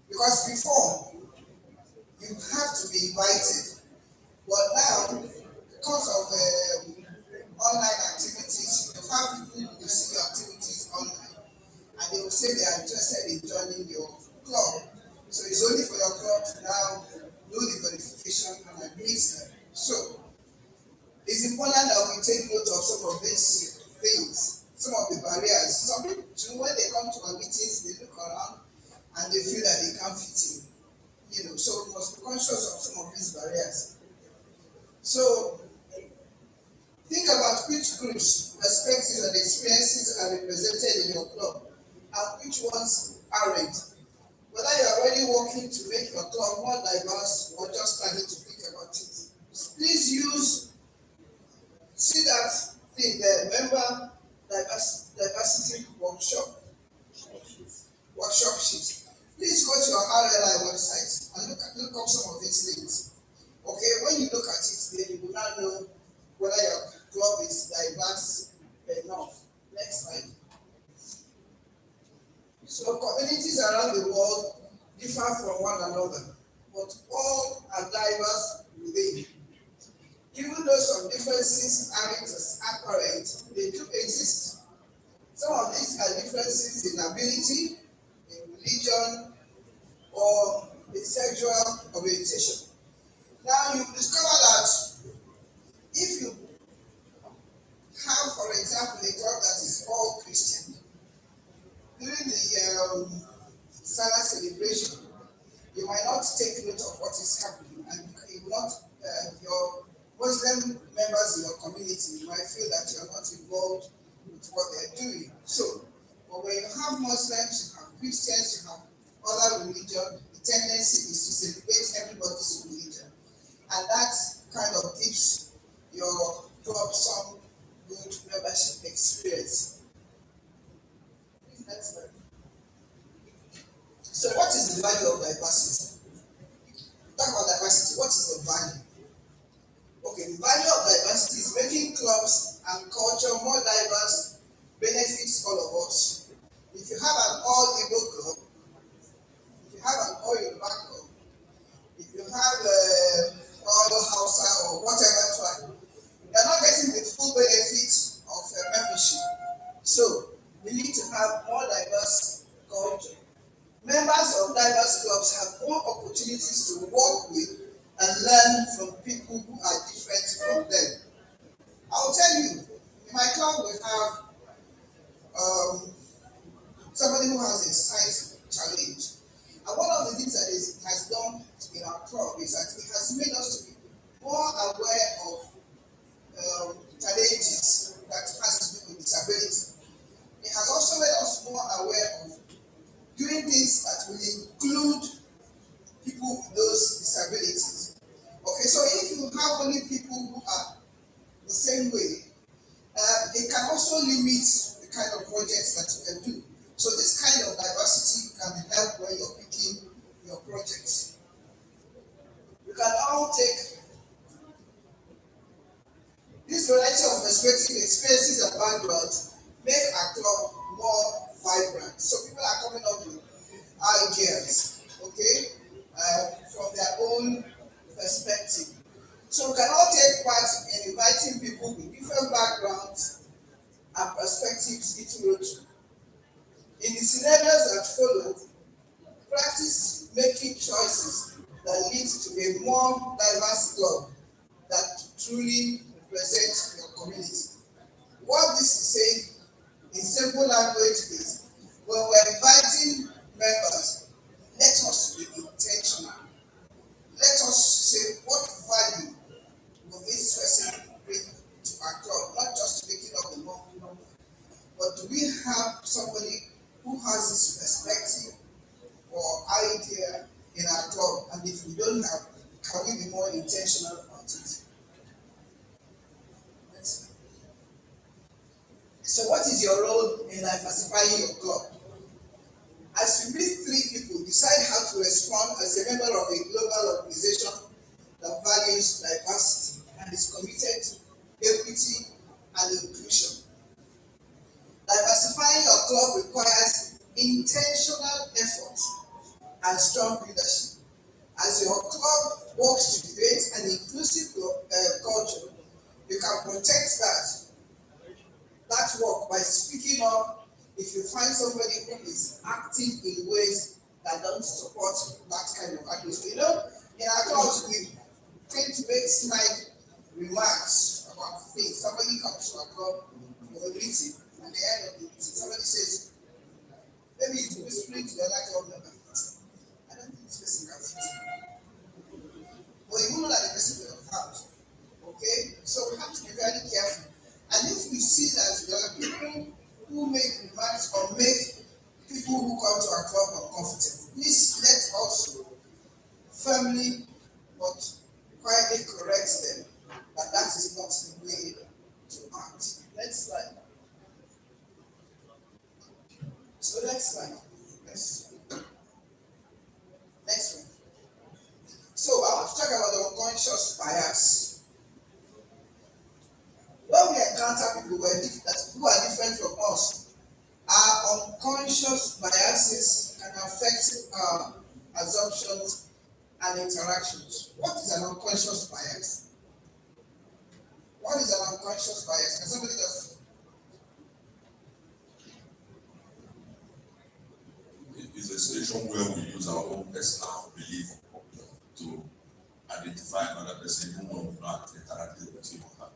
Because before, you have to be invited. But now, because of online activities, you have people who see your activities online and they will say they are interested in joining your club. So it's only for your club to now do the verification and admit them. So it's important that we take note of some of these things, some of the barriers. Some people too, when they come to our meetings, they look around and they feel that they can't fit in. So we must be conscious of some of these barriers. So think about which groups, perspectives, and experiences are represented in your club and which ones aren't. Whether you are already working to make your club more diverse or just starting to think about it. Please see that thing, the member diversity workshop sheet. Please go to your RLI website and look up some of these things. Okay, when you look at it, then you will now know whether your club is diverse enough. Next slide. So communities around the world differ from one another, but all are diverse within. Even though some differences aren't as apparent, they do exist. Some of these are differences in ability, in religion, or in sexual orientation. Now you discover that if you have, for example, a club that is all Christian, during the Salah celebration, you might not take note of what is happening, and you will not, your Muslim members in your community might feel that you are not involved with what they are doing. So, but when you have Muslims, you have Christians, you have other religion, the tendency is to celebrate everybody's religion. And that kind of gives your club some good membership experience. Next slide. So what is the value of diversity? Talk about diversity. What is the value? Okay, the value of diversity is making clubs and culture more diverse, benefits all of us. If you have an all Igbo club, if you have an all Yoruba club, if you have all Hausa or whatever tribe, you're not getting the full benefit of membership. So we need to have more diverse culture. Members of diverse clubs have more opportunities to work with and learn from people who are different from them. I'll tell you, in my club we have somebody who has a sight challenge. And one of the things that it has done in our club is that it has made us to be more aware of challenges that has to do with disability. It has also made us more aware of doing things that will include people with those disabilities. Okay, so if you have only people who are the same way, it can also limit the kind of projects that you can do. So this kind of diversity can help when you're picking your projects. We can all take this variety of perspective, experiences, and backgrounds make our club more vibrant. So people are coming up with ideas, okay, from their own perspective. So we can all take part in inviting people with different backgrounds and perspectives into Rotary. In the scenarios that follow, practice making choices that lead to a more diverse club that truly represents your community. What this is saying in simple language is, when we're inviting members, let us be intentional. Let us say, what value will this person bring to our club? Not just making up the number, but do we have somebody who has this perspective or idea in our club? And if we don't have, can we be more intentional about it? So what is your role in diversifying your club? As you meet three people, decide how to respond as a member of a global organization to make slight remarks about things. Somebody comes to a club for a meeting, at the end of the meeting, somebody says, maybe it's whispering to the other club member, I don't think this person can fit in. But you know that the person will have out. Okay? So we have to be very careful. And if we see that there are people who make remarks or make people who come to our club uncomfortable, please let us firmly but quietly correct them that that is not the way to act. Next slide. So next slide. Next one. So I want to talk about the unconscious bias. When we encounter people who are different from us, our unconscious biases can affect our assumptions and interactions. What is an unconscious bias? What is an unconscious bias? Can somebody just? It's a situation where we use our own personal belief to identify another person who will not interact with him or her.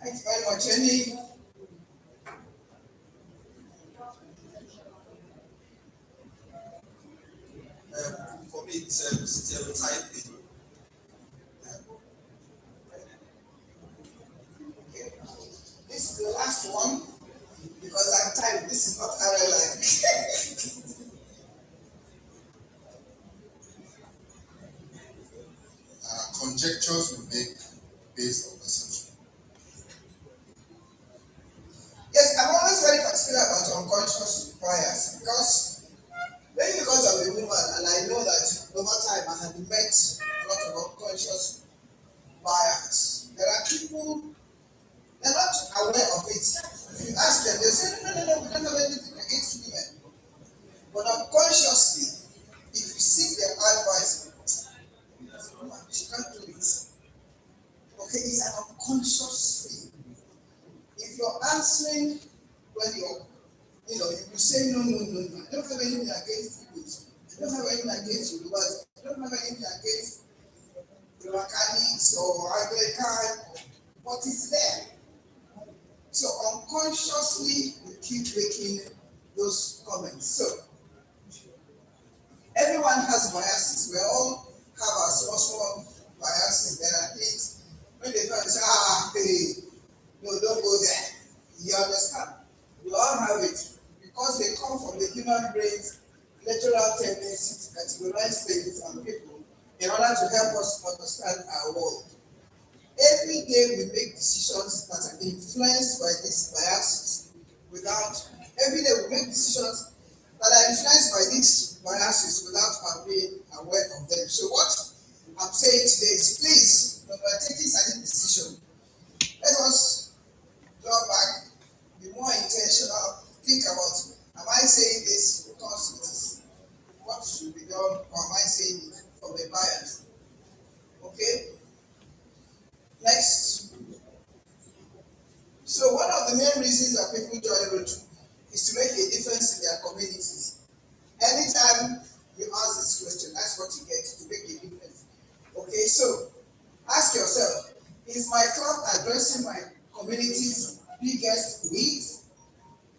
Thank you very much. Any? For me, it's stereotyping. Okay. This is the last one because I'm tired. This is not RLI. Conjectures we make based on assumption. Yes, I'm always very particular about unconscious bias because maybe because I'm a woman and I know that over time I had met a lot of unconscious bias. There are people, they're not aware of it. If you ask them, they'll say, no, we don't have anything against women. But unconsciously, if you seek their advice, she can't do it. Okay, it's an unconscious thing. If you're answering when you will say no. I don't have anything against you. I don't have anything against you. I don't have anything against the mechanics or Anglican, but it's there. So unconsciously, we keep making those comments. So everyone has biases. We all have our small biases. There are things when they come and say, hey, no, don't go there. You understand? We all have it because they come from the human brain's natural tendency to categorize things and people in order to help us understand our world. Every day we make decisions that are influenced by these biases every day we make decisions that are influenced by these biases without our being aware of them. So what I'm saying today is please, when we're taking certain decision, let us draw back, be more intentional, think about, am I saying this because it is what should be done, or am I saying it from a bias? Okay? Next. So one of the main reasons that people join Rotary is to make a difference in their communities. Anytime you ask this question, that's what you get, to make a difference. Okay, so ask yourself, is my club addressing my community's biggest needs?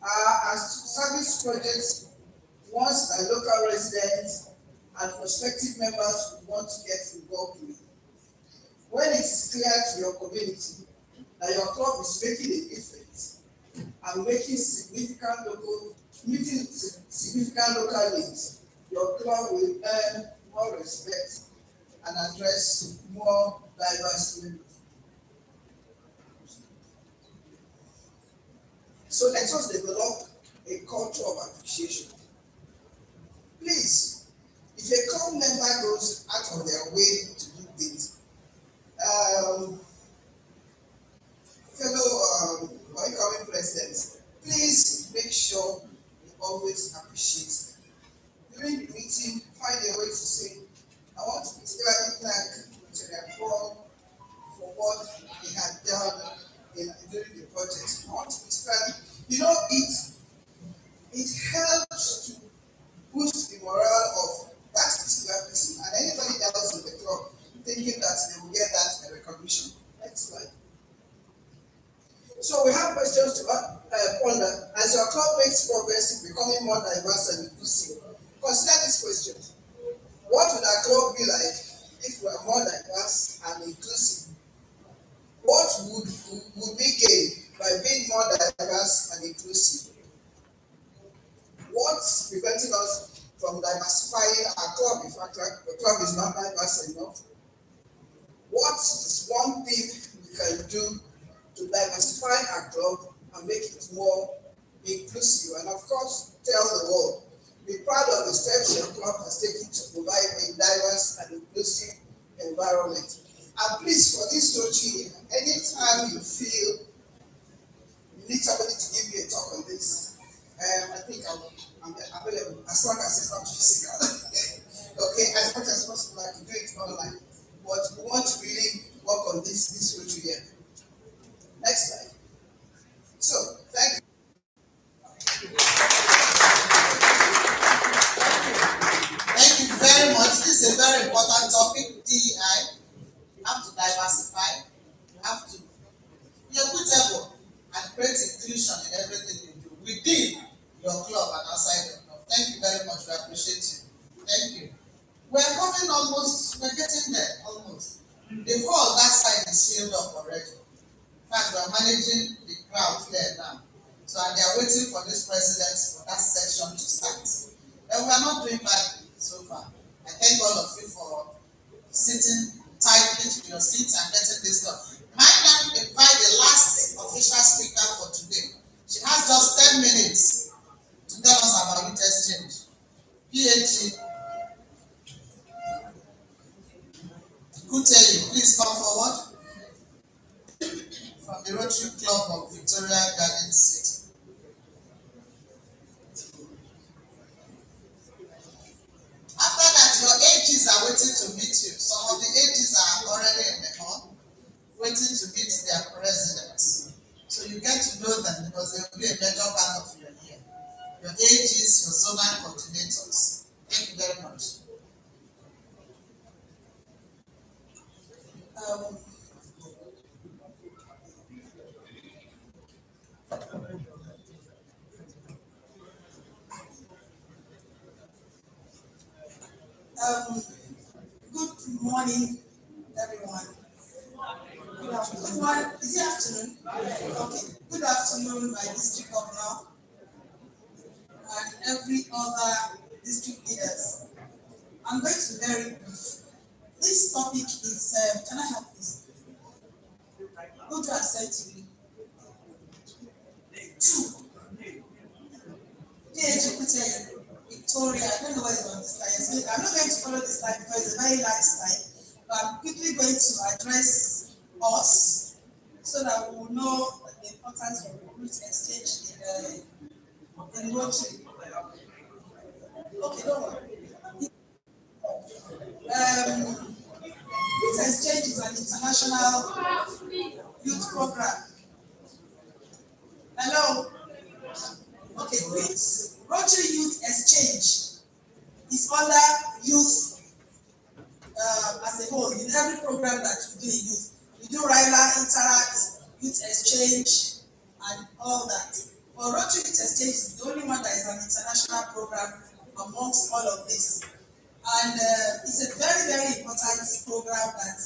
Are service projects ones that local residents and prospective members want to get involved with? When it is clear to your community that your club is making a difference and meeting significant local needs, your club will earn more respect and address more diverse needs. So let us develop a culture of appreciation. Please, if a club member goes out of their way to do things, fellow incoming presidents, please make sure you always appreciate them. During the meeting, find a way to say, I want to particularly thank Mr. Paul for what he had done during the project. I want to particularly, it helps to boost the morale of that particular person and anybody else in the club thinking that they will So we have questions to ponder. As your club makes progress in becoming more diverse and inclusive, consider these questions. What would our club be like if we are more diverse and inclusive? What would we gain by being more diverse and inclusive? What's preventing us from diversifying our club if the club is not diverse enough? What is one thing we can do to diversify our club and make it more inclusive? And of course, tell the world, be proud of the steps your club has taken to provide a diverse and inclusive environment. And please, for this Rotary, anytime you feel you need somebody to give you a talk on this, I think I'm available as long as it's not physical. Okay, as much as possible, I can do it online. But we want to really work on this Rotary here. Next slide. So, thank you. Thank you very much. This is a very important topic, DEI. You have to diversify. You have to be equitable and create inclusion in everything you do within your club and outside your club. Thank you very much. We appreciate you. Thank you. We're getting there almost. The hall that side is filled up already. In fact, we're managing the crowd there now. So they are waiting for this president for that section to start. And we are not doing badly so far. I thank all of you for sitting tightly to your seats and getting this done. Might now invite the last official speaker for today. She has just 10 minutes to tell us about youth exchange. PhD. Kuteli, please come forward. From the Rotary Club of Victoria Garden City. After that, your ages are waiting to meet you. Some of the ages are already in the hall, waiting to meet their presidents. So you get to know them because they will be a major part of your year. Your ages, your zonal coordinators. Thank you very much. Good morning, everyone. Good morning. Is it afternoon? Okay. Good afternoon, my district governor and every other district leaders. I'm going to be very brief. This topic is, can I have this? Go to accept me. 2. Victoria, I don't know what is on this slide. I'm not going to follow this slide because it's a very large slide, but I'm quickly going to address us so that we will know the importance of youth exchange in Rotary. Okay, don't worry. Youth exchange is an international youth program. Hello? Okay, great. Rotary Youth Exchange is under youth as a whole. In every program that we do in youth, we do Ryla, Interact, Youth Exchange, and all that. But Rotary Youth Exchange is the only one that is an international program amongst all of this. And it's a very, very important program that,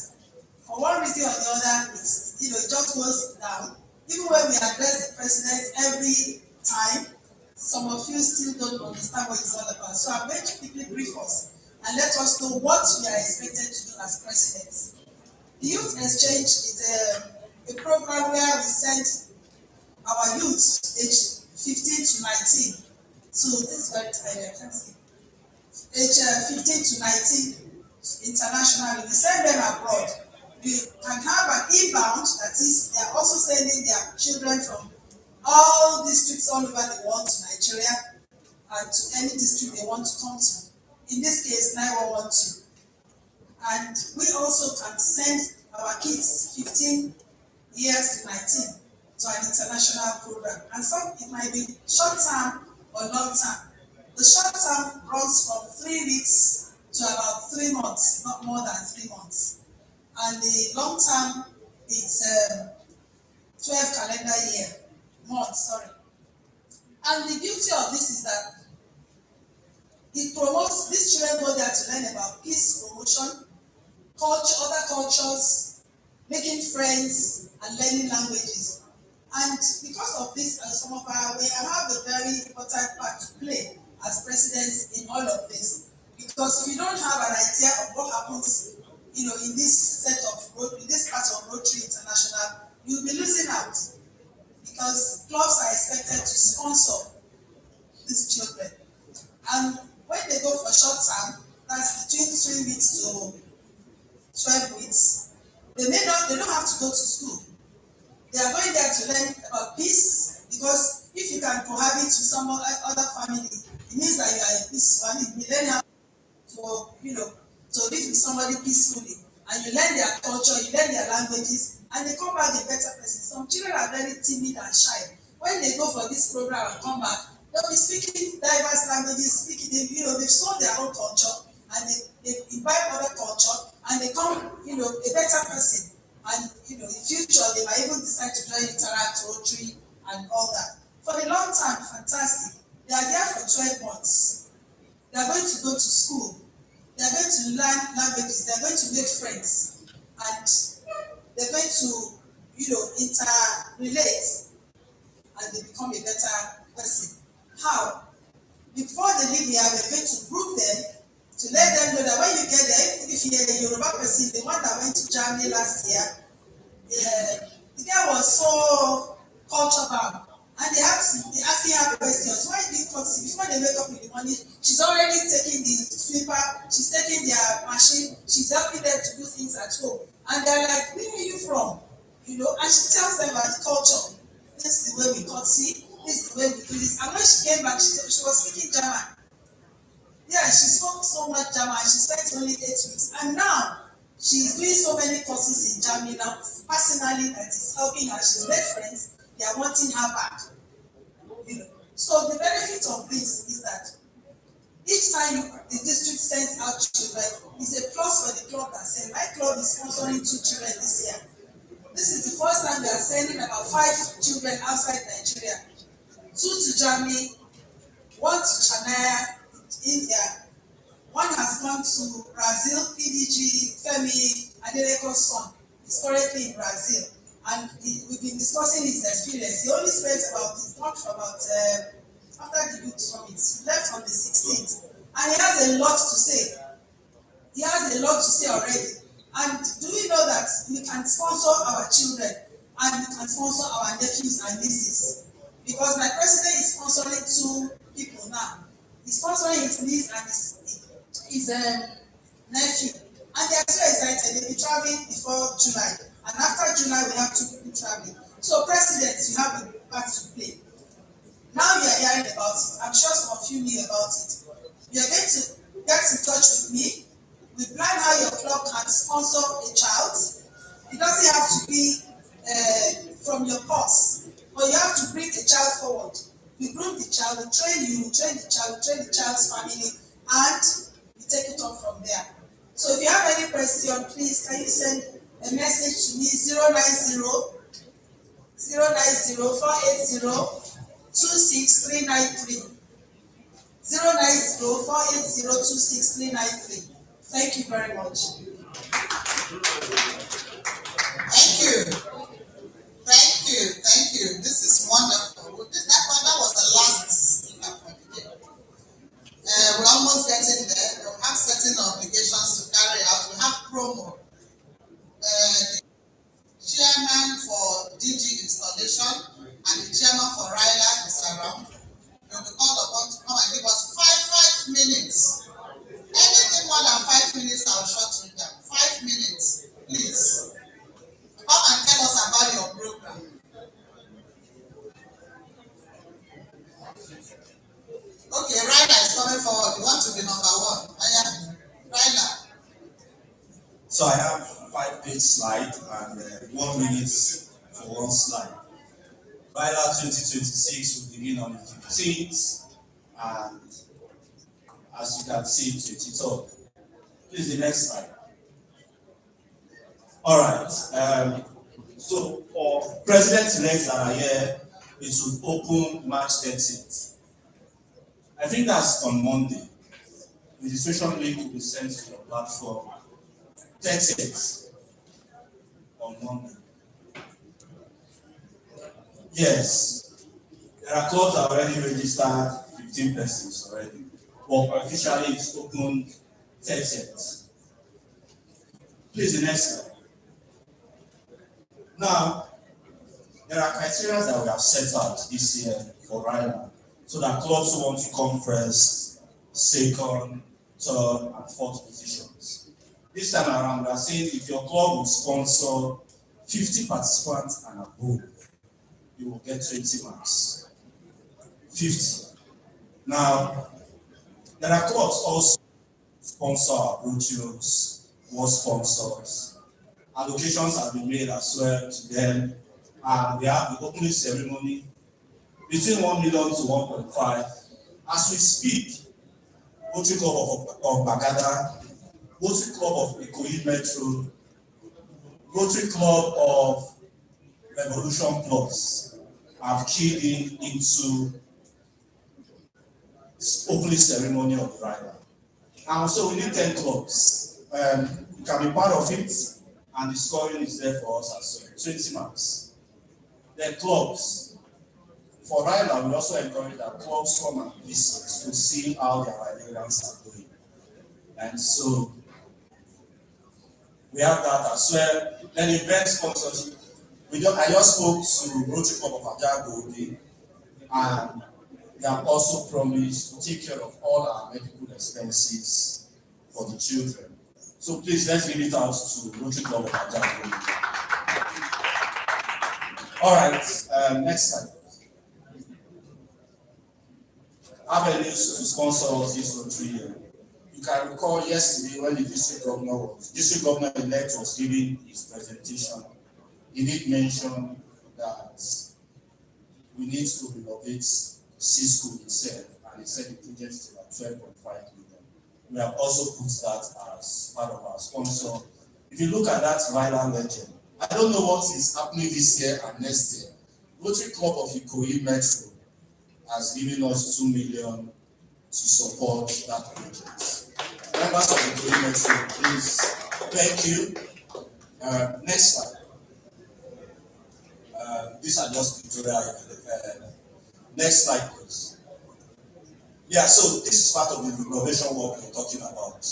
for one reason or the other, it's, it just goes down. Even when we address the president every time, some of you still don't understand what it's all about. So I'm going to quickly brief us and let us know what we are expected to do as presidents. The Youth Exchange is a program where we send our youth aged 15 to 19. So this is very tiny, I can't see. Age 15 to 19 internationally. We send them abroad. We can have an inbound, that is, they are also sending their children from all districts all over the world to Nigeria and to any district they want to come to. In this case, 9112. And we also can send our kids 15 years to 19 to an international program. And some, it might be short term or long term. The short term runs from 3 weeks to about 3 months, not more than 3 months. And the long term is 12 calendar year, months, sorry. And the beauty of this is that it promotes, these children go there to learn about peace promotion, culture, other cultures, making friends, and learning languages. And because of this, some of our, we have a very important part to play as presidents in all of this. Because if you don't have an idea of what happens, in this set of, in this part of Rotary International, you'll be losing out. Because clubs are expected to sponsor these children. And when they go for short term, that's between 3 weeks to 12 weeks, they don't have to go to school. They are going there to learn about peace, because if you can cohabit with some other family, it means that you are a peace family. You learn how to live with somebody peacefully, and you learn their culture, you learn their languages, and they come back a better person. Some children are very timid and shy. When they go for this program and come back, they'll be speaking diverse languages, they've sold their own culture, and they imbibe other culture, and they come, a better person. And in future they might even decide to join Interact, Rotary, and all that. For the long time, fantastic. They are there for 12 months. They are going to go to school. They are going to learn languages. They are going to make friends, and they're going to, interrelate, and they become a better person. How? Before they leave here, we're going to group them to let them know that when you get there, if you're a Yoruba person, the one that went to Germany last year, the guy was so culture bound, and they asking her questions. Why did before they wake up in the morning, she's already taking the sweeper, she's taking their machine, she's helping them to do things at home. And they're like, where are you from? And she tells them about the culture. This is the way we curtsy, this is the way we do this. And when she came back, she was speaking German. Yeah, she spoke so much German. She spent only 8 weeks. And now, she's doing so many courses in Germany now, personally, that is helping her. She's made friends. They are wanting her back. So the benefit of this is that each time the district sends out children, is a plus for the club that sends. My club is sponsoring 2 children this year. This is the first time we are sending about 5 children outside Nigeria. 2 to Germany, 1 to China, India. 1 has gone to Brazil. PDG, Femi Adeniji's son is currently in Brazil. And we've been discussing his experience. He only spent after the youth summit, he left on the 16th. And he has a lot to say. He has a lot to say already. And do we know that we can sponsor our children, and we can sponsor our nephews and nieces? Because my president is sponsoring 2 people now. He's sponsoring his niece and his nephew. And they are so excited. They'll be traveling before July. And after July, we have 2 people traveling. So, presidents, you have a part to play. Now you are hearing about it. I'm sure some of you knew about it. You are going to get in touch with me. We plan how your club can sponsor a child. It doesn't have to be from your course, but you have to bring the child forward. We groom the child, we train you, we train the child, we train the child's family, and we take it on from there. So if you have any question, please can you send a message to me 090-480-26393. 090-480-26393. Thank you very much. Thank you. Thank you. This is wonderful. That was the last speaker for the day. We're almost getting there. We have certain obligations to carry out. We have promo. The chairman for DG installation and the chairman for RILA is around. They will be called upon to come and give us 5 minutes. Anything more than 5 minutes, I'll shut you down. 5 minutes, please. Come and tell us about your program. Okay, Ryla is coming forward. You want to be number 1. Ryla. So I have 5-page slide and 1 minute for 1 slide. Ryla 2026 will begin on the 15th, and as you can see, 23rd. Please, the next slide. All right. So for president-elect that are here, it will open March 30th. I think that's on Monday. Registration link will be sent to your platform 30th on Monday. Yes, there are clubs that already registered 15 persons already, but officially it's open 30th. Please, the next slide. Now, there are criteria that we have set out this year for Ryland, so that clubs who want to come first, second, third, and fourth positions. This time around, we are saying if your club will sponsor 50 participants and above, you will get 20 marks. 50. Now, there are clubs also sponsor our brochures, war sponsors. Allocations have been made as well to them, and we have the opening ceremony between 1 million to 1.5. As we speak, Rotary Club of Bagada, Rotary Club of Ikota Metro, Rotary Club of Revolution Plus have keyed into opening ceremony of the rider. And so we need 10 clubs. You can be part of it, and the scoring is there for us as well, 20 marks. Then clubs. For rider, we also encourage that clubs come and visit to see how their riders are doing. And so we have that as well. Then event sponsorship. I just spoke to Rotary Club of Adeniji, and they have also promised to take care of all our medical expenses for the children. So please, let's give it out to Rotary Club of Adeniji. All right, next slide. Avenues to sponsor us this Rotary year. You can recall yesterday when the district governor-elect was giving his presentation. He did mention that we need to renovate C school itself, and he said the project is about 12.5 million. We have also put that as part of our sponsor. If you look at that Ryland legend, I don't know what is happening this year and next year. Rotary Club of Ikota Metro has given us 2 million to support that project. Members of Ikota Metro, please, thank you. Next slide. These are just pictorial. Next slide, please. Yeah, so this is part of the renovation work we're talking about.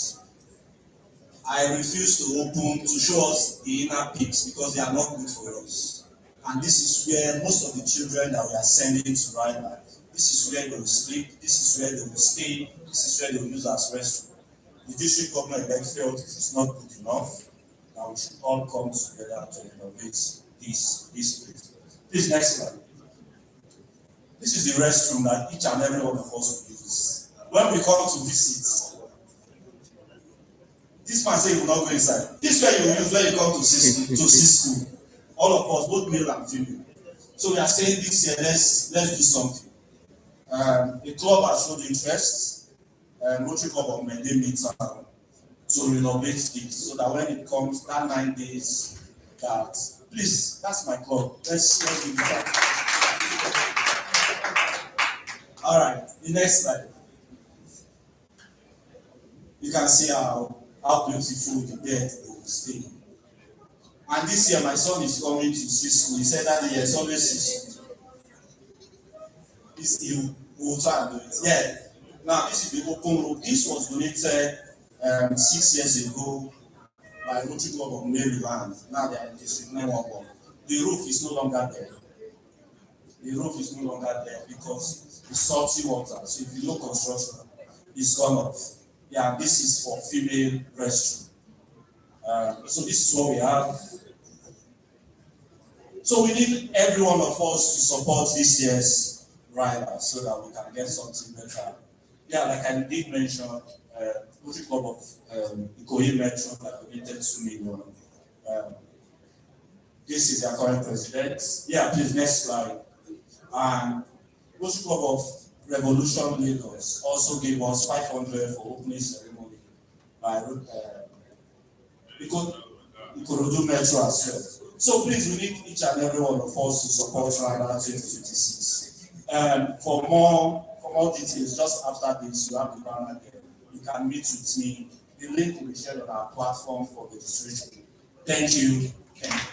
I refuse to open to show us the inner peaks because they are not good for us. And this is where most of the children that we are sending to Ryland, this is where they will sleep, this is where they will stay, this is where they will use as restroom. The district government felt it is not good enough, and we should all come together to renovate this place. Please, next slide. This is the restroom that each and every one of us will use. When we come to visit, this man said he will not go inside. This is where you will use when you come to see school. All of us, both male and female. So we are saying this year, let's do something. The club has showed interest, Rotary Club of Mende meets to renovate this so that when it comes, that 9 days, that please, that's my club. Let's give it back. All right, the next slide. You can see how beautiful the bed will stay. And this year, my son is coming to see school. He said that he has always seen school. He will try and do it. Yeah. Now, this is the open room. This was donated 6 years ago by Rotary Club of Maryland. Now they are in District 911. The roof is no longer there. The roof is no longer there because it's salty water. So if you look construction, it's gone off. Yeah, this is for female restroom. So this is what we have. So we need every one of us to support this year's rider so that we can get something better. Yeah, like I did mention, Rotary Club of Ikota Metro that donated 2 million. This is their current president. Yeah, please, next slide. And Rotary Club of Revolution Lagos also gave us 500 for opening ceremony by Ikorodu Metro as well. So please, we need each and every one of us to support Rwanda 2026. For more details, just after this, you have the banner there. You can meet with me. The link will be shared on our platform for registration. Thank you. Thank you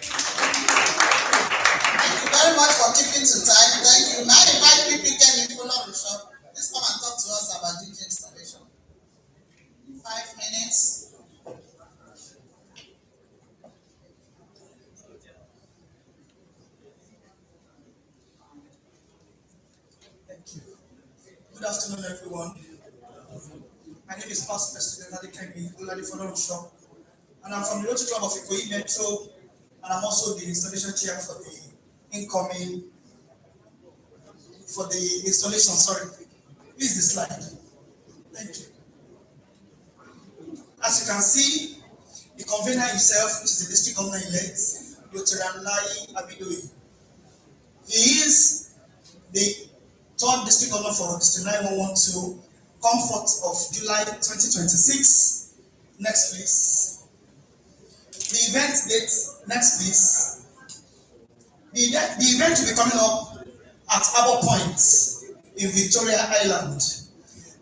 very much for keeping to time. Thank you. Now invite people can follow the shop. Please come and talk to us about DJ installation. 5 minutes. Thank you. Good afternoon, everyone. My name is Past President Adekemi Oladifonorusho, and I'm from the Rotary Club of Ikota Metro, and I'm also the installation chair for the installation. Sorry, please the slide. Thank you. As you can see, the convener himself, which is the district governor-elect, Rotary Adeniji. He is the third district governor for District 9112, come 4th of July 2026. Next, please. The event date, next, please. The event will be coming up at Harbour Point in Victoria Island.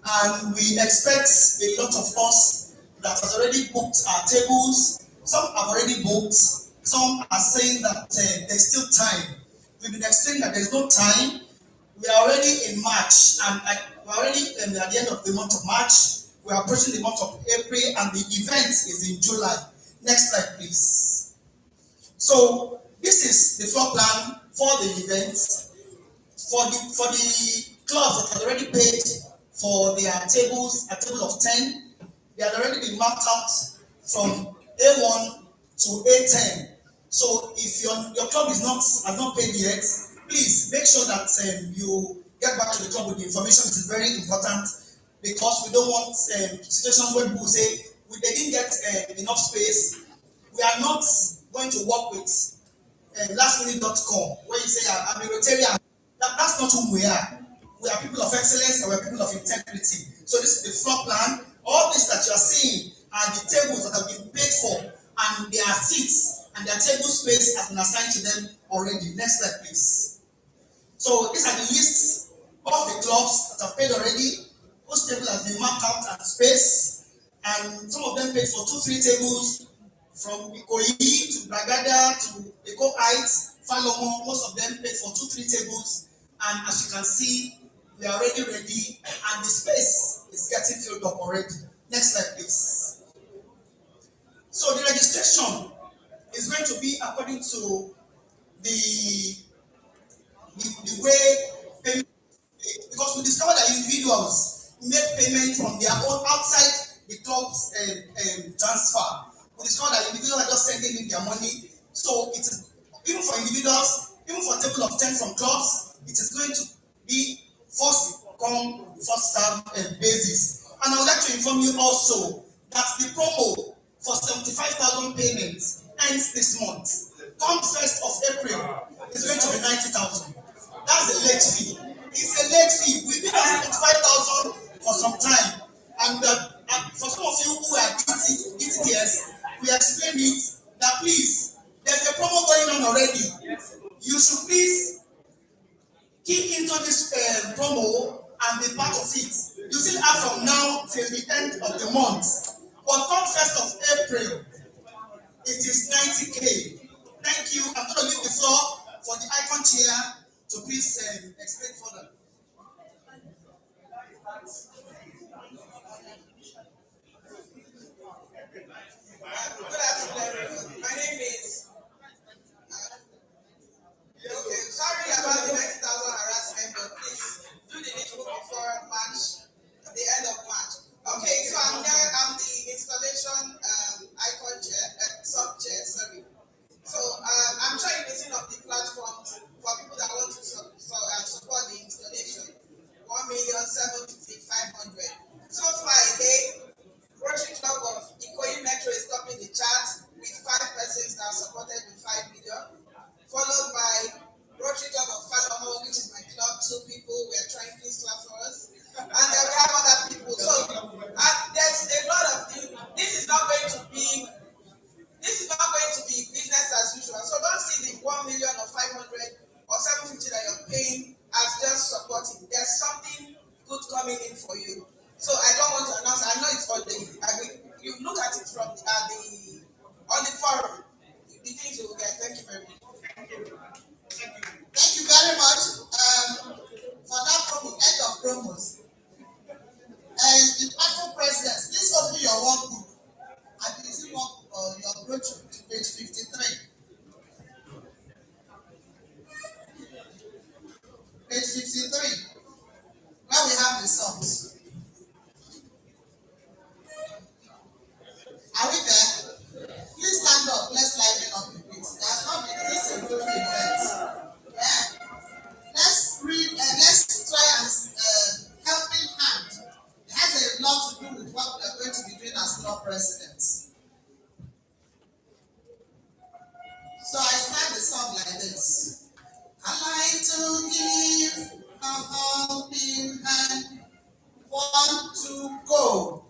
And we expect a lot of us that has already booked our tables. Some have already booked. Some are saying that there's still time. We've been explaining that there's no time. We are already in March, and we're already at the end of the month of March. We are approaching the month of April, and the event is in July. Next slide, please. So this is the floor plan for the event. For the clubs that had already paid for their tables, a table of 10, they had already been marked out from A1 to A10. So if your club has not paid yet, please make sure that you get back to the club with the information. It is very important, because we don't want situations where people say they didn't get enough space. We are not going to work with lastminute.com where you say I'm a Rotarian. That's not who we are. We are people of excellence, and we are people of integrity. So this is the floor plan. All this that you are seeing are the tables that have been paid for, and their seats and their table space has been assigned to them already. Next slide, please. So these are the lists of the clubs that have paid already, whose table has been marked out and space, and some of them paid for 2-3 tables from Ikoyi to Bragada to Eko Heights, Falomo. Most of them paid for 2-3 tables, and as you can see, we are already ready, and the space is getting filled up already. Next slide, please. So the registration is going to be according to the way payment, because we discovered that individuals make payment from their own outside the club's transfer. We discovered that individuals are just sending in their money. So it is, even for individuals, even for a table of 10 from clubs, it is going to be first come, first serve basis. And I would like to inform you also that the promo for 75,000 payments ends this month. Come 1st of April, it's going to be 90,000. That's a late fee. It's a late fee. We've been at 75,000 for some time. And for some of you who are DTTS, we explained it that please, there's a promo going on already. You should please key into this promo and be part of it. You still have from now till the end of the month. But come 1st of April, it is 90K. Thank you. I'm going to leave the floor for the icon chair to please explain further. Good afternoon, everyone. My name is. Okay, sorry about the 90,000 harassment, but please do the needful before March, at the end of March. Okay, so I'm here. I'm the installation icon chair, sub chair. Sorry. So I'm trying to set up the platform for people that want to support the installation. 1,750,500. So far, again, Rotary Club of Ikota Metro is topping the chart with 5 persons that page 53. Page 53, where we have the songs. Are we there? Please stand up. Let's liven up a bit. There's not been this a good event. Yeah. Let's read. Let's try and helping hand. It has a lot to do with what we are going to be doing as club presidents. So I start the song like this. I like to give a helping hand. Want to go.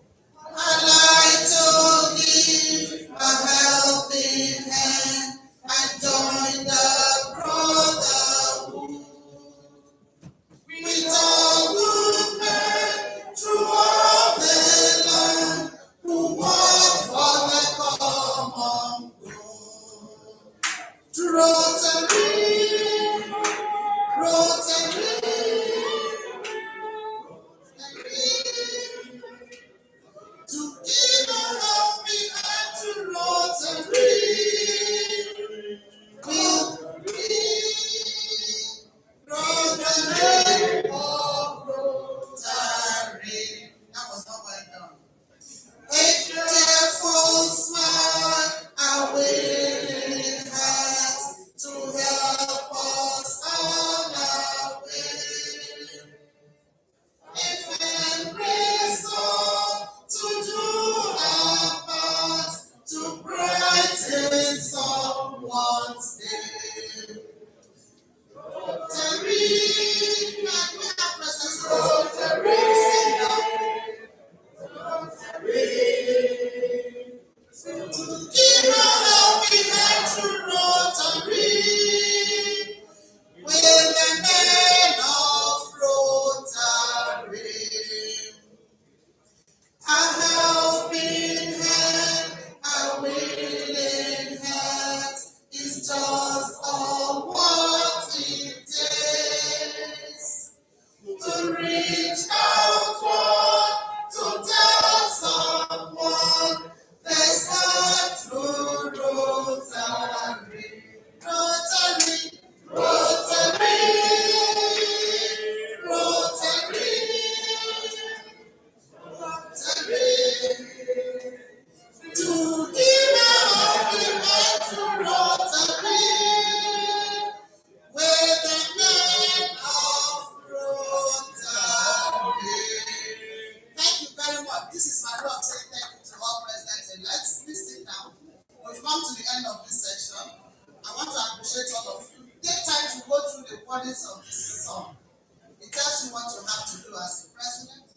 I like to give a helping hand and join the brotherhood. With all good men throughout the land who work for the common good. Rotary, Rotary, to give a helping hand to Rotary will be Rotary, oh Rotary. That was not well done. A careful smile, a willing heart to help us on our way. If embrace all to do our part to brighten someone's day. Rotary, and we have presence of Rotary. To give a helping hand to Rotary, with the men of Rotary. A helping hand, a willing heart is just all what it takes to reach out to tell someone there's not through Rotary. Rotary, Rotary, Rotary, Rotary. To give a helping hand to Rotary, with the men of Rotary. Thank you very much. This is my role saying thank you to all presidents and let's listen now. We've come to the end of this section. I want to appreciate all of you. Take time to go through the words of this song. It tells you what you have to do as a president,